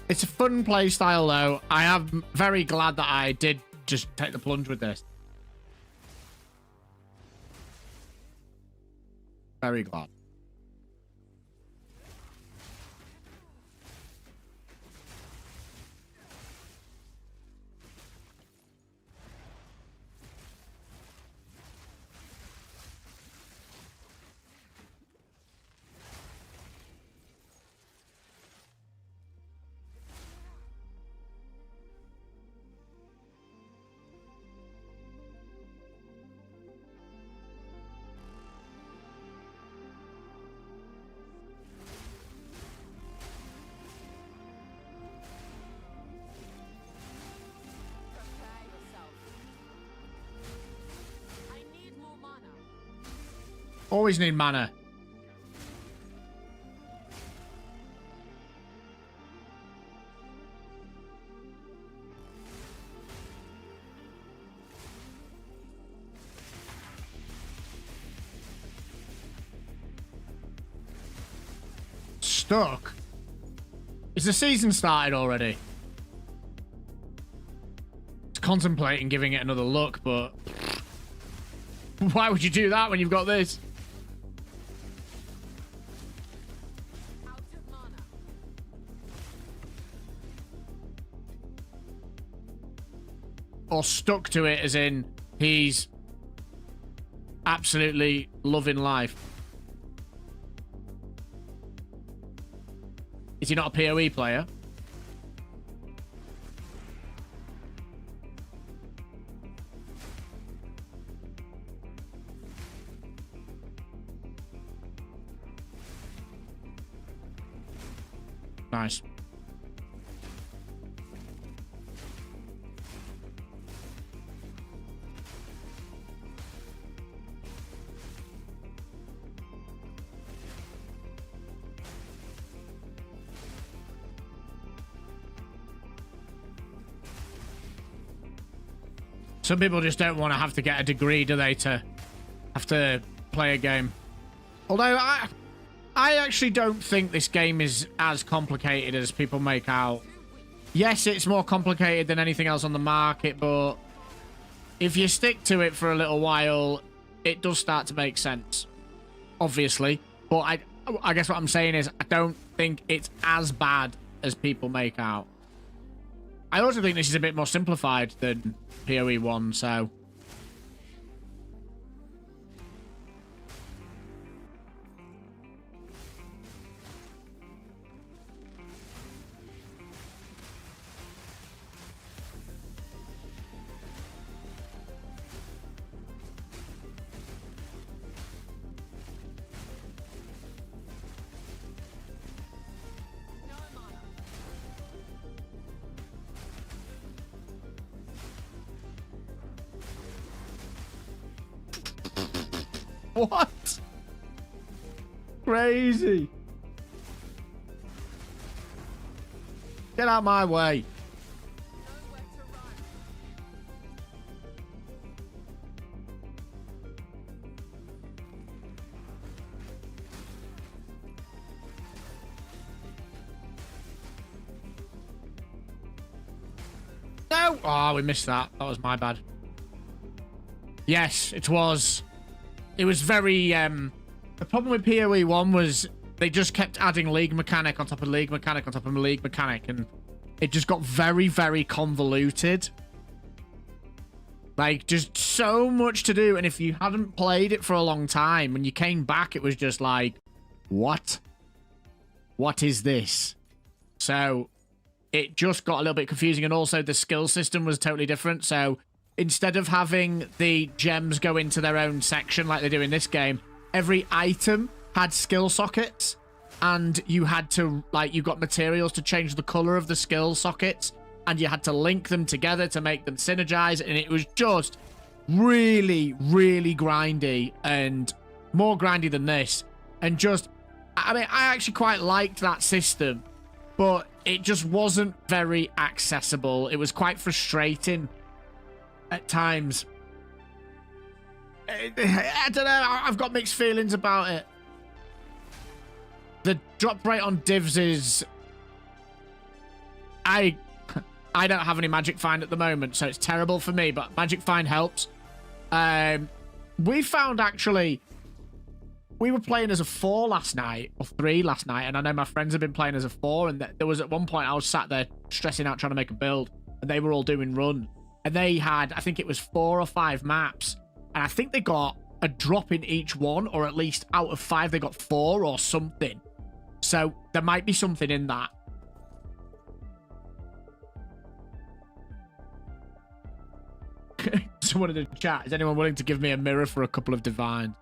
It's a fun play style, though. I am very glad that I did just take the plunge with this. Very glad. Prepare yourself. I need more mana. Always need mana. Stuck? Is the season started already? It's contemplating giving it another look, but why would you do that when you've got this? Out of mana. Or stuck to it as in he's absolutely loving life. Is he not a POE player? Nice. Some people just don't want to have to get a degree, do they, to have to play a game. Although I actually don't think this game is as complicated as people make out. Yes, it's more complicated than anything else on the market, but if you stick to it for a little while, it does start to make sense. Obviously. But I guess what I'm saying is I don't think it's as bad as people make out. I also think this is a bit more simplified than POE1, so... What? Crazy. Get out my way. No! Oh, we missed that. That was my bad. Yes, it was. It was very, the problem with POE1 was they just kept adding league mechanic on top of league mechanic on top of league mechanic, and it just got very, very convoluted. Like, just so much to do, and if you hadn't played it for a long time, when you came back, it was just like, what? What is this? So, it just got a little bit confusing, and also the skill system was totally different, so... Instead of having the gems go into their own section like they do in this game, every item had skill sockets, and you had to, like, you got materials to change the color of the skill sockets, and you had to link them together to make them synergize, and it was just really, really grindy, and more grindy than this. And just, I mean, I actually quite liked that system, but it just wasn't very accessible. It was quite frustrating at times. I don't know. I've got mixed feelings about it. The drop rate on divs is... I don't have any magic find at the moment, so it's terrible for me, but magic find helps. We found, actually... We were playing as a 4 last night, or 3 last night, and I know my friends have been playing as a 4, and there was at one point I was sat there stressing out trying to make a build, and they were all doing run. And they had, I think it was 4 or 5 maps. And I think they got a drop in each one, or at least out of 5, they got 4 or something. So there might be something in that. Someone in the chat, is anyone willing to give me a mirror for a couple of divines?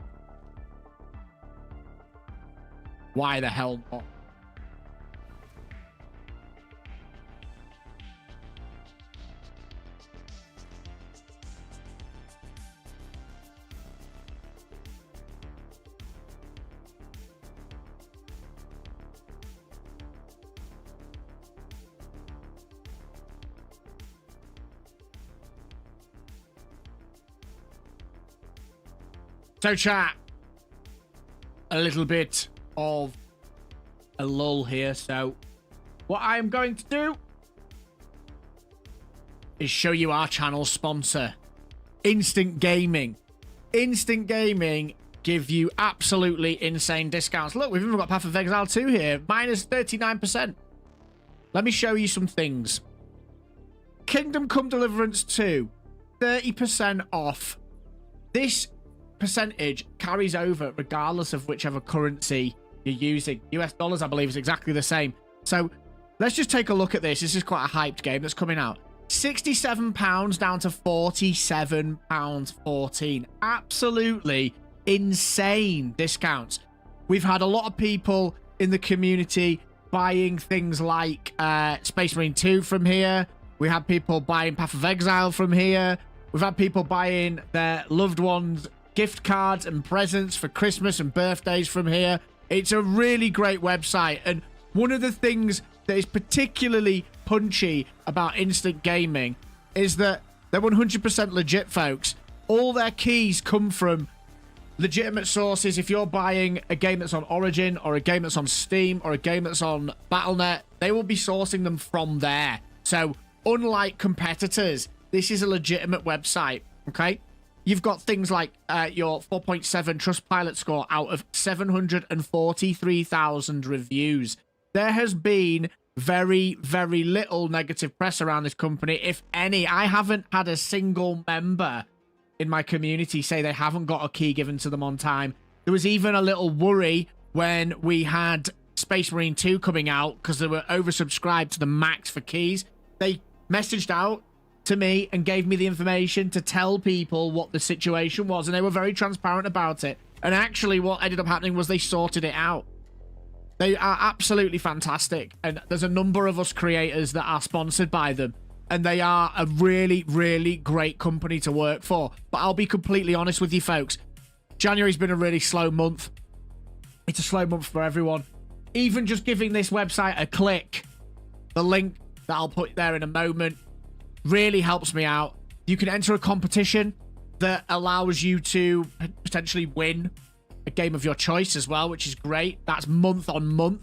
Why the hell not? So chat, a little bit of a lull here. So what I'm going to do is show you our channel sponsor, Instant Gaming. Instant Gaming give you absolutely insane discounts. Look, we've even got Path of Exile 2 here, minus 39%. Let me show you some things. Kingdom Come Deliverance 2, 30% off. This percentage carries over regardless of whichever currency you're using. US dollars, I believe, is exactly the same. So let's just take a look at this. This is quite a hyped game that's coming out. £67 down to £47.14. Absolutely insane discounts. We've had a lot of people in the community buying things like Space Marine 2 from here. We had people buying Path of Exile from here. We've had people buying their loved ones gift cards and presents for Christmas and birthdays from here. It's a really great website, and one of the things that is particularly punchy about Instant Gaming is that They're 100% legit, folks. All their keys come from legitimate sources. If you're buying a game that's on Origin or a game that's on Steam or a game that's on Battle.net, they will be sourcing them from there. So, unlike competitors, this is a legitimate website, okay? You've got things like your 4.7 Trustpilot score out of 743,000 reviews. There has been very, very little negative press around this company, if any. I haven't had a single member in my community say they haven't got a key given to them on time. There was even a little worry when we had Space Marine 2 coming out because they were oversubscribed to the max for keys. They messaged out to me and gave me the information to tell people what the situation was, and they were very transparent about it. And actually what ended up happening was they sorted it out. They are absolutely fantastic, and there's a number of us creators that are sponsored by them, and they are a really, really great company to work for. But I'll be completely honest with you folks, January's been a really slow month. It's a slow month for everyone. Even just giving this website a click, the link that I'll put there in a moment, really helps me out. You can enter a competition that allows you to potentially win a game of your choice as well, which is great. That's month on month.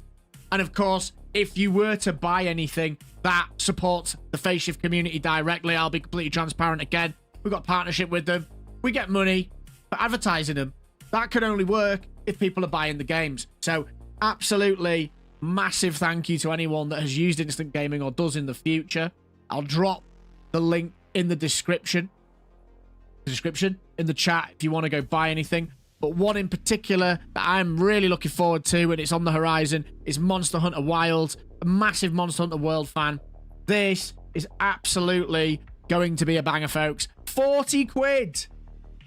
And of course, if you were to buy anything that supports the Phase Shift community directly, I'll be completely transparent again. We've got a partnership with them. We get money for advertising them. That can only work if people are buying the games. So absolutely massive thank you to anyone that has used Instant Gaming or does in the future. I'll drop the link in the description. In the chat if you want to go buy anything. But one in particular that I'm really looking forward to, and it's on the horizon, is Monster Hunter Wilds. A massive Monster Hunter World fan. This is absolutely going to be a banger, folks. 40 quid!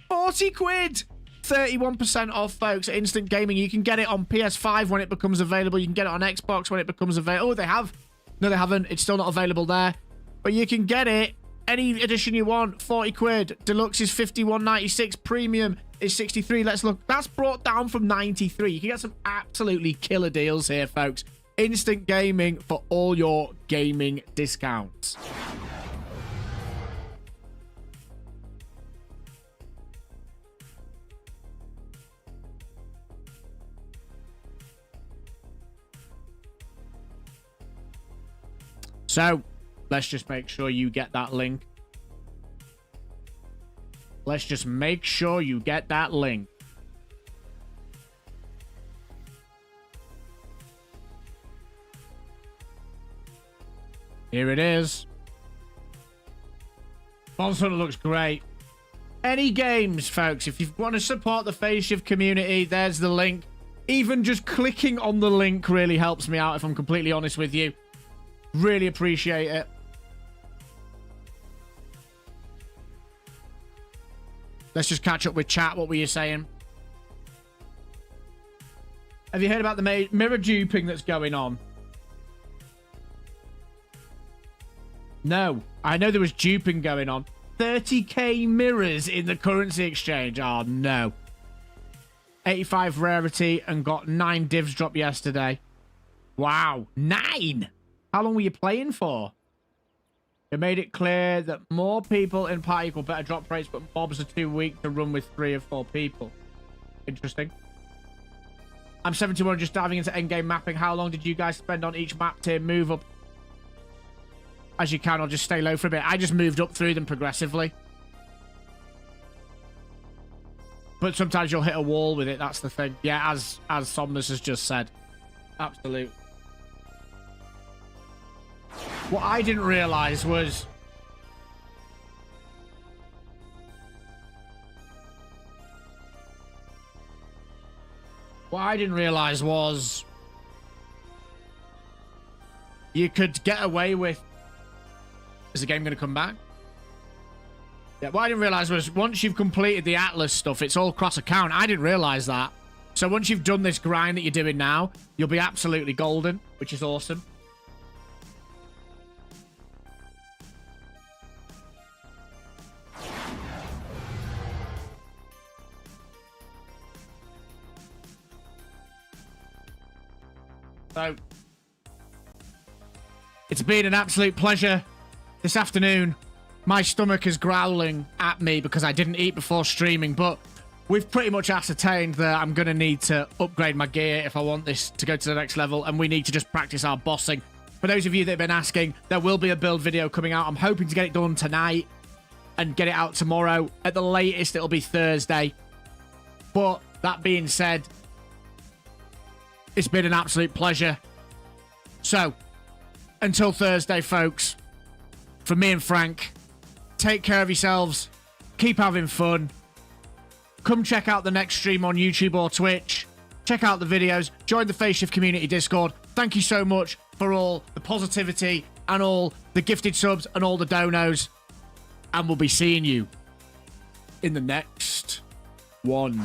40 quid! 31% off, folks, at Instant Gaming. You can get it on PS5 when it becomes available. You can get it on Xbox when it becomes available. Oh, they have. No, they haven't. It's still not available there. But you can get it. Any edition you want, 40 quid. Deluxe is 51.96. Premium is 63. Let's look. That's brought down from 93. You can get some absolutely killer deals here, folks. Instant Gaming for all your gaming discounts. So, let's just make sure you get that link. Let's just make sure you get that link. Here it is. Monster Hunter looks great. Any games, folks, if you want to support the Phase Shift community, there's the link. Even just clicking on the link really helps me out, if I'm completely honest with you. Really appreciate it. Let's just catch up with chat. What were you saying? Have you heard about the mirror duping that's going on? No. I know there was duping going on. 30k mirrors in the currency exchange. Oh, no. 85 rarity and got 9 divs dropped yesterday. Wow. 9? How long were you playing for? It made it clear that more people in party equal better drop rates, but mobs are too weak to run with 3 or 4 people. Interesting. I'm 71, just diving into endgame mapping. How long did you guys spend on each map tier? Move up as you can, or just stay low for a bit. I just moved up through them progressively. But sometimes you'll hit a wall with it, that's the thing. Yeah, as Somnus has just said. Absolute. What I didn't realise was... What I didn't realise was... You could get away with... Is the game going to come back? Yeah, what I didn't realise was once you've completed the Atlas stuff, it's all cross-account. I didn't realise that. So once you've done this grind that you're doing now, you'll be absolutely golden, which is awesome. So, it's been an absolute pleasure this afternoon My stomach is growling at me because I didn't eat before streaming, but we've pretty much ascertained that I'm going to need to upgrade my gear if I want this to go to the next level, and we need to just practice our bossing. For those of you that have been asking, there will be a build video coming out. I'm hoping to get it done tonight and get it out tomorrow. At the latest, it'll be Thursday. But that being said, it's been an absolute pleasure. So, until Thursday, folks, from me and Frank, take care of yourselves. Keep having fun. Come check out the next stream on YouTube or Twitch. Check out the videos. Join the Face Shift Community Discord. Thank you so much for all the positivity and all the gifted subs and all the donos. And we'll be seeing you in the next one.